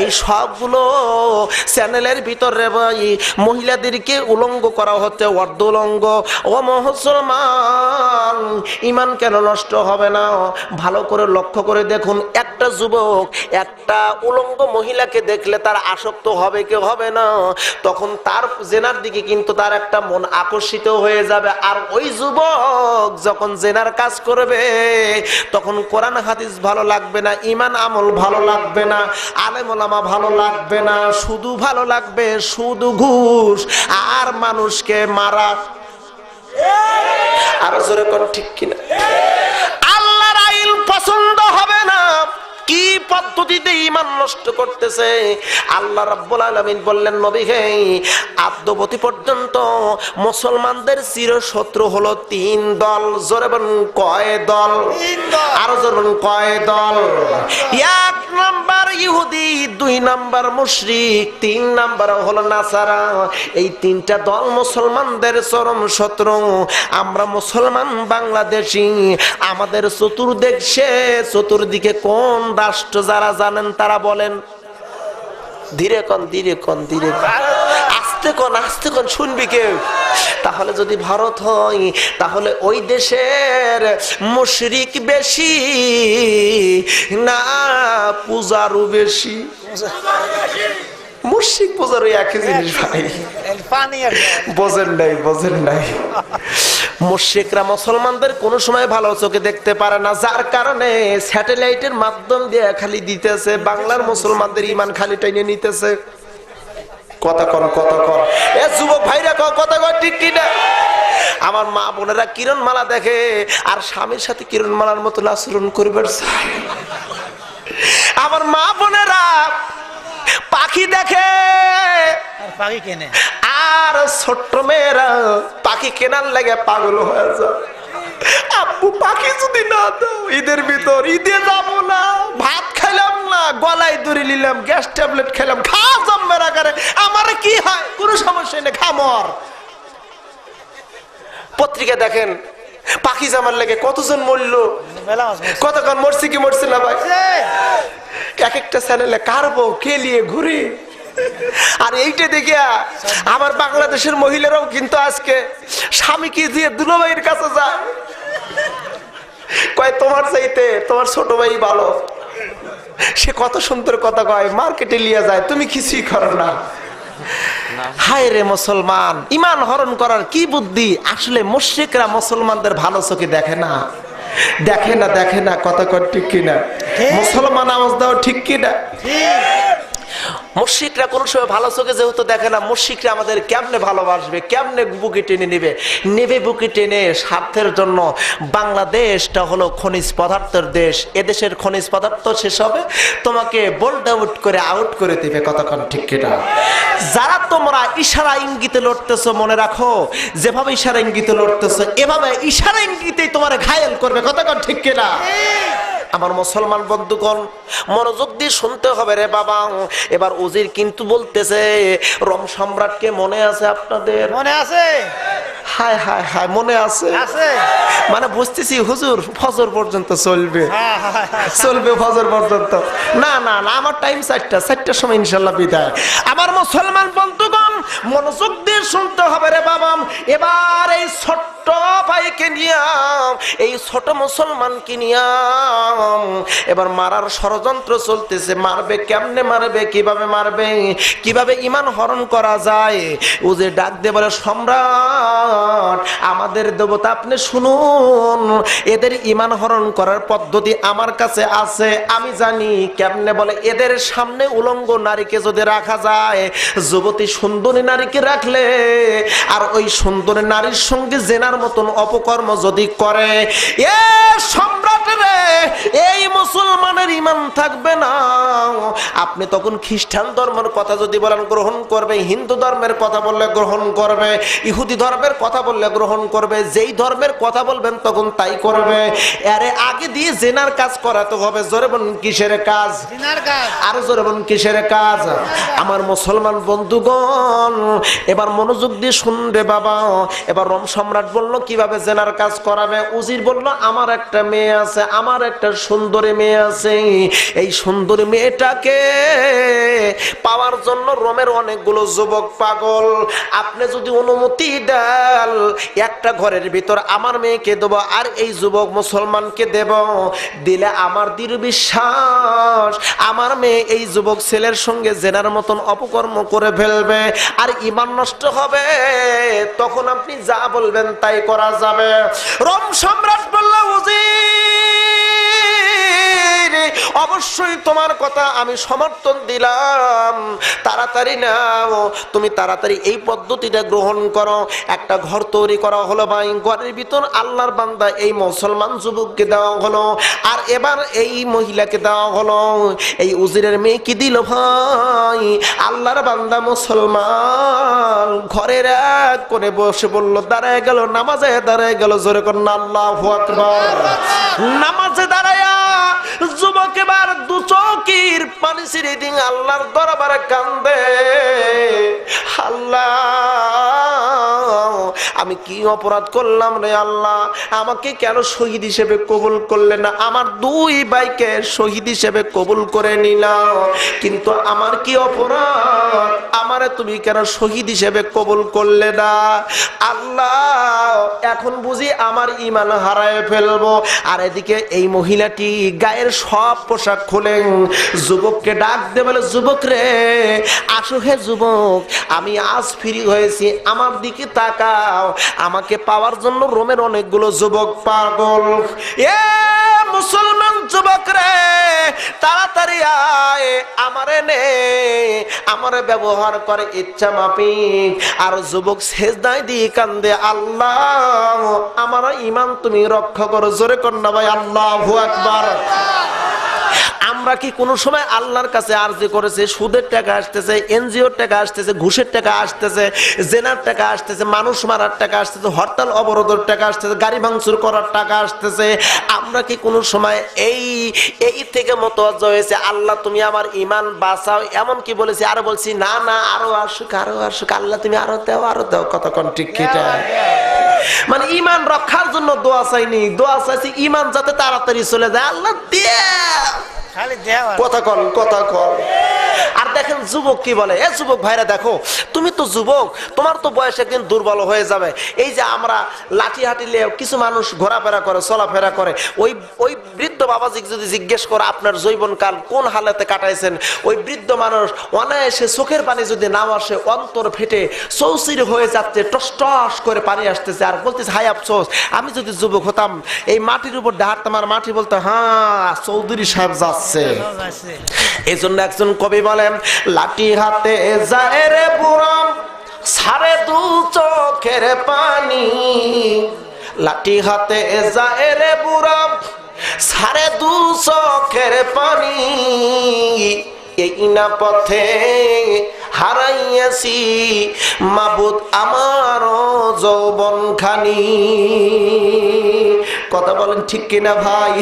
এই সবগুলো চ্যানেলের ভিতরে ভাই মহিলাদেরকে উলঙ্গ করা হচ্ছে, অর্ধ উলঙ্গ। ও মুসলমান, ইমান কেন নষ্ট হবে না? ভালো করে লক্ষ্য করে দেখুন, একটা যুবক একটা উলঙ্গ মহিলাকে দেখলে তার আসক্ত হবে কি হবে না? তখন তার জেনার দিকে কিন্তু তার একটা মন আকর্ষিত হয়ে যাবে। আর ওই যুবক যখন জেনার কাজ করবে, তখন কোরআন হাদিস ভালো লাগবে না, ইমান আমল ভালো লাগবে না, আলেম ওলামা ভালো লাগবে না, শুধু ভালো লাগবে শুধু ঘুষ আর মানুষকে মারা। আরো জোরে কোন ঠিক কিনা? আল্লাহর আইন পছন্দ হবে না। কি পদ্ধতিতে ঈমান নষ্ট করতেছে? আল্লাহ রাব্বুল আলামিন বললেন, নবী হে, আদ্যবতী পর্যন্ত মুসলমানদের চিরশত্রু হলো 3 দল। জোরে বলুন, কয় দল? 3 দল। আরো জোরে বলুন, কয় দল? 1 নাম্বার ইহুদি, 2 নাম্বার মুশরিক, 3 নাম্বার হলো নাসারা। এই 3টা দল মুসলমানদের চরম শত্রু। আমরা মুসলমান বাংলাদেশী, আমাদের চতুর্দিকে কোন রাষ্ট্র যারা জানেন তারা বলেন? ধীরে কন, ধীরে কন, ধীরে কন, আস্তে কন, আস্তে কন, শুনবি কেউ? তাহলে যদি ভারত হয়, তাহলে ওই দেশের মুশরিক বেশি না পূজারও বেশি? মুশরিক পূজারও একই জিনিস ভাই। বোঝেন নাই, বোঝেন নাই। মুশরিকরা মুসলমানদের কোনো সময় ভালো চোখে দেখতে পারে না, যার কারণে স্যাটেলাইটের মাধ্যম দিয়ে খালি দিতেছে, বাংলার মুসলমানদের ইমান খালি টাইনে নিতেছে। কথা কর, কথা কর। এ যুবক ভাইরা কথা কর, ঠিক কিনা? আমার মা বোনেরা কিরণমালা দেখে আর স্বামীর সাথে কিরণমালার মতো আচরণ করবে। আমার মা বোনেরা পাখি দেখে আর পাখি কেনে আর ছোট্ট মেয়েরা পাখি কেনার লেগে পাগল হয়ে যায়। আব্বু পাখি যদি না দাও ঈদের ভিতর ঈদে যাবো না, ভাত খাইলাম না, গলায় দড়ি নিলাম, গ্যাস ট্যাবলেট খেলাম, খা জম্মের আকারে, আমার কি হয়? কোনো সমস্যা নেই, খামর। পত্রিকা দেখেন পাখি জামার লেগে কতজন মরলো, মেলা মাছ মারছে। কতক্ষণ মরছি কি মরছে না ভাই। এক একটা চ্যানেলে কার বউ কে নিয়ে ঘুরে। আর এইটা দেখিয়া আমার বাংলাদেশের মহিলারাও কিন্তু আজকে স্বামীকে দিয়ে দুলাভাইয়ের কাছে যায়, কয় তোমার চাইতে তোমার ছোট ভাই ভালো। সে কত সুন্দর কথা কয়, মার্কেটে লিয়ে যায়, তুমি কিছুই করো না। হায় রে মুসলমান, ইমান হরণ করার কি বুদ্ধি। আসলে মুশরিকরা মুসলমানদের ভালো চোখে দেখে না, দেখে না কথা কর ঠিক কিনা? মুসলমান আওয়াজ দাও ঠিক কিনা? মুশরিকরা কোন সময় ভালো চোখে যেহেতু দেখে না, মুশরিকরা আমাদের কেমনে ভালোবাসবে, কেমনে বুকে টেনে নেবে বুকে টেনে স্বার্থের জন্য। বাংলাদেশটা হলো খনিজ পদার্থের দেশ, এদেশের খনিজ পদার্থ শেষ হবে তোমাকে বোল্ড আউট করে দিবে। কতক্ষণ ঠিক কিনা? যারা তোমরা ইশারা ইঙ্গিতে লড়তেছো, মনে রাখো যেভাবে ইশারা ইঙ্গিতে লড়তেছো এভাবে ইশারা ইঙ্গিতেই তোমার ঘায়েল করবে। কতক্ষণ ঠিক কিনা? আমার মুসলমান বন্ধুগণ মনোযোগ দিয়ে শুনতে হবে রে বাবা। এবার উজির কিন্তু বলতেছে, রোম সম্রাটকে মনে আছে আপনাদের? মনে আছে? হায় হায় হায়, মনে আছে? আছে মানে বুঝতেছি হুজুর ফজর পর্যন্ত চলবে, হ্যাঁ, হ্যাঁ, হ্যাঁ। চলবে ফজর পর্যন্ত। না না না, আমার টাইম 4টার সময় ইনশাল্লাহ বিদায়। আমার মুসলমান বন্ধুগণ মনোযোগ দিয়ে শুনতে হবে রে বাবা। এবার এই ছোট্ট ভাইকে নিয়ে, এই ছোট মুসলমানকে নিয়ে এবার মারার ষড়যন্ত্র চলতেছে। মারবে কেমনে মারবে, কিভাবে মারবে, কিভাবে ইমান হরণ করা যায়। ও যে ডাক দিয়ে বলে, সম্রাট আমাদের দেবতা আপনি শুনুন, এদের ইমান হরণ করার পদ্ধতি আমার কাছে আছে, আমি জানি কেমনে। বলে এদের সামনে উলঙ্গ নারীকে যদি রাখা যায়, যুবতী সুন্দরী নারীকে রাখলে আর ওই সুন্দরী নারীর সঙ্গে জেনার মতন অপকর্ম যদি করে, এ সম্রাট রে, এই মুসলমানের ইমান থাকবে না। আপনি তখন খ্রিস্টান ধর্মের কথা যদি বলেন গ্রহণ করবে, হিন্দু ধর্মের কথা বললে গ্রহণ করবে, ইহুদি ধর্মের কথা বললে গ্রহণ করবে, যেই ধর্মের কথা বলবেন তখন তাই করবে। আরে আগে দিয়ে জেনার কাজ করাতে হবে। জোরে বলুন কিসের কাজ? জিনার কাজ। আরো জোরে বলুন কিসের কাজ? আমার মুসলমান বন্ধুগণ এবার মনোযোগ দিয়ে শুনবে বাবা। এবার রোম সম্রাট বলল কিভাবে জেনার কাজ করাবে। উজির বলল, আমার একটা মেয়ে আছে, আমার একটা সুন্দরী মেয়ে আছে, এই সুন্দরী মেয়েটাকে পাওয়ার জন্য রোমের অনেকগুলো যুবক পাগল। আপনি যদি অনুমতি দেন, একটা ঘরের ভিতর আমার মেয়েকে দেব আর এই যুবক মুসলমানকে দেব, দিলে আমার দৃঢ় বিশ্বাস আমার মেয়ে এই যুবক ছেলের সঙ্গে জেনার মতন অপকর্ম করে ফেলবে আর ঈমান নষ্ট হবে। তখন আপনি যা বলবেন তাই করা যাবে। রোম সম্রাট বলল, উজির অবশ্যই তোমার কথা আমি সমর্থন দিলাম, তাড়াতাড়ি নাও, তুমি তাড়াতাড়ি এই পদ্ধতিটা গ্রহণ করো। একটা ঘর তৈরি করা হলো ভাই, ঘরের ভিতর আল্লাহর বান্দা এই মুসলমান যুবককে দেওয়া হলো আর এবার এই মহিলাকে দেওয়া হলো। এই উজিরের মেয়ে কি দিল ভাই, আল্লাহর বান্দা মুসলমান ঘরের এক কোণে বসে বলল, দাঁড়ায় গেল, নামাজে দাঁড়ায় গেল। জোরে কন্যা আল্লাহু আকবার। নামাজে দাঁড়ায়া যুবক এবার দু চোখের পানি ছিঁড়ে দিয়ে আল্লাহর দরবারে কান্দে, আল্লাহ আমি কি অপরাধ করলাম রে আল্লাহ, আমাকে কেন শহীদ হিসেবে কবুল করলে না? আমার দুই ভাইকে শহীদ হিসেবে কবুল করে নিলাম, কিন্তু আমার কি অপরাধ, আমারে তুমি কেন শহীদ হিসেবে কবুল করলে না? আল্লাহ এখন বুঝি আমার ঈমান হারায় ফেলবো। আর এদিকে এই মহিলাটি গায়ের সব পোশাক খুলেন, যুবককে ডাক দে বলে, যুবক রে আসো, হে যুবক, আমি আজ ফ্রি হয়েছি, আমার দিকে তাকাও, আমাকে পাওয়ার জন্য রোমের অনেকগুলো যুবক পাগল। এ মুসলমান যুবক রে, তাড়াতাড়ি আয়, আমারে নে, আমারে ব্যবহার করে ইচ্ছা মাফিক। আর যুবক সেজদায় দিয়ে কান্দে, আল্লাহ আমার ঈমান তুমি রক্ষা করো। জোরে কন্যা ভাই আল্লাহু আকবার। আমরা কি কোনো সময় আল্লাহর কাছে আরজি করেছি সুদের টাকা আসতেছে, এনজিওর টাকা আসতেছে, ঘুষের টাকা আসতেছে, জেনার টাকা আসতেছে, মানুষ মারার টাকা আসতেছে, হরতাল অবরোধের টাকা আসতেছে, গাড়ি ভাঙচুর করার টাকা আসতেছে, আমরা কি কোনো সময় এই থেকে মতওয়াজ্জা হয়েছে আল্লাহ তুমি আমার ঈমান বাঁচাও এমন কি বলেছি? আর বলছি না না আরো আসুক আল্লাহ তুমি আরো দাও কথা কোন ঠিক কিটা? মানে ঈমান রক্ষার জন্য দোয়া চাইনি, দোয়া চাইছি ঈমান যাতে তাড়াতাড়ি চলে যায়। আল্লাহ দিয়ে খালি দেওয়া কথা কল। আর দেখেন যুবক কি বলে, এ যুবক ভাইরা দেখো তুমি তো যুবক, তোমার তো বয়স একদিন দুর্বল হয়ে যাবে। এই যে আমরা লাঠি হাঁটিলে কিছু মানুষ ঘোরাফেরা করে, চলাফেরা করে, ওই বৃদ্ধ বাবাজি যদি জিজ্ঞেস করে আপনার যৌবনকাল কোন হালাতে কাটাইছেন, ওই বৃদ্ধ মানুষ অনায়াসে চোখের পানি যদি নাও আসে অন্তর ফেটে চৌচির হয়ে যাচ্ছে, টস টস করে পানি আসতেছে, আর বলতেছে হাই আফসোস আমি যদি যুবক হতাম এই মাটির উপর হাঁটতাম আর মাটি বলতো হ্যাঁ চৌধুরী সাহেব যাচ্ছে। এই জন্য একজন কবি বলেন লাঠি হাতে যায় রে বুড়াম সাড়ে দু চোখের পানি, লাঠি হাতে যায় রে বুড়াম সাড়ে দু চোখের পানি, এই না পথে হারাইয়াছি মাবুদ আমার যৌবন খানি। কথা বলেন ঠিক কিনা ভাই?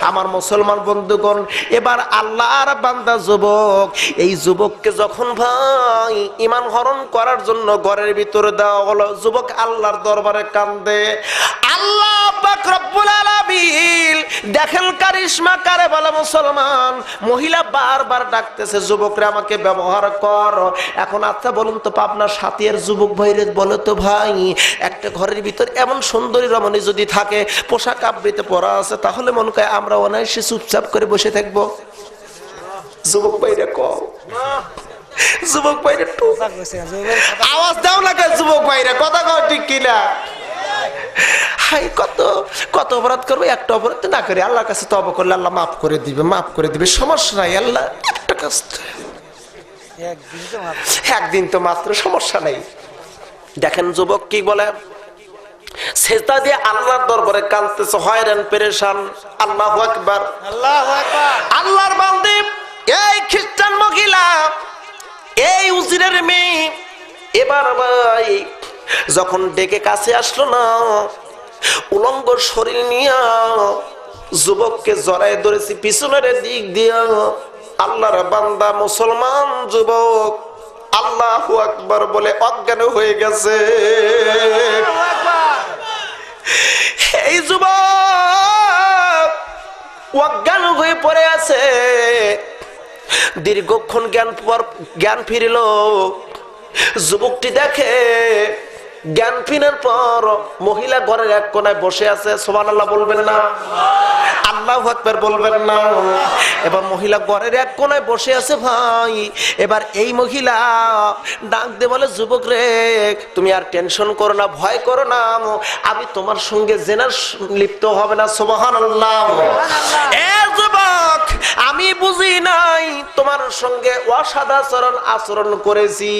আমার মুসলমান বন্ধুগণ, এবার আল্লাহর বান্দা যুবক, এই যুবককে যখন ভাই ঈমান হরণ করার জন্য ঘরের ভিতরে দেওয়া হলো, যুবক আল্লাহর দরবারে কান্দে। আল্লাহ পাক রব্বুল আলামিন দেখেন কারিশমা কারে বলে মুসলমান, মহিলা বারবার ডাকতেছে যুবকরে আমাকে ব্যবহার কর। এখন আচ্ছা বলুন তো পাবনার সাথিয়ার যুবক ভাইরে বলে তো ভাই একটা ঘরের ভিতর এমন সুন্দরী রমণী যদি থাকে, পোশাক আবৃত্তি পরা আছে, তাহলে মনে হয় আমরা অনায়াসে চুপচাপ করে বসে থাকবো? যুবক ভাইরে কও, যুবক ভাইরে আওয়াজ দাও না কে? যুবক ভাইরে কথা কও ঠিক কিনা? হাই কত অপরাধ করবো, একটা অপরাধ না করে আল্লাহর কাছে তওবা করলে আল্লাহ মাফ করে দিবে, সমস্যা নাই। আল্লাহ একটা কাজ একদিন তো মাত্র, সমস্যা নাই। দেখেন যুবক কি বলে, সেজদা দিয়ে আল্লাহর দরবারে কাঁদতেছে, হয়রান পেরেশান। আল্লাহু আকবার, আল্লাহু আকবার। আল্লাহর বান্দী এই খ্রিস্টান মহিলা, এই উজিরের মেয়ে এবার ভাই যখন ডেকে কাছে আসলো না, উলঙ্গ শরীর নিয়ে যুবককে জড়ায় ধরেছি পিছনের দিক দিয়া। আল্লাহর বান্দা মুসলমান যুবক আল্লাহু আকবার বলে অজ্ঞান হয়ে গেছে। এই যুবক অজ্ঞান হয়ে পড়ে আছে। দীর্ঘক্ষণ জ্ঞান ফিরিল। যুবকটি দেখে জ্ঞান ফিরার পর মহিলা ঘরের এক কোনায় বসে আছে। সুবহানাল্লাহ বলবেন না? আল্লাহু আকবার বলবেন না? এবার মহিলা ঘরের এক কোনায় বসে আছে ভাই। এবার এই মহিলা ডাক দিয়ে বলে, যুবক রে তুমি আর টেনশন করো না, ভয় করো না, আমি তোমার সঙ্গে জেনার লিপ্ত হবে না। সুবহানাল্লাহ। এ যুবক আমি বুঝি নাই তোমার সঙ্গে অসদাচরণ আচরণ করেছি।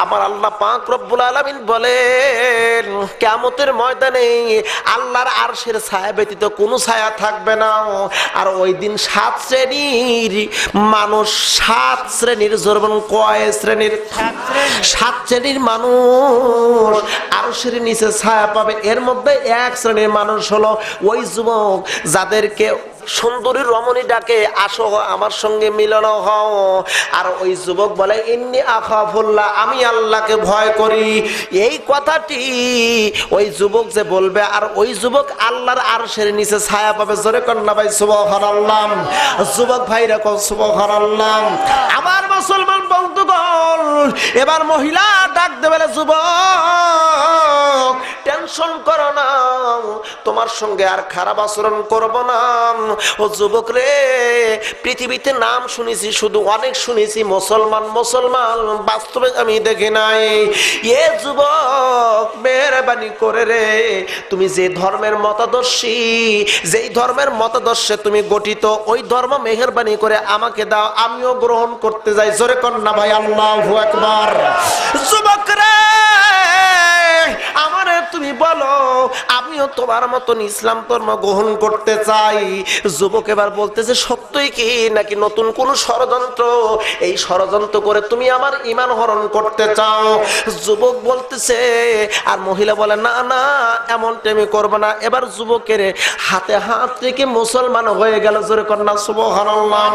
আমার আল্লাহ পাক রব্বুল আলামিন বলেন কিয়ামতের ময়দানে আল্লাহর আরশের ছায়া ব্যতীত কোনো ছায়া থাকবে না। আর ওই দিন 7 শ্রেণীর মানুষ, 7 শ্রেণীর জোরবন কয় শ্রেণীর? 7 শ্রেণীর মানুষ আরশের নিচে ছায়া পাবে। এর মধ্যে 1 শ্রেণীর মানুষ হলো ওই যুবক যাদেরকে সুন্দরী রমণী ডাকে আসো আমার সঙ্গে মিলন হও। আর ওই যুবক বলে ইন্নী আখাফুল্লাহ, আমি আল্লাহকে ভয় করি। এই কথাটি ওই যুবক যে বলবে, আর ওই যুবক আল্লাহর আরশের নিচে ছায়া পাবে। জোরে কন্যা ভাই সুবহানাল্লাহ। যুবক ভাইরা কও সুবহানাল্লাহ। আমার মুসলমান বন্ধুগণ, এবার মহিলা ডাক দেবে, যুবক টেনশন করো না, তোমার সঙ্গে আর খারাপ আচরণ করব না। ও যুবক রে, পৃথিবীতে নাম শুনেছি, শুধু অনেক শুনেছি, মুসলমান মুসলমান বাস্তবে আমি দেখি নাই। এ যুবক মেহেরবানি করে রে, তুমি যে ধর্মের মতাদর্শী, যেই ধর্মের মতাদর্শে তুমি গঠিত, ওই ধর্ম মেহেরবানি করে আমাকে দাও, আমিও গ্রহণ করতে যাই। জোরে কন্যা ভাই আল্লাহু আকবার। যুবক রে আমারে তুমি বলো, আমি আমিও তোমার মতন ইসলাম ধর্ম গ্রহণ করতে চাই। যুবক এবার বলতেছে সত্যই কি নাকি নতুন কোন ষড়যন্ত্র, এই ষড়যন্ত্র করে তুমি আমার ঈমান হরণ করতে চাও? যুবক বলতেছে, আর মহিলা বলে না না এমনটা আমি করবো না। এবার যুবকের হাতে হাত রেখে মুসলমান হয়ে গেল। জোরে কন্যা সুবহানাল্লাহ।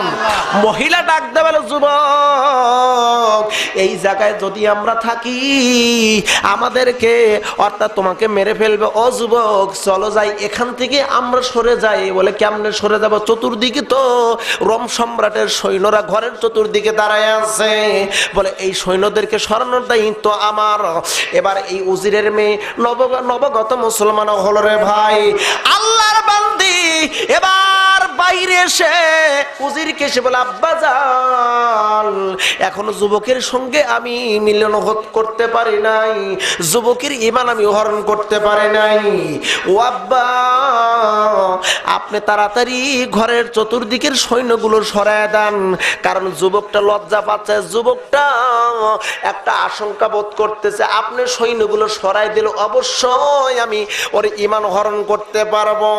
মহিলা ডাক দেবে, যুবক এই জায়গায় যদি আমরা থাকি আমাদেরকে অর্থাৎ তোমাকে মেরে ফেলবে। ও যুবক চলো যাই এখান থেকে, আমরা সরে যাই। বলে কেমনে সরে যাব? চতুর্দিকে তো রোম সম্রাটের সৈন্যরা ঘরের চতুর্দিকে দাঁড়ায় আছে। বলে এই সৈন্যদেরকে সরানোর দায়িত্ব আমার। এবার এই উজিরের মেয়ে নবগত মুসলমান হলো রে ভাই। আল্লাহর বান্দি এবার বাইরে এসে উজিরকে এসে বলে আব্বাজান এখনো যুবকের সঙ্গে আমি মিলন করতে পারি নাই, যুবকের ঈমান আমি হরণ করতে পারি নাই। ও আব্বা আপনি তাড়াতাড়ি ঘরের চতুর্দিকের সৈন্যগুলো সরায় দেন, কারণ যুবকটা লজ্জা পাচ্ছে, যুবকটা একটা আশঙ্কা বোধ করতেছে। আপনি সৈন্যগুলো সরাই দিলে অবশ্যই আমি ওর ঈমান হরণ করতে পারবো।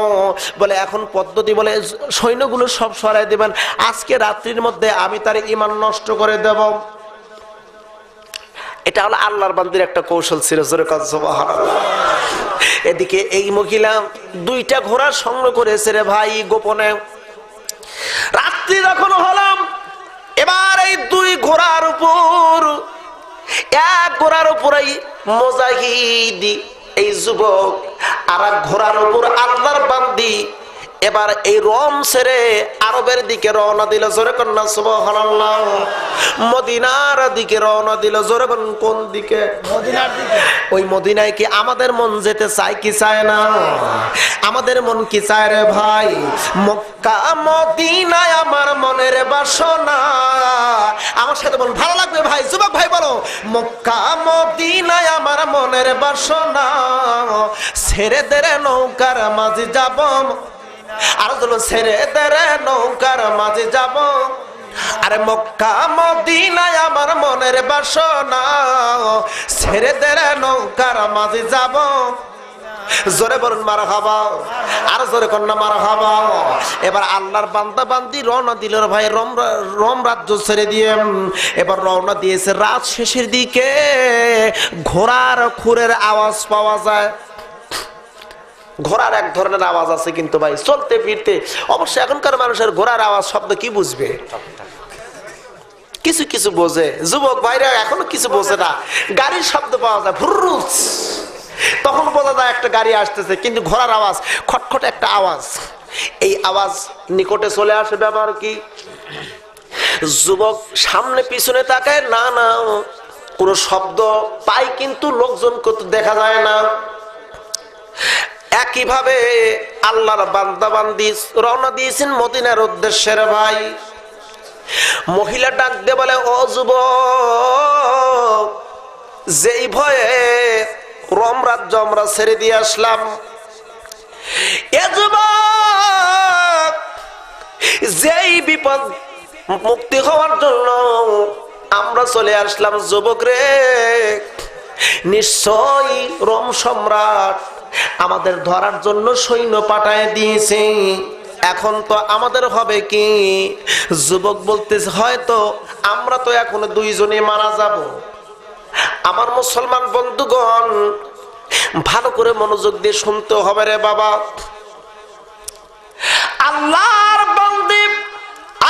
বলে এখন পদ্ধতি, বলে সৈন্যগুলো সব সরাই দিবেন, আজকে রাত্রির মধ্যে আমি তার ঈমান নষ্ট করে দেব। এটা হলো আল্লাহর বান্দির একটা কৌশল ছিল। সুবহানাল্লাহ। এদিকে এই মহিলা দুইটা ঘোড়া সংগ্রহ করেছে রে ভাই গোপনে। রাত্রি যখন হলাম এবার এই দুই ঘোড়ার উপর, এক ঘোড়ার উপরেই মুজাহিদ এই যুবক, আর এক ঘোড়ার উপর আল্লাহর বান্দি এবার এই রোম ছেড়ে আরবের দিকে রওনা দিল। জোরে কন্যা সুবহানাল্লাহ। মদিনার দিকে রওনা দিল। জোরে কোন দিকে? মদিনার দিকে। ওই মদিনায় কি আমাদের মন যেতে চায় কি চায় না? আমাদের মন কি চায় রে ভাই? মক্কা মদিনায় আমার মনের বাসনা। আমার সাথে বল, ভালো লাগবে ভাই, যুবক ভাই বলো, মক্কা মদিনায় আমার মনের বাসনা, ছেড়ে দেরে নৌকার মাঝে যাব, আর ছেড়ে দেরে নৌকার মাঝে যাব, আরে মক্কা মদিনায় আমার মনের বাসনা, ছেড়ে দেরে নৌকার মাঝে যাব। জোরে বলুন মারহাবা, আর জোরে কন্যা মারহাবা। এবার আল্লাহর বান্দা বান্দি রওনা দিল ভাই রোম রাজ্য ছেড়ে দিয়ে। এবার রওনা দিয়েছে রাত শেষের দিকে। ঘোড়ার খুরের আওয়াজ পাওয়া যায়। ঘোড়ার এক ধরনের আওয়াজ আছে কিন্তু ভাই চলতে ফিরতে। অবশ্য এখনকার মানুষের ঘোড়ার আওয়াজ শব্দ কি বুঝবে? কিছু কিছু বোঝে, যুবক ভাইরা এখনো কিছু বোঝে না। গাড়ির শব্দ পাওয়া যায় ভুরুচ, তখন বোঝা যায় একটা গাড়ি আসতেছে, কিন্তু ঘোড়ার আওয়াজ খটখট একটা আওয়াজ, এই আওয়াজ নিকটে চলে আসে। ব্যাপার কি? যুবক সামনে পিছনে তাকায়, না না কোনো শব্দ পায় কিন্তু লোকজন দেখা যায় না। একইভাবে আল্লাহর বান্দা বান্দি রওনা দিয়েছেন মদিনার উদ্দেশ্যে রে ভাই। মহিলা ডাক দিয়ে বলে, ও যুবক যেই ভয়ে রোম রাজ্য আমরা ছেড়ে দিয়ে আসলাম, এ যুবক যেই বিপদ মুক্তি হওয়ার জন্য আমরা চলে আসলাম, যুবক রে নিশ্চয়ই রোম সম্রাট আমাদের ধরার জন্য সৈন্য পাঠায় দিয়েছে। এখন তো আমাদের হবে কি? যুবক বলতেছে হয়তো আমরা তো এখন দুইজনে মারা যাব। আমার মুসলমান বন্ধুগণ ভালো করে মনোযোগ দিয়ে শুনতে হবে রে বাবা। আল্লাহর বান্দি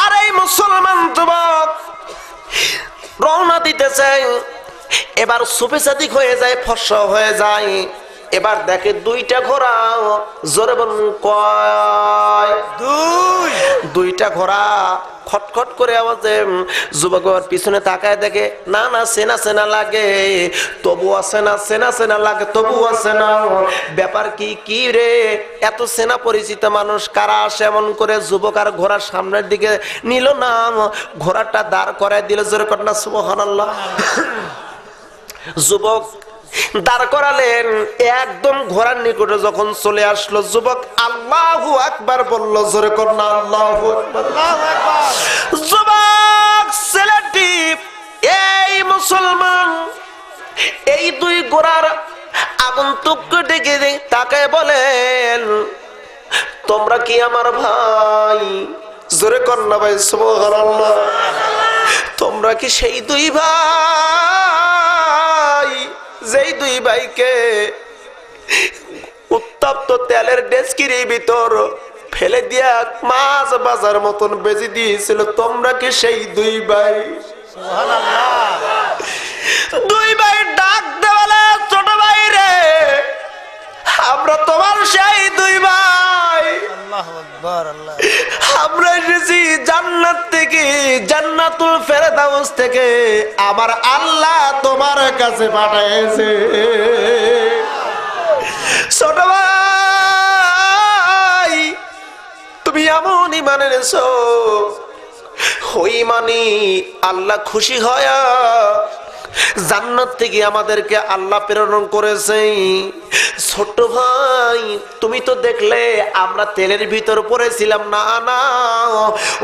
আর এই মুসলমান যুবক রওনা দিতেছে। এবার সুফিসাদিক হয়ে যায়, ফর্সা হয়ে যায়। এবার দেখে দুইটা ঘোড়া। জোরে বলুন কয়? দুইটা ঘোড়া খটখট করে আওয়াজে। যুবক পিছনে তাকায় দেখে, না না সেনা সেনা লাগে, তবু আছে না, সেনা সেনা লাগে তবু আছে না। ব্যাপার কি? কি রে এত সেনা পরিচিত মানুষ কারা আসে এমন করে? যুবক আর ঘোড়ার সামনের দিকে নিল না, ঘোড়াটা দাঁড় করায় দিল। জোরে কন্যা সুবহানাল্লাহ। যুবক দাঁড় করালেন, একদম ঘোড়ার নিকটে যখন চলে আসলো, যুবক আল্লাহু আকবার বলল। জোরে কন্যা আল্লাহু আকবার। যুবক ছেলেটি এই মুসলমান এই দুই ঘোড়ার আগন্তুক ডেকে তাকে বলেন, তোমরা কি আমার ভাই? জোরে কন্যা ভাই সুবহানাল্লাহ। তোমরা কি সেই দুই ভাই যেই দুই ভাইকে উত্তপ্ত তেলের ডেস্কির ভিতর ফেলে দিয়া মাছ বাজার মতন বেজে দিয়েছিল? তোমরা কি সেই দুই ভাই? দুই ভাই ডাক দেওয়ালে, ছোট ভাই রে, আমরা তোমার সেই দুই ভাই। আমরা এসেছি জান্নাত থেকে, জান্নাতুল ফেরদাউস থেকে আমার আল্লাহ তোমার কাছে পাঠিয়েছে। ছোট ভাই, তুমি এমন ঈমান এনেছো, ওই মানে আল্লাহ খুশি হয় জান্নাত থেকে আমাদেরকে আল্লাহ প্রেরণ করেছে। ছোট ভাই, তুমি তো দেখলে আমরা তেলের ভিতর পড়েছিলাম। না না,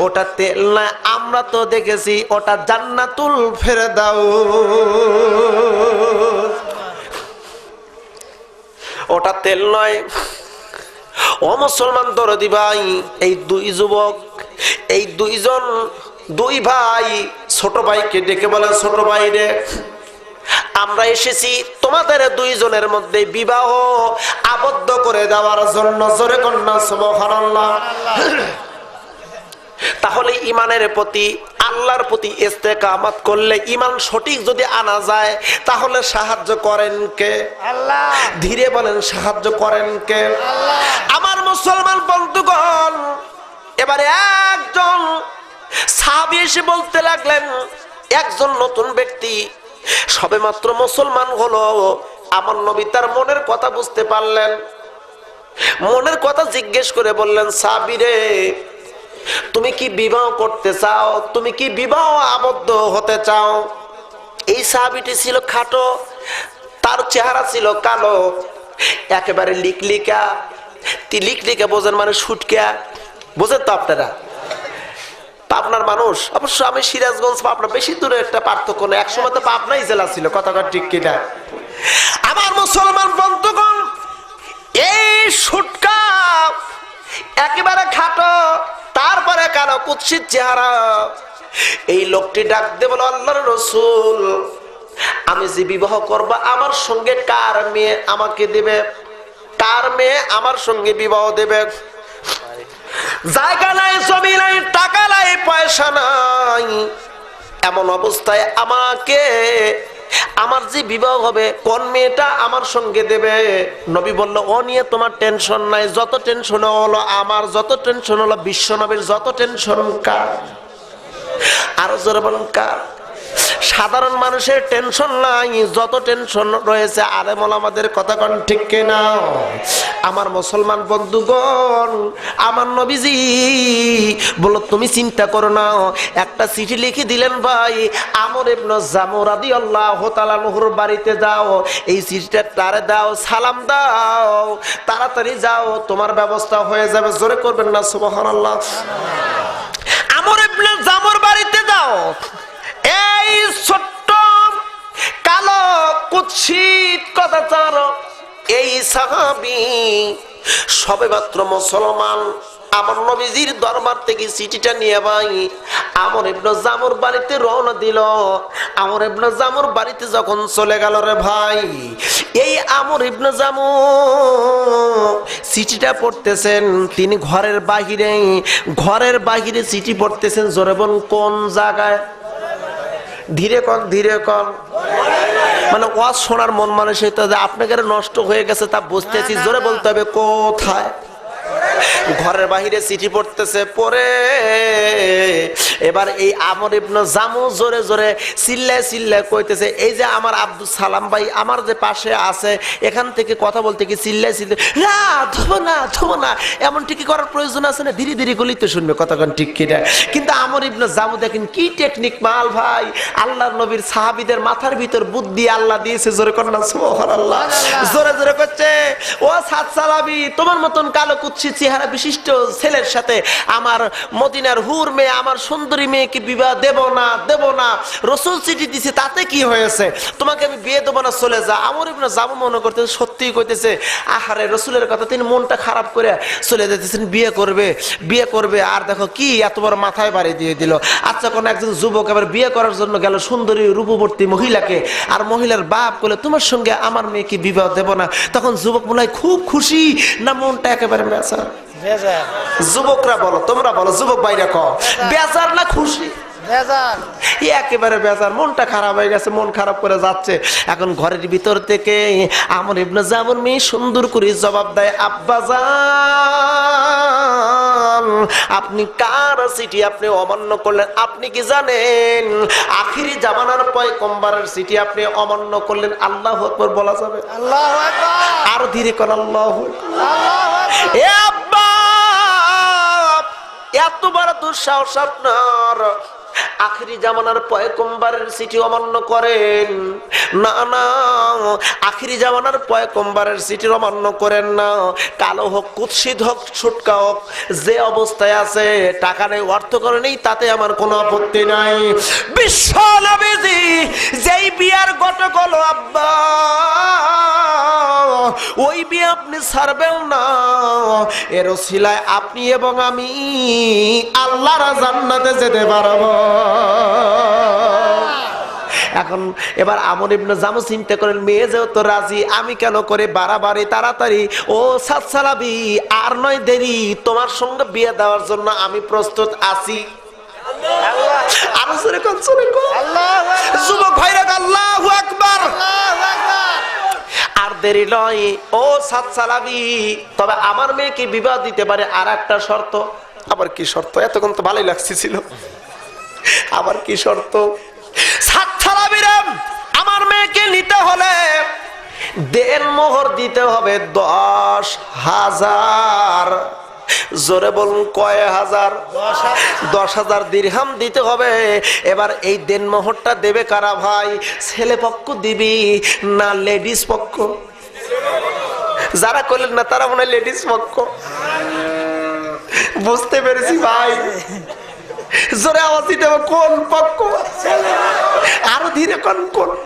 ওটা তেল না, আমরা তো দেখেছি ওটা জান্নাতুল ফেরদাউস। ওটা তেল নয়। ও মুসলমান দরদি ভাই, এই দুই যুবক, এই দুইজন দুই ভাই ছোট ভাইকে ডেকে বলে, ছোট ভাই রে, আমরা এসেছি তোমাদের দুইজনের মধ্যে বিবাহ আবদ্ধ করে দেওয়ার জন্য। জোরে কন্যা সুবহানাল্লাহ। তাহলে ইমানের প্রতি, আল্লাহর প্রতি ইস্তেকামত করলে, ইমান সঠিক যদি আনা যায়, তাহলে সাহায্য করেন কে? আল্লাহ। ধীরে বলেন, সাহায্য করেন কে? আল্লাহ। আমার মুসলমান বন্ধুগণ, এবারে একজন সাহাবী এসে বলতে লাগলেন, একজন নতুন ব্যক্তি সবেমাত্র মুসলমান হলো, আমার নবী তার মনের কথা বুঝতে পারলেন। মনের কথা জিজ্ঞেস করে বললেন, সাহাবী রে, তুমি কি বিবাহ করতে চাও? তুমি কি বিবাহ আবদ্ধ হতে চাও? এই সাহাবীটি ছিল খাটো, তার চেহারা ছিল কালো, একেবারে লিকলিকা। লিকলিকা বোঝেন মানে সুটকা, বোঝেন তো আপনারা? পাবনার মানুষ, অবশ্য আমি সিরাজগঞ্জ পাবনা বেশি দূরে একটা পার্থক্য নেই, একসময় তো পাবনাই জেলা ছিল, কথা ঠিক কিনা? আমার মুসলমান বন্ধুগণ, এই সুটকা, একেবারে খাটো, তারপরে কালো কুৎসিত চেহারা, এই লোকটি ডাক দে বলো, আল্লাহর রাসূল, আমি যে বিবাহ করব, আমার সঙ্গে কার মেয়ে আমাকে দেবে? কার মেয়ে আমার সঙ্গে বিবাহ দেবে? জায়গা নাই, জমি নাই, টাকা নাই, পয়সা নাই, এমন অবস্থায় আমাকে, আমার যে বিবাহ হবে, কোন মেয়েটা আমার সঙ্গে দেবে? নবী বলল, ও নিয়ে তোমার টেনশন নাই, যত টেনশন হলো আমার, যত টেনশন হলো বিশ্ব নবীর, যত টেনশন কার? আরো জোরে বলুন, কার? সাধারণ মানুষের টেনশন নাই, যত টেনশন রয়েছে আলেম ওলামাদের, কথা কোন ঠিক কিনা? আমার মুসলমান বন্ধুগণ, আমার নবীজি বলল, তুমি চিন্তা করো না, একটা চিঠি লিখে দিলেন ভাই, আমর ইবনে জামু রাদিয়াল্লাহু তাআলা আনহুর বাড়িতে যাও, এই চিঠিটা তারে দাও, সালাম দাও, তাড়াতাড়ি যাও, তোমার ব্যবস্থা হয়ে যাবে। জোরে করবেন না সুবহানাল্লাহ। আমর ইবনে জামুর বাড়িতে যাও। এই ছোট্ট কালো কুৎসিত কথাচার এই সাহাবী সবেমাত্র মুসলমান, আমার নবীজির দরবার থেকে চিঠিটা নিয়ে ভাই আমর ইবনে জামুর বাড়িতে রওনা দিল। আমর ইবনে জামুর বাড়িতে যখন চলে গেল রে ভাই, এই আমর ইবনে জামু চিঠিটা পড়তেছেন, তিনি ঘরের বাহিরে চিঠি পড়তেছেন। জোরে বলুন, কোন জায়গায়? ধীরে কন, ধীরে কন। মানে ওয়াজ শোনার মন মানসিকতা যে আপনাদের নষ্ট হয়ে গেছে তা বুঝতেছি, জোরে বলতে হবে, কোথায়? ঘরের বাহিরে চিঠি পড়তেছে। পরে এবার এই আমর ইবনে জামু জোরে জোরে চিল্লায় কইতেছে, এই যে আমার আব্দুল সালাম ভাই আমার যে পাশে আছে, এখান থেকে কথা বলতে কি চিল্লায় না, ধোবো না, এমন ঠিকই করার প্রয়োজন আছে না, ধীরে ধীরে গলিত শুনবে, কতক্ষণ ঠিক কিনা। কিন্তু আমর ইবনে জামু দেখেন কি টেকনিক মাল ভাই, আল্লাহর নবীর সাহাবীদের মাথার ভিতর বুদ্ধি আল্লাহ দিয়েছে। জোরে কন্যা সুবহানাল্লাহ। জোরে জোরে করছে, ও সাত সালাবি, তোমার মতন কালো কুৎসিত চেহারা বিশিষ্ট ছেলের সাথে আমার মদিনার হুর মেয়ে, আমার সুন্দর সুন্দরী মেয়েকে বিবাহ দেব না, রাসূল চিঠি দিছে, তাতে কি হয়েছে, তোমাকে আমি বিয়ে দেবো না, চলে যা। আমর ইবনে জামু মনে করতেছে সত্যিই কইতেছে, আহারে রাসূলের কথা, তিনি মনটা খারাপ করে চলে যেতেছেন, বিয়ে করবে। আর দেখো কি এত বড় মাথায় বাড়ি দিয়ে দিল। আচ্ছা, কোন একজন যুবক আবার বিয়ে করার জন্য গেল সুন্দরী রূপবর্তী মহিলাকে, আর মহিলার বাপ বলে তোমার সঙ্গে আমার মেয়েকে বিবাহ দেব না। তখন যুবক মনে হয় খুব খুশি না মনটা একেবারে বেজার? বেজার। যুবকরা বলো, তোমরা বলো, যুবক ভাইরা কও, বেজার না খুশি? বেজার। একেবারে বেজার, মনটা খারাপ হয়ে গেছে, মন খারাপ করে যাচ্ছে। এখন ঘরের ভিতর থেকে আমর ইবনে জামুর মেয়ে সুন্দর করে জবাব দেয়, আব্বাজান, আপনি কার চিঠি আপনি অমান্য করলেন? আপনি কি জানেন আখিরি জামানার পয়গম্বরের চিঠি আপনি অমান্য করলেন? আল্লাহু আকবার বলা যাবে? আল্লাহু আকবার। আর ধীরে কর, আল্লাহু আকবার। আল্লাহু আকবার। এ আব্বা, এত বড় দুঃসাহস আপনার, আখিরি জামানার পয়গম্বরের চিঠি অমান্য করেন? না, আখিরি জামানার পয়গম্বরের চিঠি অমান্য করেন না। কালো হোক, কুৎসিত হোক, ছুটকা হোক, যে অবস্থায় আছে, টাকা নেই, অর্থ করে নেই, তাতে আমার কোনো আপত্তি নাই। বিশ্ব নবীজি যেই বিয়ার ঘটক হলো আব্বা, ওই বিয়ে আপনি ছাড়বেন না। এর ওসিলায় আপনি এবং আমি আল্লাহর জান্নাতে যেতে পারবো। এখন এবার আমর ইবনে জামু চিন্তা করেন, মেয়ে যেহেতু রাজি, আমি কেন করে বাড়াবাড়ি তাড়াতাড়ি, ও সাতসালাবি, আর নয় দেরি, তোমার সঙ্গে বিয়ে দেওয়ার জন্য আমি প্রস্তুত আছি। যুবক ভাইরা আল্লাহু আকবার। আর দেরি নয় ও সাতসালাবি, তবে আমার মেয়েকে বিবাহ দিতে পারে, আর একটা শর্ত। আবার কি শর্ত? এতক্ষণ তো ভালোই লাগছিল, আবার কি শর্ত? সাতসালাবিরাম, আমার মেয়েকে নিতে হলে দেনমোহর দিতে হবে 10,000। জোরে বলুন, কয় হাজার? 10,000 দিরহাম দিতে হবে। এবার এই দেনমোহরটা দেবে কারা ভাই? ছেলে পক্ষ দিবি না লেডিস পক্ষ? যারা করলেন না তারা মনে হয় লেডিস পক্ষ। বুঝতে পেরেছি ভাই, জোরে আওয়াজ দিতে হবে, কোন পক্ষ? আরো ধীরে কোন পক্ষ?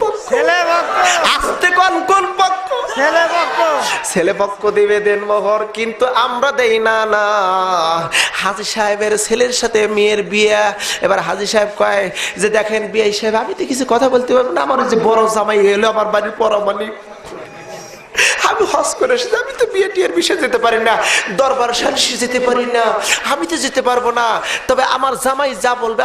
আস্তে কোন পক্ষ? ছেলে পক্ষ দিবে দেনমোহর, কিন্তু আমরা দেই না। হাজী সাহেবের ছেলের সাথে মেয়ের বিয়ে। এবার হাজী সাহেব কয় যে দেখেন বিয়ে সাহেব, আমি তো কিছু কথা বলতে পারবো না, আমার যে বড় জামাই এলো আমার বাড়ির পরমানি, আমি হজ করে এসেছি, আমি তো বিয়ে টিয়ের বিষয়ে যেতে পারি না, দরবার সালিশে যেতে পারি না, আমি তো যেতে পারবো না। তবে আমার জামাই যা বলবে,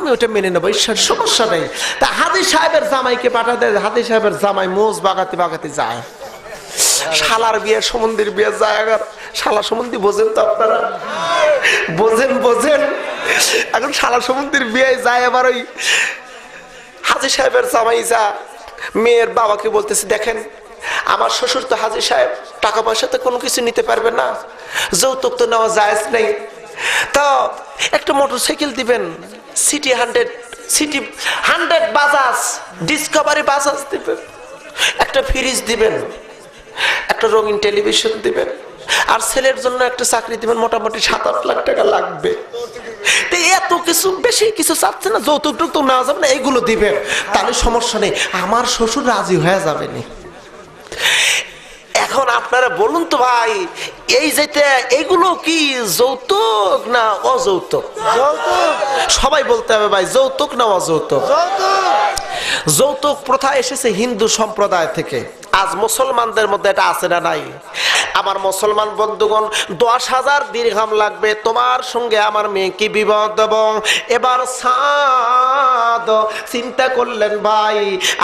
আমি ওটা মেনে নেবো, ঈশ্বর সমস্যা নেই। তা হাজী সাহেবের জামাইকে পাঠাতে, হাজী সাহেবের জামাই মোজ বাগাতে যায়। শালার বিয়ে, সম্বন্ধীর বিয়ে যায়। আগার শালা সম্বন্ধী বোঝেন তো আপনারা? বোঝেন। এখন শালা সম্বন্ধীর বিয়ে যায়। এবার ওই হাজী সাহেবের জামাই যা মেয়ের বাবাকে বলতেছে, দেখেন আমার শ্বশুর তো হাজী সাহেব, টাকা পয়সাতে কোনো কিছু নিতে পারবে না, যৌতুক তো নেওয়া জায়েজ নেই, তো একটা মোটরসাইকেল দিবেন, সিটি 100 বাজাজ, ডিসকভারি বাজাজ দিবেন, একটা ফ্রিজ দিবেন, একটা রঙিন টেলিভিশন দিবেন, আর ছেলের জন্য একটা চাকরি দিবেন, মোটামুটি 7-8 লাখ টাকা লাগবে। এত কিছু, বেশি কিছু চাচ্ছে না, যৌতুক তো নেওয়া যাবে না, এইগুলো দিবেন, তাহলে সমস্যা নেই, আমার শ্বশুর রাজি হয়ে যাবেনি। এখন আপনারা বলুন তো ভাই, এই যেতে এইগুলো কি যৌতুক না অযৌতুক? সবাই বলতে হবে ভাই, যৌতুক না অযৌতুক? যৌতুক প্রথা এসেছে হিন্দু সম্প্রদায় থেকে। আজ মুসলমানদের মধ্যে এটা আছে না নাই? আমার মুসলমান বন্ধুগণ, 10,000 দিরহাম লাগবে, তোমার সঙ্গে আমার মেয়েকে বিবাহ দেব। এবার সাদ চিন্তা করলেন, ভাই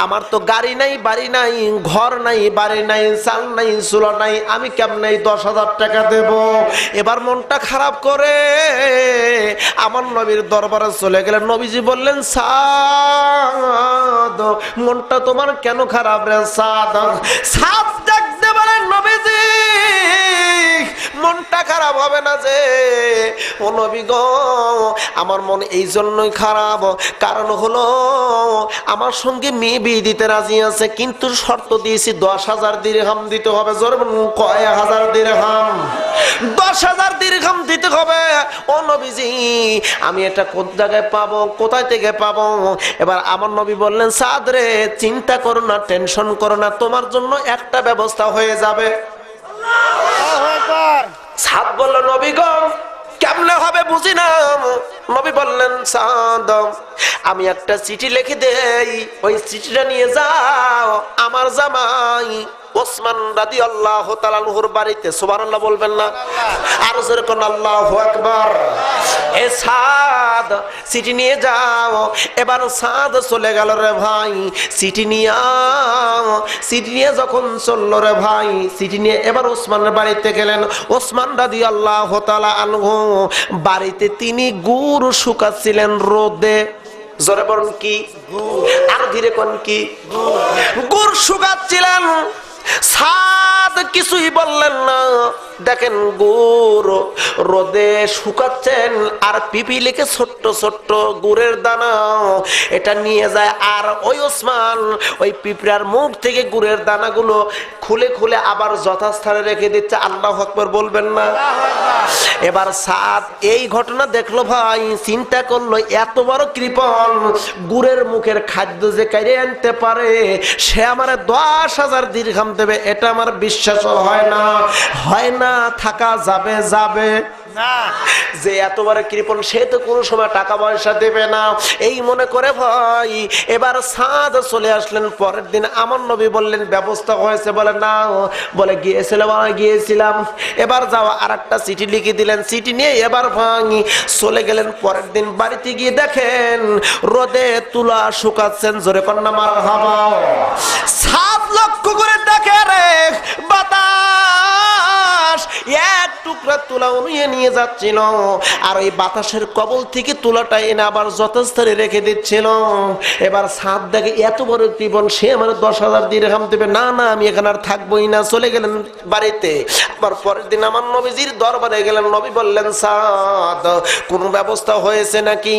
আমার তো গাড়ি নাই, বাড়ি নাই, ঘর নাই, বাড়ি নাই, চাল নাই, চুলা নাই, আমি কেমনে 10,000 টাকা দেব? এবার মনটা খারাপ করে আমার নবীর দরবারে চলে গেলেন। নবীজি বললেন, সাদ মনটা তোমার কেন খারাপ রে? সাদ ডাকতে বলেন, নবীজি মনটা খারাপ হবে না যে ও নবী গো আমার মন এই জন্যই খারাপ, কারণ হলো আমার সঙ্গে মেয়ে বিয়ে দিতে রাজি আছে, কিন্তু শর্ত দিয়েছি 10,000 দিরহাম দিতে হবে। জোরে বলুন, কয় হাজার দিরহাম? 10,000 দিরহাম দিতে হবে। ও নবীজি আমি এটা কোন জায়গায় পাবো, কোথায় থেকে পাবো? এবার আমার নবী বললেন, সাদ রে চিন্তা করো না, টেনশন করো না, তোমার জন্য একটা ব্যবস্থা হয়ে যাবে। আল্লাহু আকবার। সাদ বলল, নবী গো কেমনে হবে বুঝি না। নবী বললেন, সাদ আমি একটা চিঠি লিখে দেই, ওই চিঠিটা নিয়ে যাও আমার জামাই ওসমান রাদিয়াল্লাহু তাআলা আনহুর বাড়িতে। সুবহানাল্লাহ বলবেন না? আর জোরে কোন আল্লাহু আকবার। এ সাদ চিঠি নিয়ে যাও। এবার সাদ চলে গেল রে ভাই চিঠি নিয়ে যখন চলল রে ভাই চিঠি নিয়ে এবার ওসমানের বাড়িতে গেলেন। ওসমান রাদিয়াল্লাহু তাআলা আনহু বাড়িতে তিনি গুড় শুকাচ্ছিলেন রোদে। জোরে বলুন কি? আর ধীরে কোন কি? গুড় শুকাচ্ছিলেন। সাদ কিছুই বললেন না। দেখেন গুড় রোদে শুকাচ্ছেন আর পিপিলিকে ছোট্ট ছোট্ট গুড়ের দানা এটা নিয়ে যায়, আর ওই ওসমান ওই পিঁপড়ার মুখ থেকে গুড়ের দানাগুলো খুলে খুলে আবার যথাস্থানে রেখে দিচ্ছে। আল্লাহু আকবার বলবেন না? এবার সাদ এই ঘটনা দেখলো ভাই, চিন্তা করলো এত বড় কৃপণ গুড়ের মুখের খাদ্য যে কাইরে আনতে পারে সে আমার 10,000 দিরহাম দেবে, এটা আমার বিশ্বাস হয় না, থাকা যাবে না। যে এতবার কৃপণ সে তো কোনো সময় টাকা পয়সা দেবে না, এই মনে করে ভাই এবার সাদ চলে আসলেন। পরের দিন আমার নবী বললেন, ব্যবস্থা হয়েছে? বলে না। বলে গিয়েছিলাম। এবার যাওয়া আর একটা চিঠি লিখে দিলেন, চিঠি নিয়ে এবার ভাই চলে গেলেন। পরের দিন বাড়িতে গিয়ে দেখেন রোদে তুলা শুকাচ্ছেন। জোরে কন্যা মারহাবা। সাদ লক্ষ্য করে দেখে রে বাতাস এক টুকরা তুলা উনিয়ে নিয়ে যাচ্ছিল, আর ওই বাতাসের কবল থেকে তুলাটা এনে আবার যথাস্থানে রেখে দিচ্ছিল। এবার সাদ দেখে এত বড় কৃপণ সে আমার 10,000 দিরহাম দেবে, না আমি এখানে আর থাকবোই না। চলে গেলেন বাড়িতে। আবার পরের দিন আমার নবীজির দরবারে গেলেন। নবী বললেন, সাদ কোন ব্যবস্থা হয়েছে নাকি?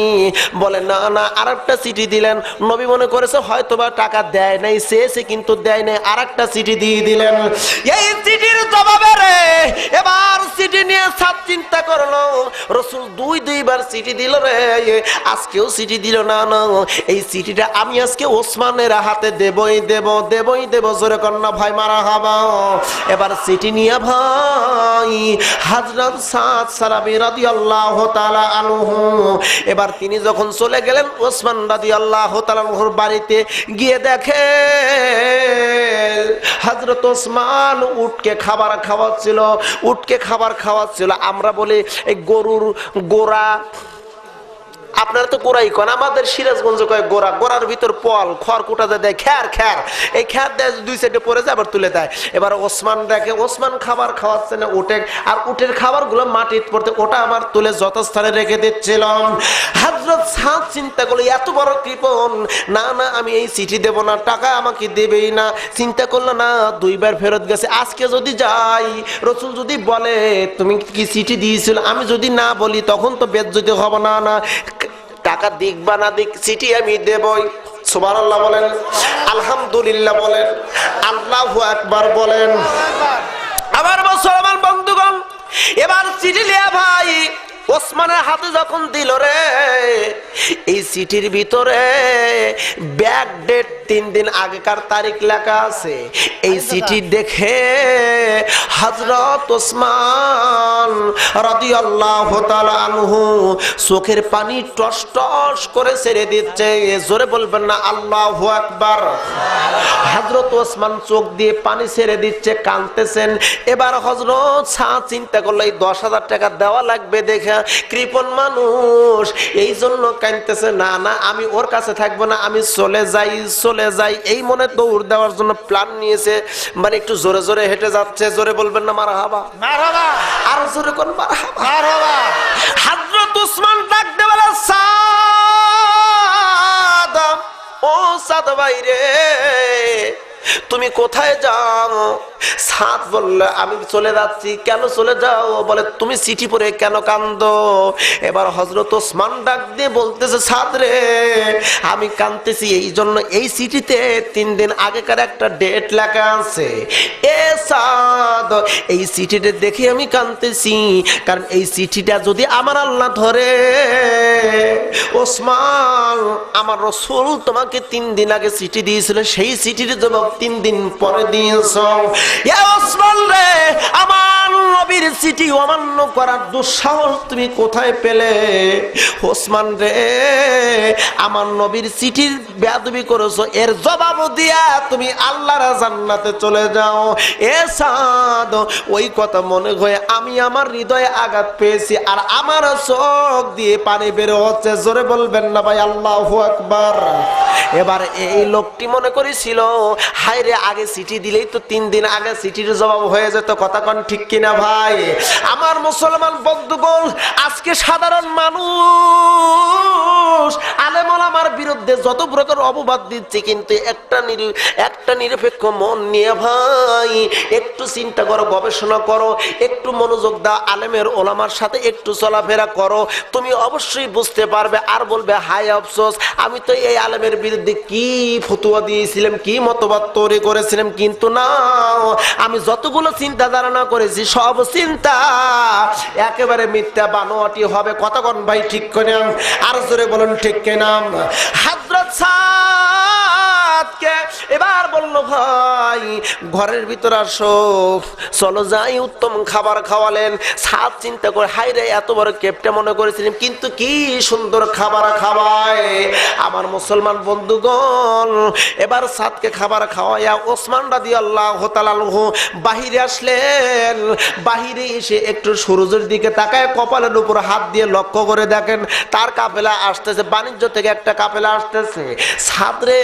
বলে না। আর একটা চিঠি দিলেন। নবী মনে করেছে হয়তোবা টাকা দেয় নাই, চেয়েছে কিন্তু দেয় নাই, আর একটা চিঠি দিয়ে দিলেন। এই চিঠির জবাবে রে এবার চিঠি নিয়ে সাদ চিন্তা করলো, রাসূল দুইবার চিঠি দিল রে, আজকেও চিঠি দিল না। এই চিঠিটা আমি আজকে ওসমানের হাতে দেবই দেব। জোরে কন্যা ভাই মারহাবা। এবার চিঠি নিয়ে ভাই হযরত সাদ সালাবী রাদিয়াল্লাহু তাআলা আনহু এবার তিনি যখন চলে গেলেন ওসমান রাদিয়াল্লাহু তাআলা আনহুর বাড়িতে গিয়ে দেখে হযরত ওসমান উটকে খাবার খাওয়াচ্ছিল। আমরা বলি এই গরুর গোড়া, আপনারা তো গোড়াই কন, আমাদের সিরাজগঞ্জ কয় গোড়ার ভিতর পল খড়কুটা দেয়, খ্যার এই খ্যার দেয়, দুই সাইডে পড়ে যায় আবার তুলে দেয়। এবার ওসমান দেখে ওসমান খাবার খাওয়াচ্ছে না উটে, আর উটের খাবার গুলো মাটিতে পড়তে, ওটা আমার তুলে যথাস্থানে রেখে দিচ্ছিলাম। হযরত সাদ চিন্তা করলো এত বড় কৃপণ, না আমি এই চিঠি দেব না, টাকা আমাকে দেবেই না। চিন্তা করলো না, দুইবার ফেরত গেছে, আজকে যদি যাই রাসূল যদি বলে তুমি কি চিঠি দিয়েছিল, আমি যদি না বলি তখন তো বেজ্জতি হবে না। টাকা দিক বা না দিক চিঠি আমি দেবই। সুবহানাল্লাহ বলেন, আলহামদুলিল্লাহ বলেন, আল্লাহু আকবার বলেন। আমার মুসলমান বন্ধুগণ এবার চিঠি লিয়া ভাই ওসমানের হাতে যখন দিল রে, এই চিঠির ভিতরে ব্যাক ডেট 3 দিন আগেকার তারিখ লেখা আছে। এই চিঠি দেখে হযরত ওসমান রাদিয়াল্লাহু তাআলা আনহু চোখের পানি টস টস করে ছেড়ে দিচ্ছে। জোরে বলবেন না আল্লাহু আকবার। হযরত ওসমান চোখ দিয়ে পানি ছেড়ে দিচ্ছে, কাঁদতেছেন। এবার হযরত সাদ চিন্তা করলো এই 10,000 টাকা দেওয়া লাগবে দেখে কৃপণ মানুষ এই জন্য কাঁদতেছে, না আমি ওর কাছে থাকবো না, আমি চলে যাই এই মনে দৌড় দেওয়ার জন্য প্ল্যান নিয়েছে। মানে একটু জোরে জোরে হেঁটে যাচ্ছে। জোরে বলবেন না মারহাবা? আর জোরে কোন মারহাবা? হযরত ওসমান ডাক দে বলে, সাদ ও সাদ ভাই রে, তুমি কোথায় যাও? সাদ বলল, আমি চলে যাচ্ছি। কেন চলে যাও? বলে, তুমি চিঠি পড়ে কেন কান্দো? এবার হযরত ওসমান ডাক দিয়ে বলতেছে, সাদ রে, আমি কাঁদতেছি এই জন্য, এই চিঠিতে 3 দিন আগেকার একটা ডেট লেখা আছে। এ সাদ, এই চিঠিটা দেখে আমি কাঁদতেছি, কারণ এই চিঠিটা যদি আমার আল্লাহ ধরে, ওসমান, আমার রাসূল তোমাকে 3 দিন আগে চিঠি দিয়েছিল, সেই চিঠির জবাব 3 দিন পরে দিয়েছো। এ ওসমান রে, আমার নবীর চিঠি অমান্য করার দুঃসাহস তুমি কোথায় পেলে? ওসমান রে, আমার নবীর চিঠির বেয়াদবি করেছো, এর জবাব দিয়া তুমি আল্লাহর জান্নাতে চলে যাও। এ সাদ, ওই কথা মনে হয়ে আমি আমার হৃদয়ে আঘাত পেয়েছি, আর আমার চোখ দিয়ে পানি বের হচ্ছে। জোরে বলবেন না ভাই আল্লাহু আকবার। এবার এই লোকটি মনে করেছিল, হায় রে, আগে চিঠি দিলেই তো 3 দিন আগে চিঠির জবাব হয়ে যেত। কথা কোন ঠিক কিনা ভাই? আমার মুসলমান বন্ধুগণ, আজকে সাধারণ মানুষ আলেম ওলামার বিরুদ্ধে যত প্রকার অপবাদ দিচ্ছে, কিন্তু একটা নিরপেক্ষ মন নিয়ে ভাই একটু চিন্তা করো, গবেষণা করো, একটু মনোযোগ দাও, আলেমের ওলামার সাথে একটু চলাফেরা করো, তুমি অবশ্যই বুঝতে পারবে। আর বলবে, হায় আফসোস, আমি তো এই আলেমের বিরুদ্ধে কি ফতোয়া দিয়েছিলাম, কি মতবাদ তৈরি করেছিলাম, কিন্তু না, আমি যতগুলো চিন্তা ধারণা করেছি সব চিন্তা একেবারে মিথ্যা, বানোয়াটি হবে। কথা কোন ভাই ঠিক করে? আর জোরে বলুন ঠিক কিনা? হযরত সাদকে এবার বলল, ভাই ঘরের ভিতর আসো, চলো যাই, উত্তম খাবার খাওয়ালেন। সাদ চিন্তা করে, হাই রে, এত বড় কেপটা মনে করেছিলাম, কিন্তু কি সুন্দর খাবার খাওয়ায় আমার মুসলমান বন্ধুগণ। এবার সাদকে খাবার খাওয়াইয়া ওসমান রাদিয়াল্লাহু তাআলা আনহু বাহিরে আসলেন। বাহিরে এসে একটু সূর্যের দিকে তাকায়, কপালের উপর হাত দিয়ে লক্ষ্য করে দেখেন তার কাফেলা আসতেছে, বাণিজ্য থেকে একটা কাফেলা আসতেছে। সাদ রে,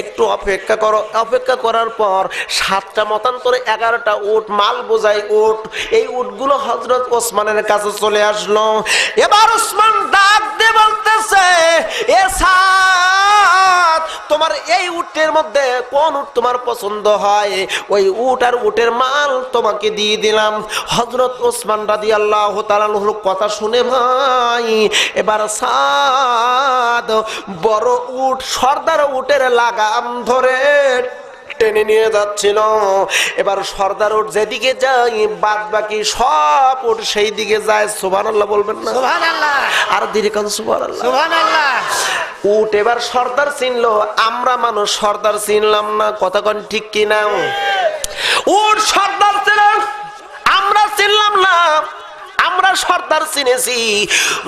একটু অপেক্ষা করো। অপেক্ষা করার পর 7টা মতান্তরে 11টা উট, মাল বোঝাই উট, এই উটগুলো হযরত ওসমানের কাছে চলে আসলো। এবার ওসমান ডাক দিয়ে বলতেছে, এ সাদ, তোমার এই উটের মধ্যে কোন উট তোমার পছন্দ হয়, ওই উট আর উটের মাল তোমাকে দিয়ে দিলাম। হযরত ওসমান রাদিয়াল্লাহু তাআলা আনহুর কথা শুনে ভাই এবার সাদ বড় উট, সর্দার উটের লাগাম ধরে টেনে নিয়ে যাচ্ছিল। এবার সর্দার উট যেদিকে যায়, বাদ বাকি সব উট সেই দিকে যায়। সুবহানাল্লাহ বলবেন না? সুবহানাল্লাহ। আর দিকে কান সুবহানাল্লাহ। সুবহানাল্লাহ। উট এবার সর্দার চিনলো, আমরা মানুষ সর্দার চিনলাম না। কথা কোন ঠিক কিনা? উট সর্দার ছিল, আমরা চিনলাম না। আমরা সর্দার চিনেছি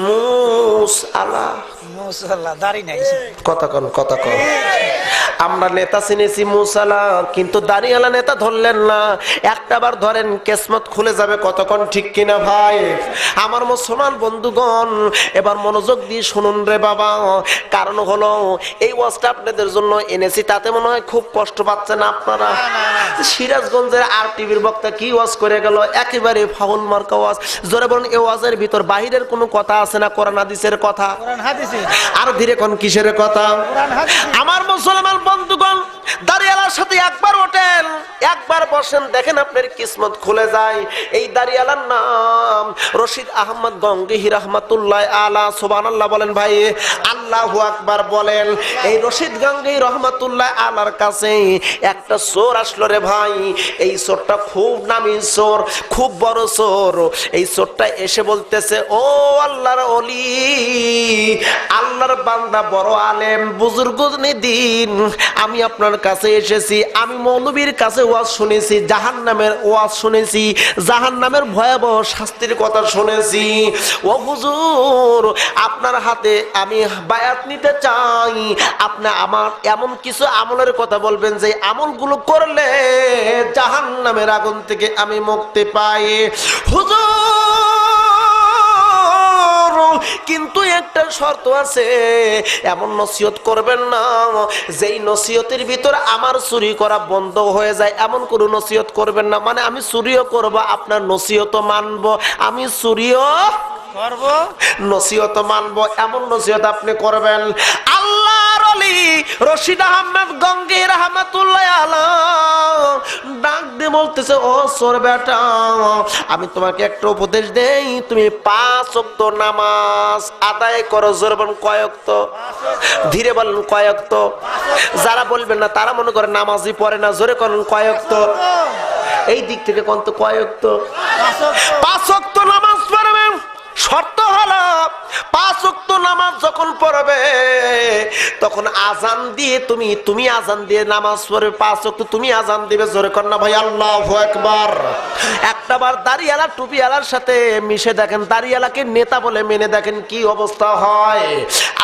মুসআলা, মুসাল্লাহ, দাড়ি নাই। কথা কোন, কথা কোন। আমরা নেতা চিনেছি মুসালা, কিন্তু দাঁড়িয়ালা নেতা ধরলেন না। একটাবার ধরেন কিসমত খুলে যাবে। কতক্ষণ ঠিক কিনা ভাই? আমার মুসলমান বন্ধুগণ, এবার মনোযোগ দিয়ে শুনুন রে বাবা। কারণ হলো এই ওয়াজটা আপনাদের জন্য এনেছি, তাতে মনে হয় খুব কষ্ট পাচ্ছেন আপনারা। সিরাজগঞ্জের আর টিভির বক্তা কি ওয়াজ করে গেল, একেবারে ফাউল মার্কা ওয়াজ। জোরে বলুন, এই ওয়াজের ভিতর বাহিরের কোনো কথা আছে না? কোরআন হাদিসের কথা। কোরআন হাদিসে। আর ধীরে কোন কিসের কথা? কোরআন হাদিসে। আমার মুসলমান বন্ধুগণ, দাঁড়িয়ালার সাথে একবার ওঠেন, একবার বসেন, দেখেন আপনার কিসমত খুলে যায়। এই দাঁড়িয়ালার নাম রশিদ আহমদ গঙ্গোহী রাহমাতুল্লাহ আলা। সুবহানাল্লাহ বলেন ভাই, আল্লাহু আকবার বলেন। এই রশিদ গঙ্গোহী রাহমাতুল্লাহ আলার কাছে একটা চোর আসলো রে ভাই। এই চোরটা খুব নামী চোর, খুব বড় চোর। এই চোরটা এসে বলতেছে, ও আল্লাহর ওলি, আল্লাহর বান্দা, বড় আলেম, বুজুর্গ দিন, আমি আপনার কাছে এসেছি। আমি মৌলবীর কাছে ওয়াজ শুনেছি, জাহান্নামের ওয়াজ শুনেছি, জাহান্নামের ভয়াবহ শাস্তির কথা শুনেছি। ও হুজুর, আপনার হাতে আমি বায়াত নিতে চাই। আপনি আমার এমন কিছু আমলের কথা বলবেন যে আমলগুলো করলে জাহান্নামের আগুন থেকে আমি মুক্তি পাই। হুজুর, কিন্তু একটা শর্ত আছে, এমন নসিহত করবেন না যেই নসিহতের ভিতর আমার চুরি করা বন্ধ হয়ে যায়। এমন কোনো নসিহত করবেন না, মানে আমি চুরিও করব, আপনার নসিহত মানব, আমি চুরিও করব, নসিহত মানব, এমন নসিহত আপনি করবেন। আল্লাহর ওলি রশিদ আহমেদ গঙ্গে রহমাতুল্লাহ আলাইহি ডাক দিয়ে বলতেছে, ও সোর বেটা, আমি তোমাকে একটা উপদেশ দেই, তুমি 5 ওয়াক্ত নামাজ আদায় করো। জোরে বলেন কয় ওয়াক্ত? ধীরে বলেন কয় ওয়াক্ত? যারা বলবেন না তারা মনে করে নামাজই পড়ে না। জোরে করেন কয় ওয়াক্ত? এই দিক থেকে কোন তো কয় ওয়াক্ত? 5 ওয়াক্ত নামাজ পড়বেন। শর্ত হলো 5 ওয়াক্ত নামাজ যখন পড়বে তখন আজান দিয়ে তুমি আজান দিয়ে নামাজ পড়বে। 5 ওয়াক্ত তুমি আজান দিবে। জোরে কর না ভাই, আল্লাহু আকবার। একটাবার দাড়িওয়ালা টুপিওয়ালার সাথে মিশে দেখেন, দাড়িওয়ালাকে নেতা বলে মেনে দেখেন কি অবস্থা হয়।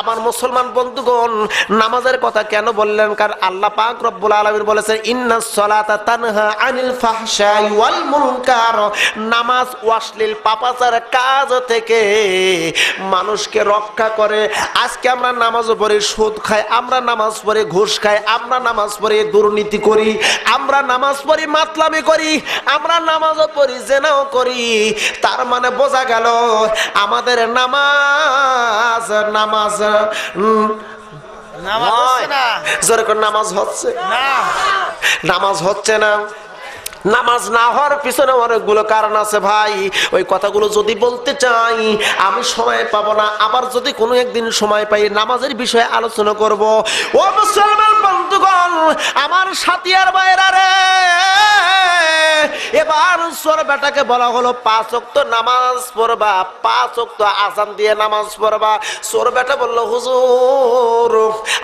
আমার মুসলমান বন্ধুগণ, নামাজের কথা কেন বললেন? কারণ আল্লাহ পাক রব্বুল আলামিন বলেছেন, ইন্নাস সালাতা তানহা আনিল ফাহশাই ওয়াল মুনকার। নামাজ অশ্লীল পাপাচার কাজ থেকে মানুষকে রক্ষা করে। আজকে আমরা নামাজ পড়ে সুদ খাই, আমরা নামাজ পড়ে ঘুষ খাই, আমরা নামাজ পড়ে দুর্নীতি করি, আমরা নামাজ পড়ে মাতলামি করি, আমরা নামাজও পড়ি জেনাও করি। তার মানে বোঝা গেল আমাদের নামাজ নামাজ হচ্ছে না। জোরে করে নামাজ হচ্ছে না, নামাজ হচ্ছে না। নামাজ না হওয়ার পিছনে অনেকগুলো কারণ আছে ভাই। ওই কথাগুলো যদি বলতে চাই আমি সময় পাবো না। আবার যদি কোনো একদিন সময় পাই নামাজের বিষয়ে আলোচনা করব। ও মুসলমান বন্ধুগণ, আমার সাথিয়ার বাইরা রে, এবার সোর বেটাকে বলা হলো 5 ওয়াক্ত নামাজ পড়বা, 5 ওয়াক্ত আজান দিয়ে নামাজ পড়বা। সোর বেটা বলল, হুজুর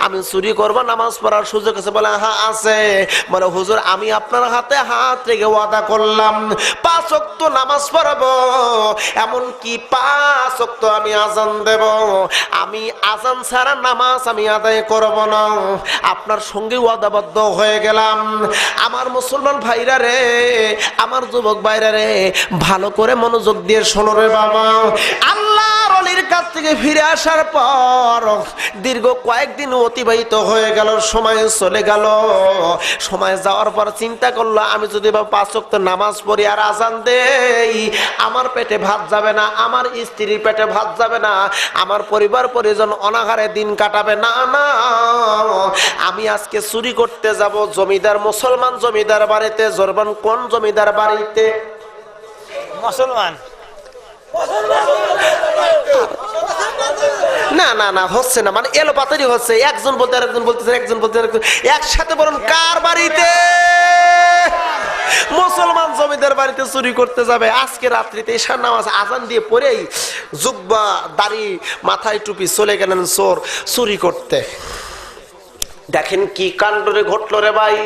আমি চুরি করবো, নামাজ পড়ার সুযোগ আছে? বলে হ্যাঁ আছে। বলে হুজুর আমি আপনার হাতে হাত রেখে ওয়াদা করলাম 5 ওয়াক্ত নামাজ পড়াবো, এমনকি 5 ওয়াক্ত আমি আজান দেব, আমি আজান ছাড়া নামাজ আমি আদায় করব না। আপনার সঙ্গে ওয়াদাবদ্ধ হয়ে গেলাম। আমার মুসলমান ভাইরা রে, আমার যুবক ভাইরা রে, ভালো করে মনোযোগ দিয়ে শোনো রে বাবা। আল্লাহর ওলির কাছ থেকে ফিরে আসার পর দীর্ঘ কয়েকদিন অতিবাহিত হয়ে গেল, সময় চলে গেল। সময় যাওয়ার পর চিন্তা করলো, আমি যদি 5 ওয়াক্ত নামাজ পড়ি আর আজান দেই, আমার পেটে ভাত যাবে না, আমার স্ত্রীর পেটে ভাত যাবে না, আমার পরিবার পরিজন অনাহারে দিন কাটাবে না। না, আমি আজকে চুরি করতে যাব জমিদার, মুসলমান জমিদার বাড়িতে। জরবান কোন জমিদার বাড়িতে? মুসলমান। না না না, হচ্ছে না, মানে এলো পাতারি হচ্ছে। একজন বলতে আরেকজন বলতেছে, একজন বলতে আরেকজন। একসাথে বলুন, কার বাড়িতে? মুসলমান জমিদার বাড়িতে চুরি করতে যাবে। আজকে রাত্রিতে ঈশার নামাজ আজান দিয়ে পড়েই জুব্বা দাড়ি মাথায় টুপি চলে গেলেন চোর চুরি করতে। দেখেন কি কাণ্ডরে ঘটলো রে ভাই।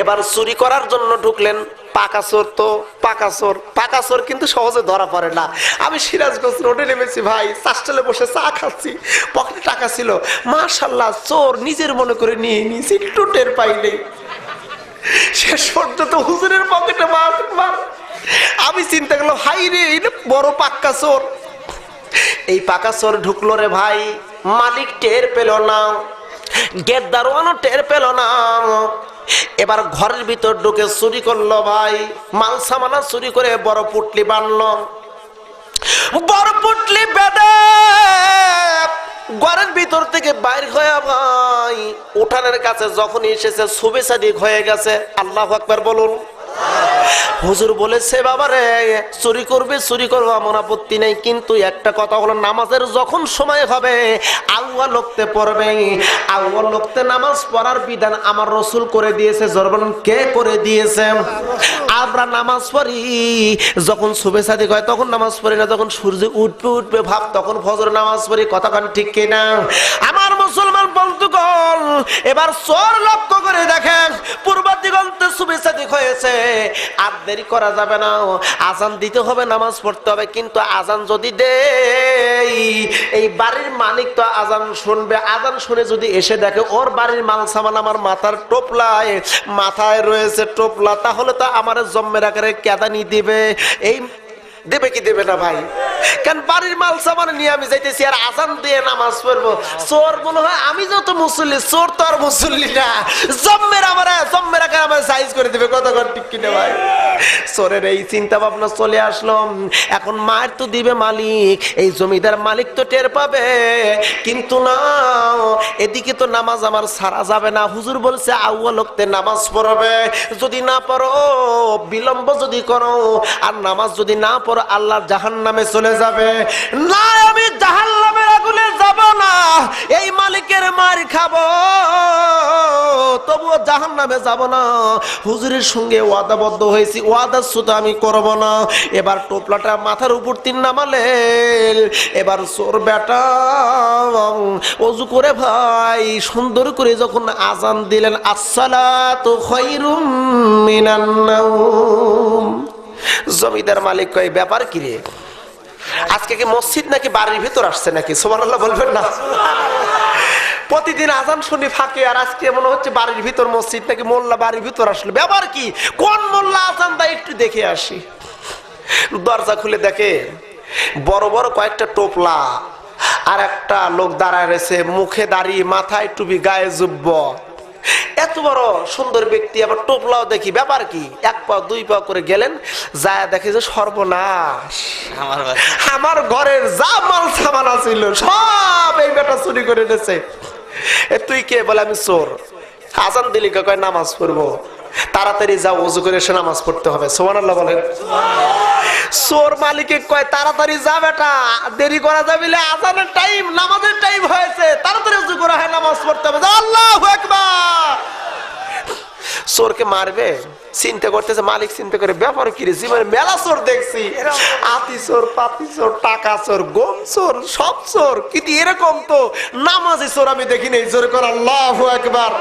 এবার চুরি করার জন্য ঢুকলেন। পাকা চোর তো পাকা চোর কিন্তু সহজে ধরা পড়ে না। আমি সিরাজগঞ্জ রোডে নেমেছি ভাই, চাষটালে বসে চা খাচ্ছি, পকেটে টাকা ছিল, মাশাআল্লাহ চোর নিজের মনে করে নিয়ে নিয়েছি, একটু টের পাইনি। শেষ পর্যন্ত হুজুরের পকেটে মার। আমি চিন্তা করলাম, হাই রে, এই বড় পাক্কা চোর। এই পাকা চোর ঢুকলো রে ভাই, মালিক টের পেল না, গেট দারোয়ানও টের পেল না। এবার ঘরের ভিতর ঢুকে চুরি করলো ভাই। মাল সামানা চুরি করে বড় পুটলি বানলো। বড় পুটলি বেঁধে ঘরের ভিতর থেকে বাইর হয়ে ভাই উঠানের কাছে যখন এসেছে, সুবে সাদিক হয়ে গেছে। আল্লাহু আকবার বলুন। হুজুর বলেছে, বাবা রে চুরি করবে, চুরি করবো, আমার আপত্তি নেই, কিন্তু একটা কথা হলো, নামাজের যখন সময় হবে আল্লাহ লোকতে পড়বে। আল্লাহ লোকতে নামাজ পড়ার বিধান আমার রসুল করে দিয়েছে। জরবান কে করে দিয়েছে? আমরা নামাজ পড়ি যখন সুবে সাদিক হয় তখন নামাজ পড়ি না, যখন সূর্য উঠবে ভাব তখন ফজর নামাজ পড়ি। কথা কান ঠিক কিনা? আমার মুসলমান বন্ধুগণ, এবার চোর লক্ষ্য করে দেখেন পূর্ব দিগন্তে সুবে সাদিক হয়েছে। আর দেরি করা যাবে না, আজান দিতে হবে, নামাজ পড়তে হবে। কিন্তু আজান যদি দেই, এই বাড়ির মালিক তো আজান শুনবে। আজান শুনে যদি এসে দেখে ওর বাড়ির মাল সামান আমার মাথার টোপলায়, মাথায় রয়েছে টোপলা, তাহলে তো আমার জম্মের আকারে কেদানি দিবে। এই দেবে কি দেবে না ভাই? কেন বাড়ির মাল সামান নিয়ে আমি যাইতেছি আর আজান দিয়ে নামাজ পড়বো। চোর মনে হয় আমি যত মুসল্লি, চোর তো আর মুসল্লি না। জম্মের আগে আমার সাইজ করে দেবে, কত ঘর ঠিক কিনে ভাই। চোরের এই চিন্তা ভাবনা চলে আসলো। এখন মায়ের তো দিবে মালিক, এই জমিদার মালিক তো টের পাবে, কিন্তু না এদিকে তো নামাজ আমার সারা যাবে না। হুজুর বলছে আউয়াল ওয়াক্তে নামাজ পড়বে, যদি না পড়ো, বিলম্ব যদি করো আর নামাজ যদি না পড়ো, আল্লাহ জাহান্নামে চলে যাবে। না, আমি জাহান্নামের আগুনে যাব না, এই মালিকের মার খাবো, তবুও জাহান্নামে যাব না। হুজুরের সঙ্গে ওয়াদাবদ্ধ হয়েছি, ওয়াদা শুধু আমি করব না। এবার টোপলাটা মাথার উপর তিন নামালে, এবার চোর বেটা ওযু করে ভাই সুন্দর করে যখন আজান দিলেন, আসসালাতু খায়রুম মিনান নাওম, জমিদার মালিক কয় ব্যাপার কি রে, আজকে কি মসজিদ নাকি বাড়ির ভিতর আসছে নাকি? সুবহানাল্লাহ বলবেন না? প্রতিদিন আজান শুনি ফাঁকে, আর আজকে মনে হচ্ছে বাড়ির ভিতর মসজিদ নাকি মোল্লা বাড়ির ভিতর আসলো। ব্যাপার কি, কোন মোল্লা আজান দেয় একটু দেখে আসি। দরজা খুলে দেখে বড় বড় কয়েকটা টোপলা, আর একটা লোক দাঁড়ায় রয়েছে, মুখে দাড়ি, মাথায় টুপি, গায়ে জুব্ব। এত বড় সুন্দর ব্যক্তি, আবার টোপলাও দেখি। ব্যাপার কি, এক পা দুই পা করে গেলেন, যায় দেখে যে সর্বনাশ, আমার ঘরের যা মাল সামান ছিল সব এই বেটা চুরি করে এনেছে। তুই কে? বলে আমি চোর। আজান দিলি কয় নামাজ পড়বো। তাড়াতাড়ি যাও, ওযু করে এসে নামাজ পড়তে হবে। সুবহানাল্লাহ বলেন। চোর মালিকে কয় তাড়াতাড়ি যা বেটা, দেরি করা যাবে না, আজানের টাইম, নামাজের টাইম হয়েছে, তাড়াতাড়ি ওযু করা হয়, নামাজ পড়তে হবে। আল্লাহু আকবার। চোরকে মারবে চিন্তা করতেছে, মালিক চিন্তা করে ব্যাপার কি রে, জীবনে মেলা চোর দেখছি, আতি চোর, পাতি চোর, টাকা চোর, গম চোর, সব চোর, কিন্তু এরকম তো নামাজি চোর আমি দেখিনি। জোরে করে আল্লাহু আকবার।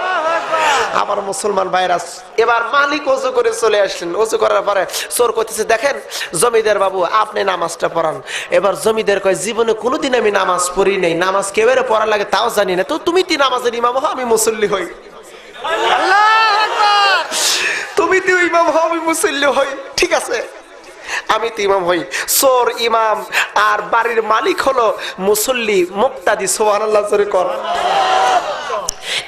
আমার মুসলমান ভাইরা, এবার মালিক ওযু করে চলে আসলেন। ওযু করার পরে চোর কইতেছে, দেখেন জমিদার বাবু আপনি নামাজটা পড়ান। এবার জমিদার কয় জীবনে কোনোদিন আমি নামাজ পড়ি নাই, নামাজ কেবারে পড়া লাগে তাও জানি না, তো তুমি কি নামাজের ইমাম হও, আমি মুসল্লি হই। তুমি তো ইমাম হও, আমি মুসল্লি হই, ঠিক আছে আমি তো ইমাম হই। চোর ইমাম আর বাড়ির মালিক হলো মুসল্লি, মুক্তাদি। সুবহানাল্লাহ জোরে কর।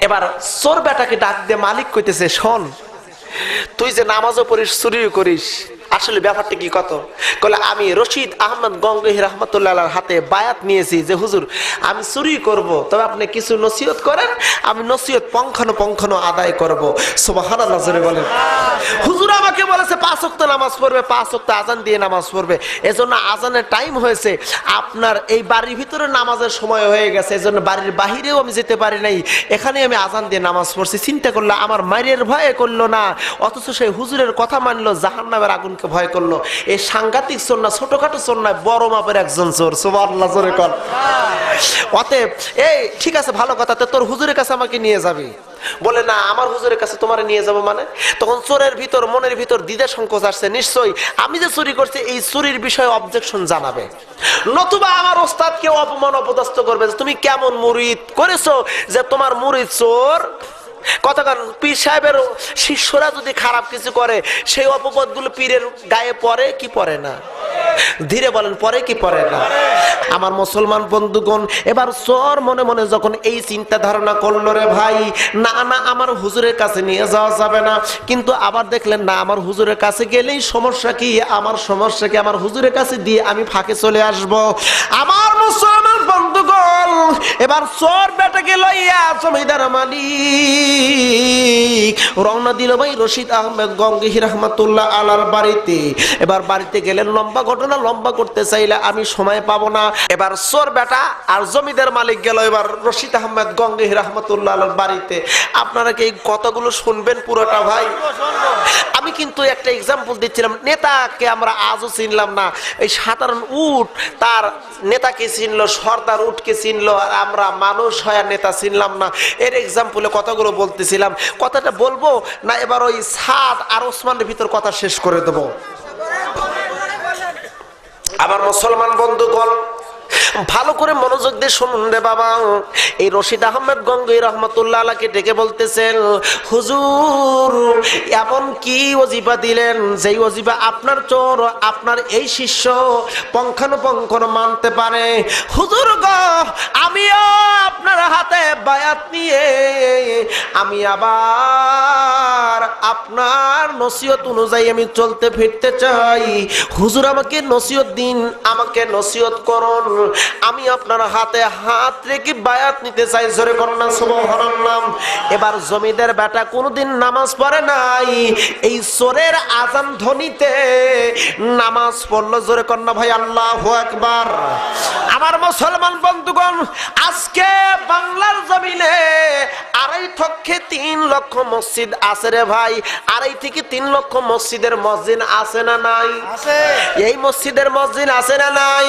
এবার চোর বেটাকে ডাক দিয়ে মালিক কইতেছে, শোন তুই যে নামাজও পড়িস, চুরিও করিস, আসলে ব্যাপারটা কি কত? কলে আমি রশিদ আহমদ গঙ্গোহী রাহমাতুল্লাহ আলাইহির হাতে বায়াত নিয়েছি যে হুজুর আমি চুরি করব, তবে আপনি কিছু নসিহত করেন, আমি নসিহত পঙ্খানো আদায় করব। সুবহানাল্লাহ জোরে বলেন। হুজুর আমাকে বলেছে 5 ওয়াক্ত নামাজ পড়বে, 5 ওয়াক্ত আজান দিয়ে নামাজ পড়বে, এজন্য আজানের টাইম হয়েছে, আপনার এই বাড়ির ভিতরে নামাজের সময় হয়ে গেছে, এজন্য বাড়ির বাহিরেও আমি যেতে পারি নাই, এখানে আমি আজান দিয়ে নামাজ পড়ছি। চিন্তা করলো আমার মায়ের ভয়ে করলো না, অথচ সেই হুজুরের কথা মানলো, জাহান্নামের আগুন ভয় করলো। এই সাংঘাতিক চোর না, ছোটখাটো চোর না, বড় মাপের একজন চোর। সুবহানাল্লাহ জোরে কর। অতএব এই ঠিক আছে, ভালো কথা, তোর হুজুরের কাছে আমাকে নিয়ে যাবি। বলে না, আমার হুজুরের কাছে তোমারে নিয়ে যাবো মানে? তখন চোরের ভিতর, মনের ভিতর দ্বিধা সংকোচ আসছে, নিশ্চয়ই আমি যে চুরি করছি এই চুরির বিষয়ে অবজেকশন জানাবে, নতুবা আমার ওস্তাদকে অপমান অপদস্থ করবে, তুমি কেমন মুরিদ করেছো যে তোমার মুরিদ চোর। কতক্ষণ পীর সাহেবের শিষ্যরা যদি খারাপ কিছু করে, সেই অপবাদগুলো পীরের গায়ে পড়ে কি পড়ে না? ধীরে বলেন, পড়ে কি পড়ে না? আমার মুসলমান বন্ধুগণ, এবার চোর মনে মনে যখন এই চিন্তা ধারণা করলো, রে ভাই না না আমার হুজুরের কাছে নিয়ে যাওয়া যাবে না, কিন্তু আবার দেখলেন না আমার হুজুরের কাছে গেলেই সমস্যা কি, আমার সমস্যা কি, আমার হুজুরের কাছে দিয়ে আমি ফাঁকে চলে আসব। আমার মুসলমান বন্ধুগণ, এবার চোর বেটাকে লইয়া জমিদার মালিক রওনা দিল ভাই রশিদ আহমেদ গঙ্গোহী রাহমাতুল্লাহ আলাইহির বাড়িতে। এবার বাড়িতে গেলেন, লম্বা ঘটনা, লম্বা করতে চাইলে আমি সময় পাবো না। এবার চোর বেটা আর জমিদার মালিক গেল এবার রশিদ আহমেদ গঙ্গোহী রাহমাতুল্লাহ আলাইহির বাড়িতে। আপনারা কি এই কথাগুলো শুনবেন পুরোটা ভাই? আমি কিন্তু একটা এক্সাম্পল দিচ্ছিলাম, নেতাকে আমরা আজও চিনলাম না, এই সাধারণ উট তার নেতাকে চিনলো, সর্দার উটকে চিনলো, আর আমরা মানুষ হয় আর নেতা চিনলাম না। এর এক্সাম্পলে কথাগুলো বলতেছিলাম, কথাটা বলবো না এবার ওই সাদ আর ওসমানের ভিতর কথা শেষ করে দেবো? আমার মুসলমান বন্ধুগণ, ভালো করে মনোযোগ দিয়ে শুনুন রে বাবা। এই রশিদ আহমেদ গঙ্গোহী রহমতুল্লাহ আলাইকে ডেকে বলতেছেন, হুজুর এমন কি ওজিফা দিলেন যেই ওজিফা আপনার চোর আপনার এই শিষ্য পঙ্খানুপঙ্খ মানতে পারে। হুজুর গো, আমিও আপনার হাতে বায়াত নিয়ে আমি আবার আপনার নসিহত অনুযায়ী আমি চলতে ফিরতে চাই। হুজুর আমাকে নসিহত দিন, আমাকে নসিহত করুন, আমি আপনার হাতে হাত রেখে বায়াত নিতে চাই। জোরে করুন না সুবহানাল্লাহ। এবার জমিদার বেটা কোনোদিন নামাজ পড়ে নাই, এই চোরের আজান ধ্বনিতে নামাজ পড়লো। জোরে করুন না ভাই আল্লাহু আকবার। আমার মুসলমান বন্ধুগণ, আজকে বাংলার জমিনে 2.5-3 লক্ষ মসজিদ আছে রে ভাই। 2.5-3 লক্ষ মসজিদের মসজিদ আছে না নাই? আছে। এই মসজিদের মসজিদ আছে না নাই?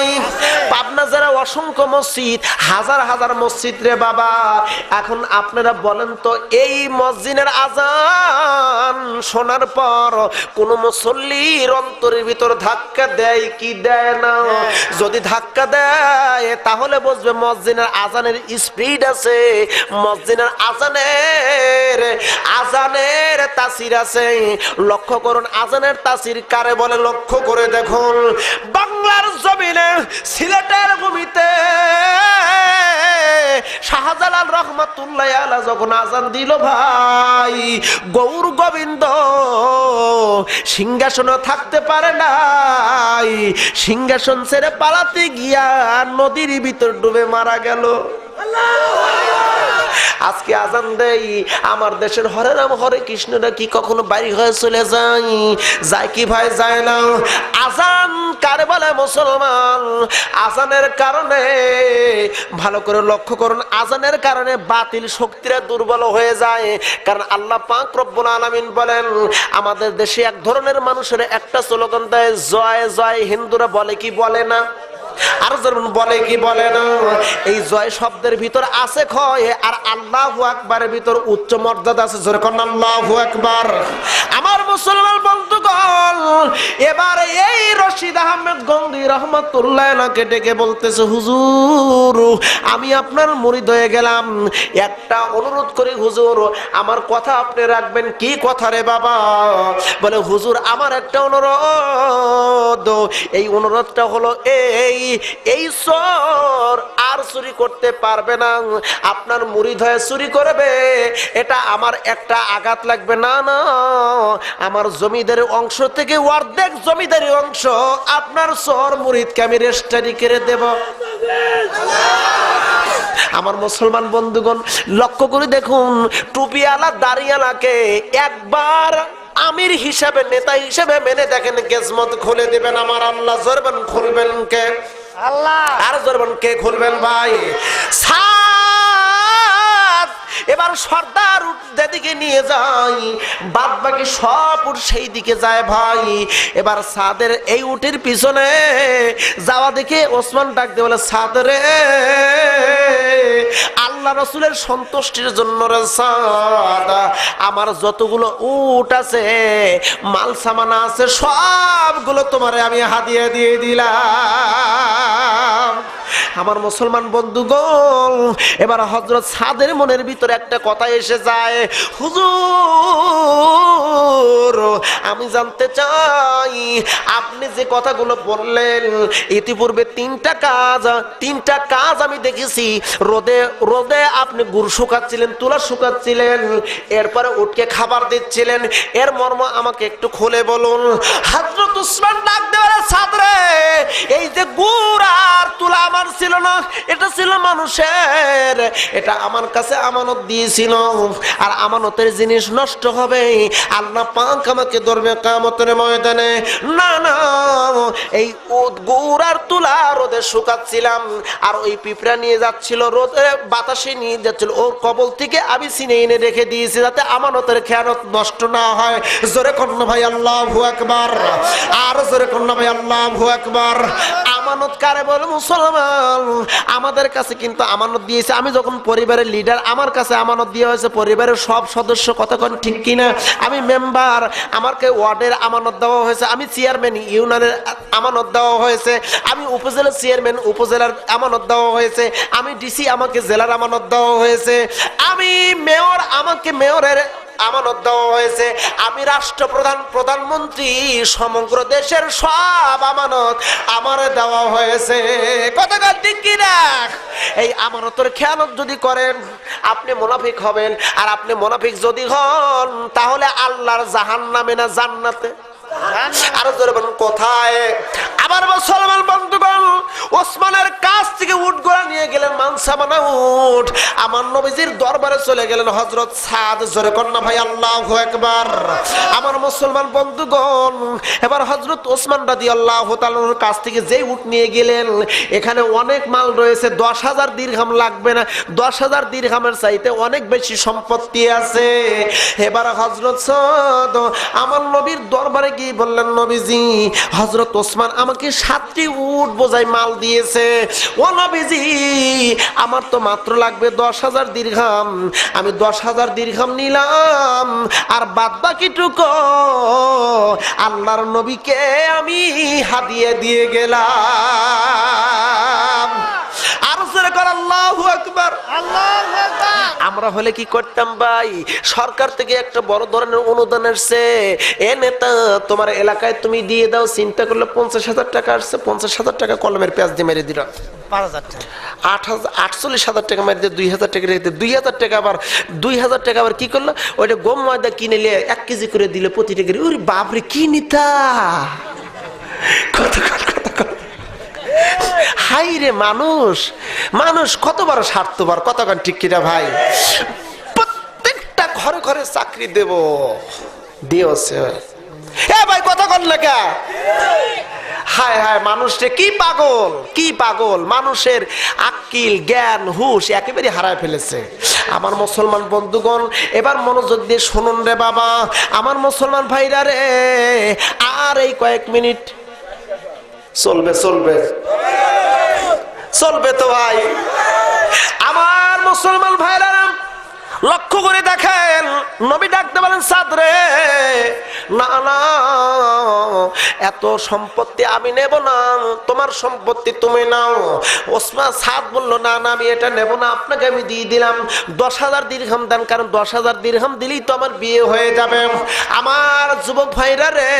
পাবনা যারা অসংখ্য মসজিদ, হাজার হাজার মসজিদ রে বাবা। এখন আপনারা বলেন তো, এই মসজিদের আজান শোনার পর কোন মুসল্লির অন্তরের ভিতর ধাক্কা দেয় কি দেয় না? যদি ধাক্কা দেয় তাহলে বুঝবে মসজিদের আজানের স্পিড আছে, মসজিদের আজানের তাসির আছে। লক্ষ্য করুন আজানের তাসির কারে বলে, লক্ষ্য করে দেখুন। বাংলার জমিনে সিলেটের ভূমিতে শাহজালাল রহমাতুল্লাহ আলাইহি যখন আজান দিল ভাই, গৌর গোবিন্দ সিংহাসনে থাকতে পারে নাই, সিংহাসন ছেড়ে পালাতে গিয়া নদীর ভিতর ডুবে মারা গেল। আজকে আজান দেই, আমার দেশের হরে রাম হরে কৃষ্ণরা কি কখনো বাড়ি হয়ে চলে যায়? যায় কি ভাই? যায় না। আজান কারে বলে মুসলমান? আজানের কারণে, ভালো করে লক্ষ্য করুন, আজানের কারণে বাতিল শক্তিরা দুর্বল হয়ে যায়। কারণ আল্লাহ পাক রব্বুল আলামিন বলেন, আমাদের দেশে এক ধরনের মানুষের একটা স্লোগান দেয়, জয় জয়। হিন্দুরা বলে কি বলে না? আর যেমন বলে কি বলে না? এই জয় শব্দের ভিতর আছে ক্ষয়, আর আল্লাহু আকবারের ভিতর উচ্চ মর্যাদা আছে। জোরে কোন আল্লাহু আকবার। আমার মুসলমান বন্ধুগণ, এবার এই রশিদ আহমেদ গঙ্গোহী রহমাতুল্লাহ আলাইহি ডেকে বলতেছে, হুজুর আমি আপনার মুরিদ হয়ে গেলাম, একটা অনুরোধ করি হুজুর, আমার কথা আপনি রাখবেন। কি কথা রে বাবা? বলে হুজুর আমার একটা অনুরোধ, এই অনুরোধটা হলো এই চোর আর চুরি করতে পারবে না, আপনার মুরিদ হয়ে চুরি করবে, এটা আমার একটা আঘাত লাগবে না। না, আমার জমিদারের অংশ থেকে অর্ধেক জমিদারি অংশ আপনার চোর মুরিদকে আমি রেজিস্ট্রি করে দেব। আমার মুসলমান বন্ধুগণ লক্ষ্য করে দেখুন, টুপিওয়ালা দাড়িওয়ালাকে একবার আমির হিসাবে, নেতা হিসাবে মেনে দেখেন, কেসমত খুলে দিবেন আমার আল্লাহ। জরবান খুলবেন কে? আল্লাহ। আর জরবান কে খুলবেন ভাই? এবার সর্দার উট যেদিকে নিয়ে যায়, বাদ বাকি সব উট সেই দিকে যায় ভাই। এবার সাদের এই উটের পিছনে যাওয়া দেখে ওসমান ডাক দিয়ে বলে, সাদ রে, আল্লাহ রসুলের সন্তুষ্টির জন্য রে সাদ, আমার যতগুলো উট আছে, মাল সামানা আছে, সবগুলো তোমারে আমি হাদিয়া দিয়ে দিলাম। আমার মুসলমান বন্ধুগণ, এবার হযরত সাদের মনের ভিতরে একটা কথা এসে যায়, হুজুর আমি জানতে চাই আপনি যে কথাগুলো বললেন, ইতিপূর্বে তিনটা কাজ আমি দেখেছি। রোদে আপনি গুড় শুকাচ্ছিলেন, তুলা শুকাচ্ছিলেন, এরপরে উটকে খাবার দিচ্ছিলেন, এর মর্ম আমাকে একটু খুলে বলুন। হযরত উসমান ডাক দেওয়ার, সাদরে এই যে গুড় আর তুলা আমার ছিল না, এটা ছিল মানুষের, এটা আমার কাছে আমানত দিয়েছিল, আর আমানতের জিনিস নষ্ট হবে, আল্লাহ পাক আমাকে ধরবে কিয়ামতের ময়দানে। না না, এই গুড় আর তুলা রোদে শুকাচ্ছিলাম, আর ওই পিঁপড়া নিয়ে যাচ্ছিল, রোদে বাতাসে নিয়ে যাচ্ছিল, ওর কবল থেকে আমি ছিনিয়ে এনে রেখে দিয়েছি যাতে আমানতের খেয়ানত নষ্ট না হয়। জোরে কন্ন ভাই আল্লাহু আকবার, আর জোরে কন্ন ভাই আল্লাহু আকবার। আমানত কারে বলে মুসলমান? আমাদের কাছে কিন্তু আমানত দিয়েছে, আমি যখন পরিবারের লিডার, আমার কাছে আমানত দিয়ে হয়েছে পরিবারের সব সদস্য, কতক্ষণ ঠিক কিনা? আমি মেম্বার, আমাকে ওয়ার্ডের আমানত দেওয়া হয়েছে, আমি চেয়ারম্যান, ইউনিয়নের আমানত দেওয়া হয়েছে, আমি উপজেলার চেয়ারম্যান উপজেলার আমানত দেওয়া হয়েছে, আমি ডিসি আমাকে জেলার আমানত দেওয়া হয়েছে, আমি মেয়র আমাকে মেয়রের আমানত দেওয়া হয়েছে, আমি রাষ্ট্রপ্রধান প্রধানমন্ত্রী সমগ্র দেশের সব আমানত আমার দেওয়া হয়েছে। কথা ঠিক কিনা? এই আমানতের খেয়ানত যদি করেন আপনি মুনাফিক হবেন, আর আপনি মুনাফিক যদি হন তাহলে আল্লাহর জাহান্নামে না জান্নাতে? আরো জোরে বলুন কোথায়? আবার মুসলমান বন্ধুগণ, ওসমানের কাছ থেকে উট গোড়া নিয়ে গেলেন মানসাবানা উট, আমার নবীজির দরবারে চলে গেলেন হযরত সাদ। জোরে কন্যা ভাই আল্লাহু আকবার। আমার মুসলমান বন্ধুগণ, এবার হযরত ওসমান রাদিয়াল্লাহু তাআলার কাছ থেকে যে উট নিয়ে গেলেন, এখানে অনেক মাল রয়েছে, 10,000 দিরহাম লাগবে না, 10,000 দিরহামের চাইতে অনেক বেশি সম্পত্তি আছে। এবার হযরত সাদ আমার নবীর দরবারে গিয়ে বললেন, নবীজি হযরত ওসমান আমাকে 7টি উট বোঝাই মাল দিয়েছে, ও নবীজি আমার তো মাত্র লাগবে 10,000 দিরহাম, আমি 10,000 দিরহাম নিলাম, আর বাদ বাকিটুকু আল্লাহর নবীকে আমি হাদিয়া দিয়ে গেলাম। আর জোরে কর আল্লাহু আকবার। আল্লাহু আকবার। আমরা হলে কি করতাম ভাই? সরকার থেকে একটা বড় ধরনের অনুদান আসছে, এ নেতা তোমার এলাকায় তুমি দিয়ে দাও, চিন্তা করলে 50,000 টাকা আসছে, 50,000 টাকা কলমের পেঁয়াজ দিয়ে মেরে দিল, 5,000 টাকা, 48,000 টাকা মেরে দিয়ে 2,000 টাকা রেখে 2,000 টাকা আবার 2,000 টাকা আবার কি করলো, ওইটা গম ময়দা কিনে নিয়ে 1 কেজি করে দিলে প্রতি টাকা। ওরে বাপরে কি নিতা, কত হাই রে মানুষ, মানুষ কত বড় স্বার্থপর, কতক্ষণ ঠিক কিনা ভাই? প্রত্যেকটা ঘরে ঘরে চাকরি দেব দিয়েছে, এ ভাই কতক্ষণ লেখা? হায় হায়, মানুষে কি পাগল, কি পাগল, মানুষের আক্কিল জ্ঞান হুশ একেবারে হারায় ফেলেছে। আমার মুসলমান বন্ধুগণ, এবার মনোযোগ দিয়ে শুনুন রে বাবা, আমার মুসলমান ভাইরা রে, আর এই কয়েক মিনিট চলবে চলবে চলবে তো ভাই। আমার মুসলমান ভাইরা লক্ষ্য করে দেখেন, নবী ডাকতে বলেন, সাদ রে, না না, এত সম্পত্তি আমি নেব না, তোমার সম্পত্তি তুমি নাও। ওসমান সাদ বলল, না না আমি এটা নেব না, আপনাকে আমি দিয়ে দিলাম, 10,000 দিরহাম দেন, কারণ 10,000 দিরহাম দিলেই তো আমার বিয়ে হয়ে যাবে। আমার যুবক ভাইরা রে,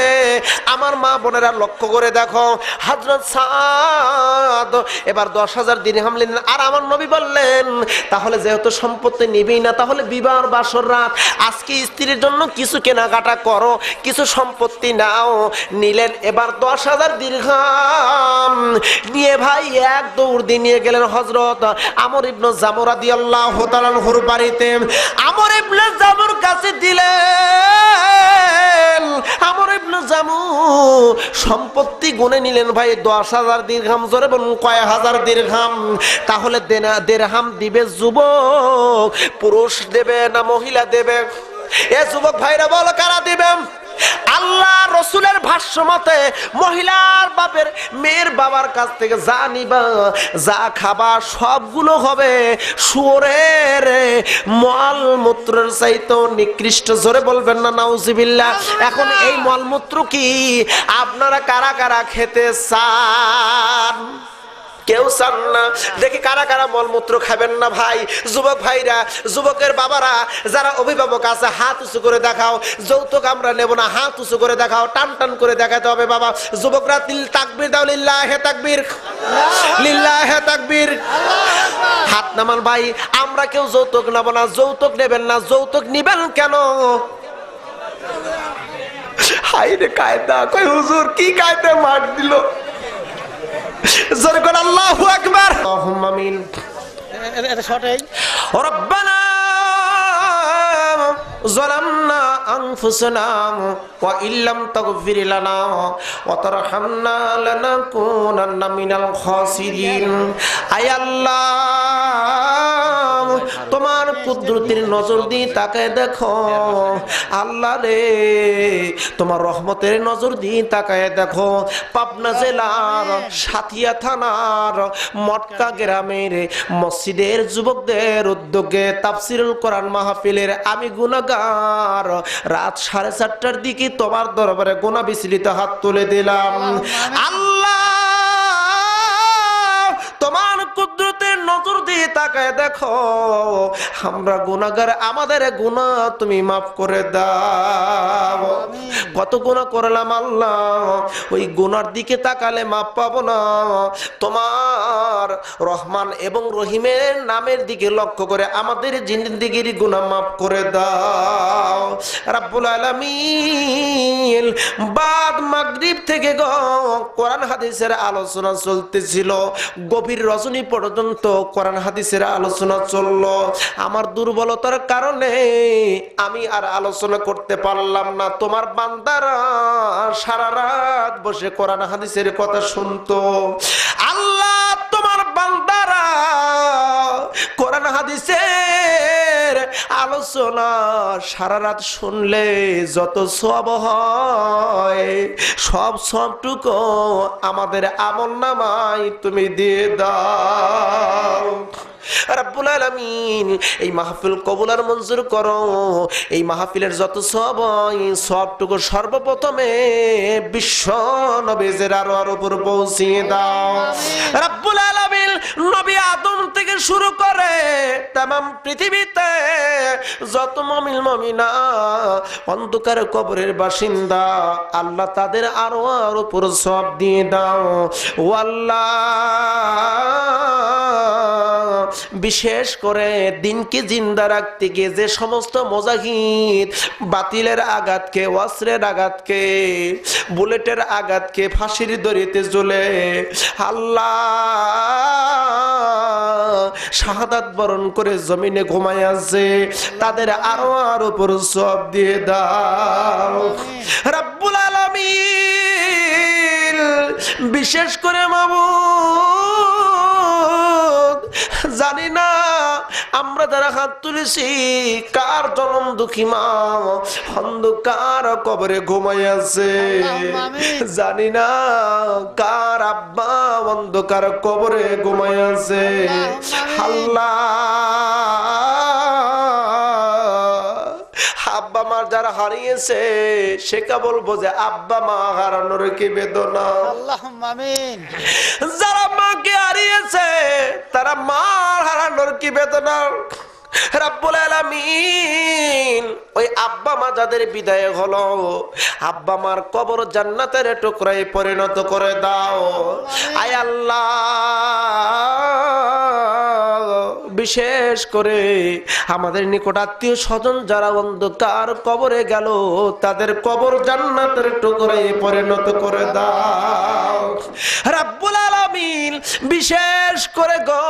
আমার মা বোনেরা লক্ষ্য করে দেখো, হযরত সাদ এবার 10,000 দিরহাম নিলেন, আর আমার নবী বললেন, তাহলে যেহেতু সম্পত্তি নিবেই না, তাহলে বিবাহ বাসর রাত, আজকে স্ত্রীর জন্য কিছু কেনাকাটা করো, কিছু সম্পত্তি নাও। নিলেন এবার 10,000 দিরহাম নিয়ে ভাই এক দৌড় দিয়ে নিয়ে গেলেন হযরত আমর ইবনে জামু রাদিয়াল্লাহু তাআলা আনহুর বাড়িতে। আমর ইবনে জামুর কাছে দিলেন। আমর ইবনে জামু সম্পত্তি গুনে নিলেন ভাই 10,000 দিরহাম। জোরে বলুন কয় হাজার দিরহাম? তাহলে দিরহাম দিবে যুবক, পুরুষ দেবে না মহিলা দেবে? এ যুবক ভাইরা বলো কারা দিবে? আল্লাহ রসুলের ভাষ্য মতে মহিলার বাপের মেয়ের বাবার কাছ থেকে যা নিবা, যা খাবা, সবগুলো হবে শুয়োরের মলমূত্রের চাইতেও নিকৃষ্ট। জোরে বলবেন না নাউজুবিল্লাহ। এখন এই মলমূত্র কি আপনারা কারা কারা খেতে চান? কেউ চান না? দেখি কারা কারা মলমূত্র খাবেন না ভাই? যুবক ভাইরা, যুবকের বাবারা, যারা অভিভাবক আছে হাত উঁচু করে দেখাও। যৌতুক আমরা নেব না, হাত উঁচু করে দেখাও, টান টান করে দেখাতে হবে বাবা। যুবকরা তাকবীর দাও, লিল্লাহে তাকবীর, লিল্লাহে তাকবীর। হাত নামান ভাই। আমরা কেউ যৌতুক নেব না। যৌতুক নেবেন না। যৌতুক নিবেন কেন? হাই রে কায়দা, কই হুজুর কি কায়দা মার দিল? জোরে করে আল্লাহু আকবার। আল্লাহুম্মা আমিন। এটা শর্টেই রব্বানা যালামনা আনফুসানা ওয়া ইল্লাম তাগফির লানা ওয়া তারহামনা লানাকুনান্না মিনাল খাসিরিন। আয় আল্লাহ, তোমার কুদরতের নজর দিয়ে তাকায় দেখো। আল্লাহ রে, তোমার রহমতের নজর দিয়ে তাকায় দেখো। পাবনা জেলার সাথিয়া থানার মটকা গ্রামের মসজিদের যুবকদের উদ্যোগে তাফসিরুল কোরআন মাহফিলের আমি গুনাহগার রাত 4:30টার দিকে তোমার দরবারে গুনাহ বিচলিত হাত তুলে দিলাম। আল্লাহ তাকায় দেখো আমরা গুনাহগার, আমাদের গুনাহ তুমি মাফ করে দাও। কত গুনাহ করলাম আল্লাহ, ওই গুনার দিকে তাকালে মাফ পাবো না। তোমার রহমান এবং রহিমের নামের দিকে লক্ষ্য করে আমাদের জিন্দেগির গুনাহ মাফ করে দাও রাব্বুল আলামিন। বাদ মাগরিব থেকে কোরআন হাদিসের আলোচনা চলতেছিল, গভীর রজনী পর্যন্ত কোরআন হাদিসের আলোচনা চললো। আমার দুর্বলতার কারণে আমি আর আলোচনা করতে পারলাম না। তোমার বান্দারা সারা রাত বসে কোরআন হাদিসের কথা শুনতো। আল্লাহ তোমার বান্দারা কোরআন হাদিসের আলোচনা সারা রাত শুনলে যত সওয়াব হয় সব সবটুকু আমাদের আমলনামায় তুমি দিয়ে দাও রাব্বুল আলামিন। এই মাহফিল কবুল আর মঞ্জুর করো। এই মাহফিলের যত সওয়াব হয় সবটুকু সর্বপ্রথমে বিশ্ব নবীর আরওয়ার উপর পৌঁছিয়ে দাও রাব্বুল আলামিন। নবী আদম থেকে শুরু করে তামাম পৃথিবীতে যত মুমিন মুমিনা অন্ধকার কবরের বাসিন্দা আল্লাহ তাদের আরওয়ার উপর সওয়াব দিয়ে দাও ও আল্লাহ। বিশেষ করে দিনকে জিন্দা রাখতে গিয়ে যে সমস্ত মুজাহিদ বাতিলের আঘাতকে, অস্ত্রের আঘাতকে, বুলেটের আঘাতকে ফাঁসির দড়িতে ঝুলে আল্লাহ শাহাদাত বরণ করে জমিনে ঘুমায় আছে তাদের আরওয়ার উপর সওয়াব দিয়ে দাও রাব্বুল আলামিন। বিশেষ করে মাবুদ জানি না আমরা যারা হাত তুলেছি কার জনম দুঃখী মা অন্ধকার কবরে ঘুমায় আছে, জানি না কার আব্বা অন্ধকার কবরে ঘুমায় আছে। আল্লাহ আব্বা মা যারা হারিয়েছে সে কা বলবো যে আব্বা মা হারানোর কি বেদনা। আল্লাহুম্মা আমিন। যারা মাকে হারিয়েছে তারা মা হারানোর কি বেদনা রাব্বুল আলামিন। ওই আব্বা মা যাদের বিদায় হলো আব্বা মার কবর জান্নাতের টুকরায় পরিণত করে দাও আয় আল্লাহ। বিশেষ করে আমাদের নিকট আত্মীয় স্বজন যারা অন্ধকার কবরে গেল তাদের কবর জান্নাতের টুকরায় পরিণত করে দাও রাব্বুল আলামিন। বিশেষ করে গো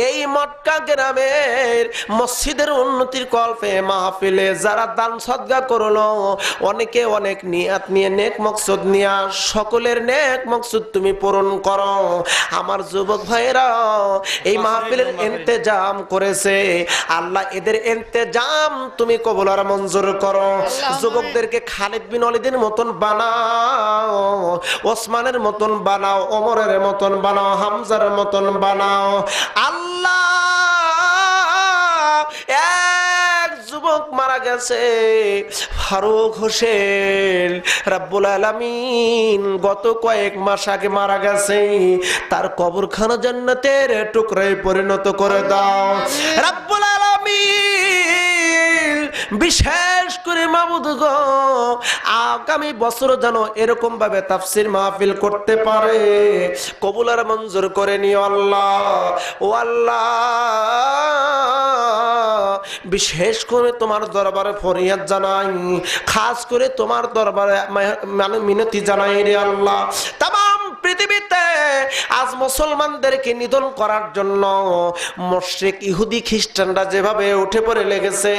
এই মক্কা গ্রামের মসজিদের উন্নতির কল্পে মাহফিলে যারা দান সদকা করলো, অনেকে অনেক নিয়াত নিয়ে নেক মকসদ নিয়ে সকলের নেক মকসদ তুমি পূরণ করো। আমার যুবক ভাইরা এই মাহফিলের ইন্তেজাম করেছে আল্লাহ, এদের ইন্তেজাম তুমি কবুল আর মঞ্জুর করো। যুবকদেরকে খালিদ বিন ওয়ালিদের মতন বানাও, ওসমানের মতন বানাও, ওমরের মতন বানাও, হামজার মতন বানাও আল্লাহ। এক যুবক মারা গেছে ফারুক হোসেন রাব্বুল আলামিন, গত কয়েক মাস আগে মারা গেছে। তার কবরখানা জান্নাতের টুকরায় পরিণত করে দাও রাব্বুল আলামিন। বিশেষ করে মাবুদ গো আগামী বছর যেন এরকম ভাবে তাফসীর মাহফিল করতে পারে কবুল আর মঞ্জুর করে নিও আল্লাহ ও আল্লাহ। বিশেষ করে তোমার দরবারে ফরিয়াদ জানাই, খাস করে তোমার দরবারে মানে মিনতি জানাই রে আল্লাহ। তামাম পৃথিবীতে আজ মুসলমানদেরকে নিধন করার জন্য মুশরিক ইহুদি খ্রিস্টানরা যেভাবে উঠে পড়ে লেগেছে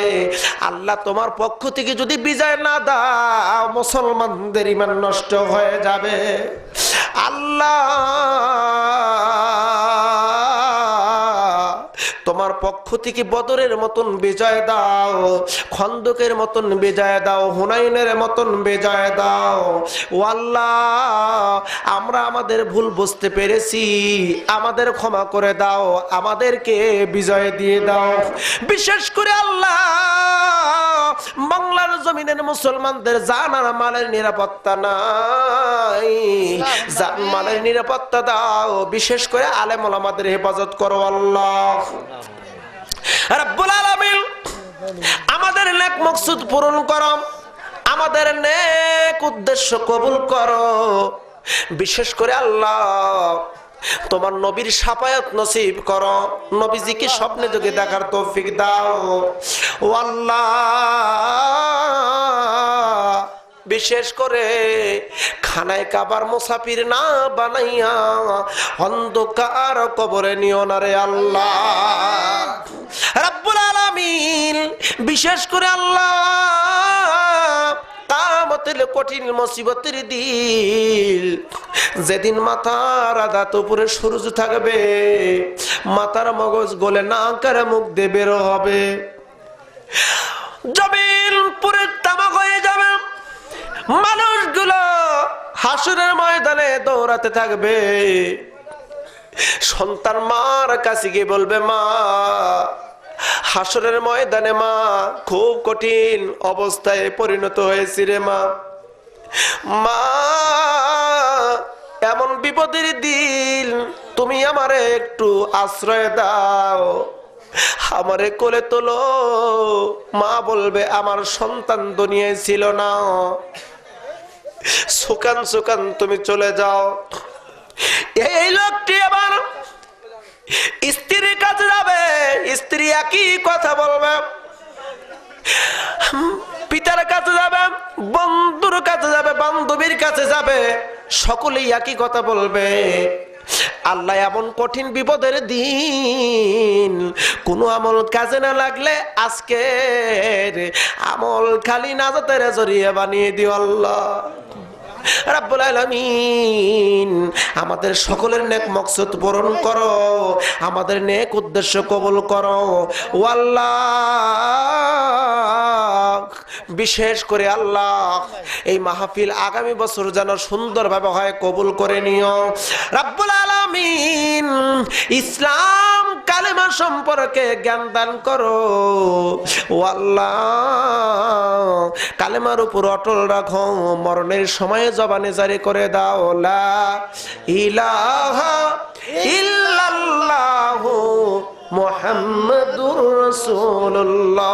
আল্লাহ তোমার পক্ষ থেকে যদি বিজয় না দাও মুসলমানদের ঈমান নষ্ট হয়ে যাবে আল্লাহ। তোমার পক্ষ থেকে বদরের মতন বিজয় দাও, খন্দকের মতন বিজয় দাও, হুনাইনের মতন বিজয় দাও ও আল্লাহ। আমরা আমাদের ভুল বুঝতে পেরেছি, আমাদের ক্ষমা করে দাও, আমাদেরকে বিজয় দিয়ে দাও। বিশেষ করে আল্লাহ বাংলার জমিনের মুসলমানদের জান আর মালের নিরাপত্তা নাই, জান মালের নিরাপত্তা দাও, বিশেষ করে আলেম ওলামাদের হেফাজত করো আল্লাহ রাব্বুল আলামিন। আমাদের নেক মকসুদ পূরণ করো, আমাদের নেক উদ্দেশ্য কবুল করো, বিশেষ করে আল্লাহ তোমার নবীর শাফায়াত নসিব করো, নবীজিকে স্বপ্নে যোগে দেখার তৌফিক দাও ও আল্লাহ। বিশেষ করে খানায় কাবার মুসাফির না বানাইয়া অন্ধকার কবরে নিও না রে আল্লাহ রাব্বুল আলামিন। বিশেষ করে আল্লাহ কিয়ামতের কঠিন মুসিবতের দিন, যেদিন মাথার আদাত উপরে সূর্য থাকবে, মাথার মগজ গলে নাকের মুখ দিয়ে বের হবে, জমিন পুরে তামাক হয়ে যাবে, মানুষগুলো হাসরের ময়দানে দৌড়াতে থাকবে। সন্তান মার কাছে গিয়ে বলবে, মা হাসরের ময়দানে মা খুব কঠিন অবস্থায় পরিণত হয়েছি রে মা, মা এমন বিপদের দিন, তুমি আমারে একটু আশ্রয় দাও, আমারে কোলে তোলো। মা বলবে, আমার সন্তান দুনিয়ায় ছিল না, সুকান সুকান তুমি চলে যাও। এই লোকটি আবার স্ত্রীর কাছে যাবে, স্ত্রী একই কথা বলবে, পিতার কাছে যাবে, বন্ধুর কাছে যাবে, বান্ধবীর কাছে যাবে, সকলেই একই কথা বলবে। আল্লাহ এমন কঠিন বিপদের দিন, কোনো আমল কাজে না লাগলে আজকের আমল খালি নাজাতের জরিয়া বানিয়ে দিও আল্লাহ রাব্বুল আলামিন। আমাদের সকলের নেক মকসদ পূরণ করো, আমাদের নেক উদ্দেশ্য কবুল করো ও আল্লাহ। বিশেষ করে আল্লাহ এই মাহফিল আগামী বছর যেন সুন্দরভাবে হয়, কবুল করে নিও রাব্বুল আলামিন। ইসলাম কালেমা সম্পর্কে জ্ঞান দান করো ও আল্লাহ, কালেমার উপর অটল রাখো, মরণের সময়ে জবানে জারি করে দাও, লা ইলাহা ইল্লাল্লাহু মুহাম্মাদুর রাসূলুল্লাহ।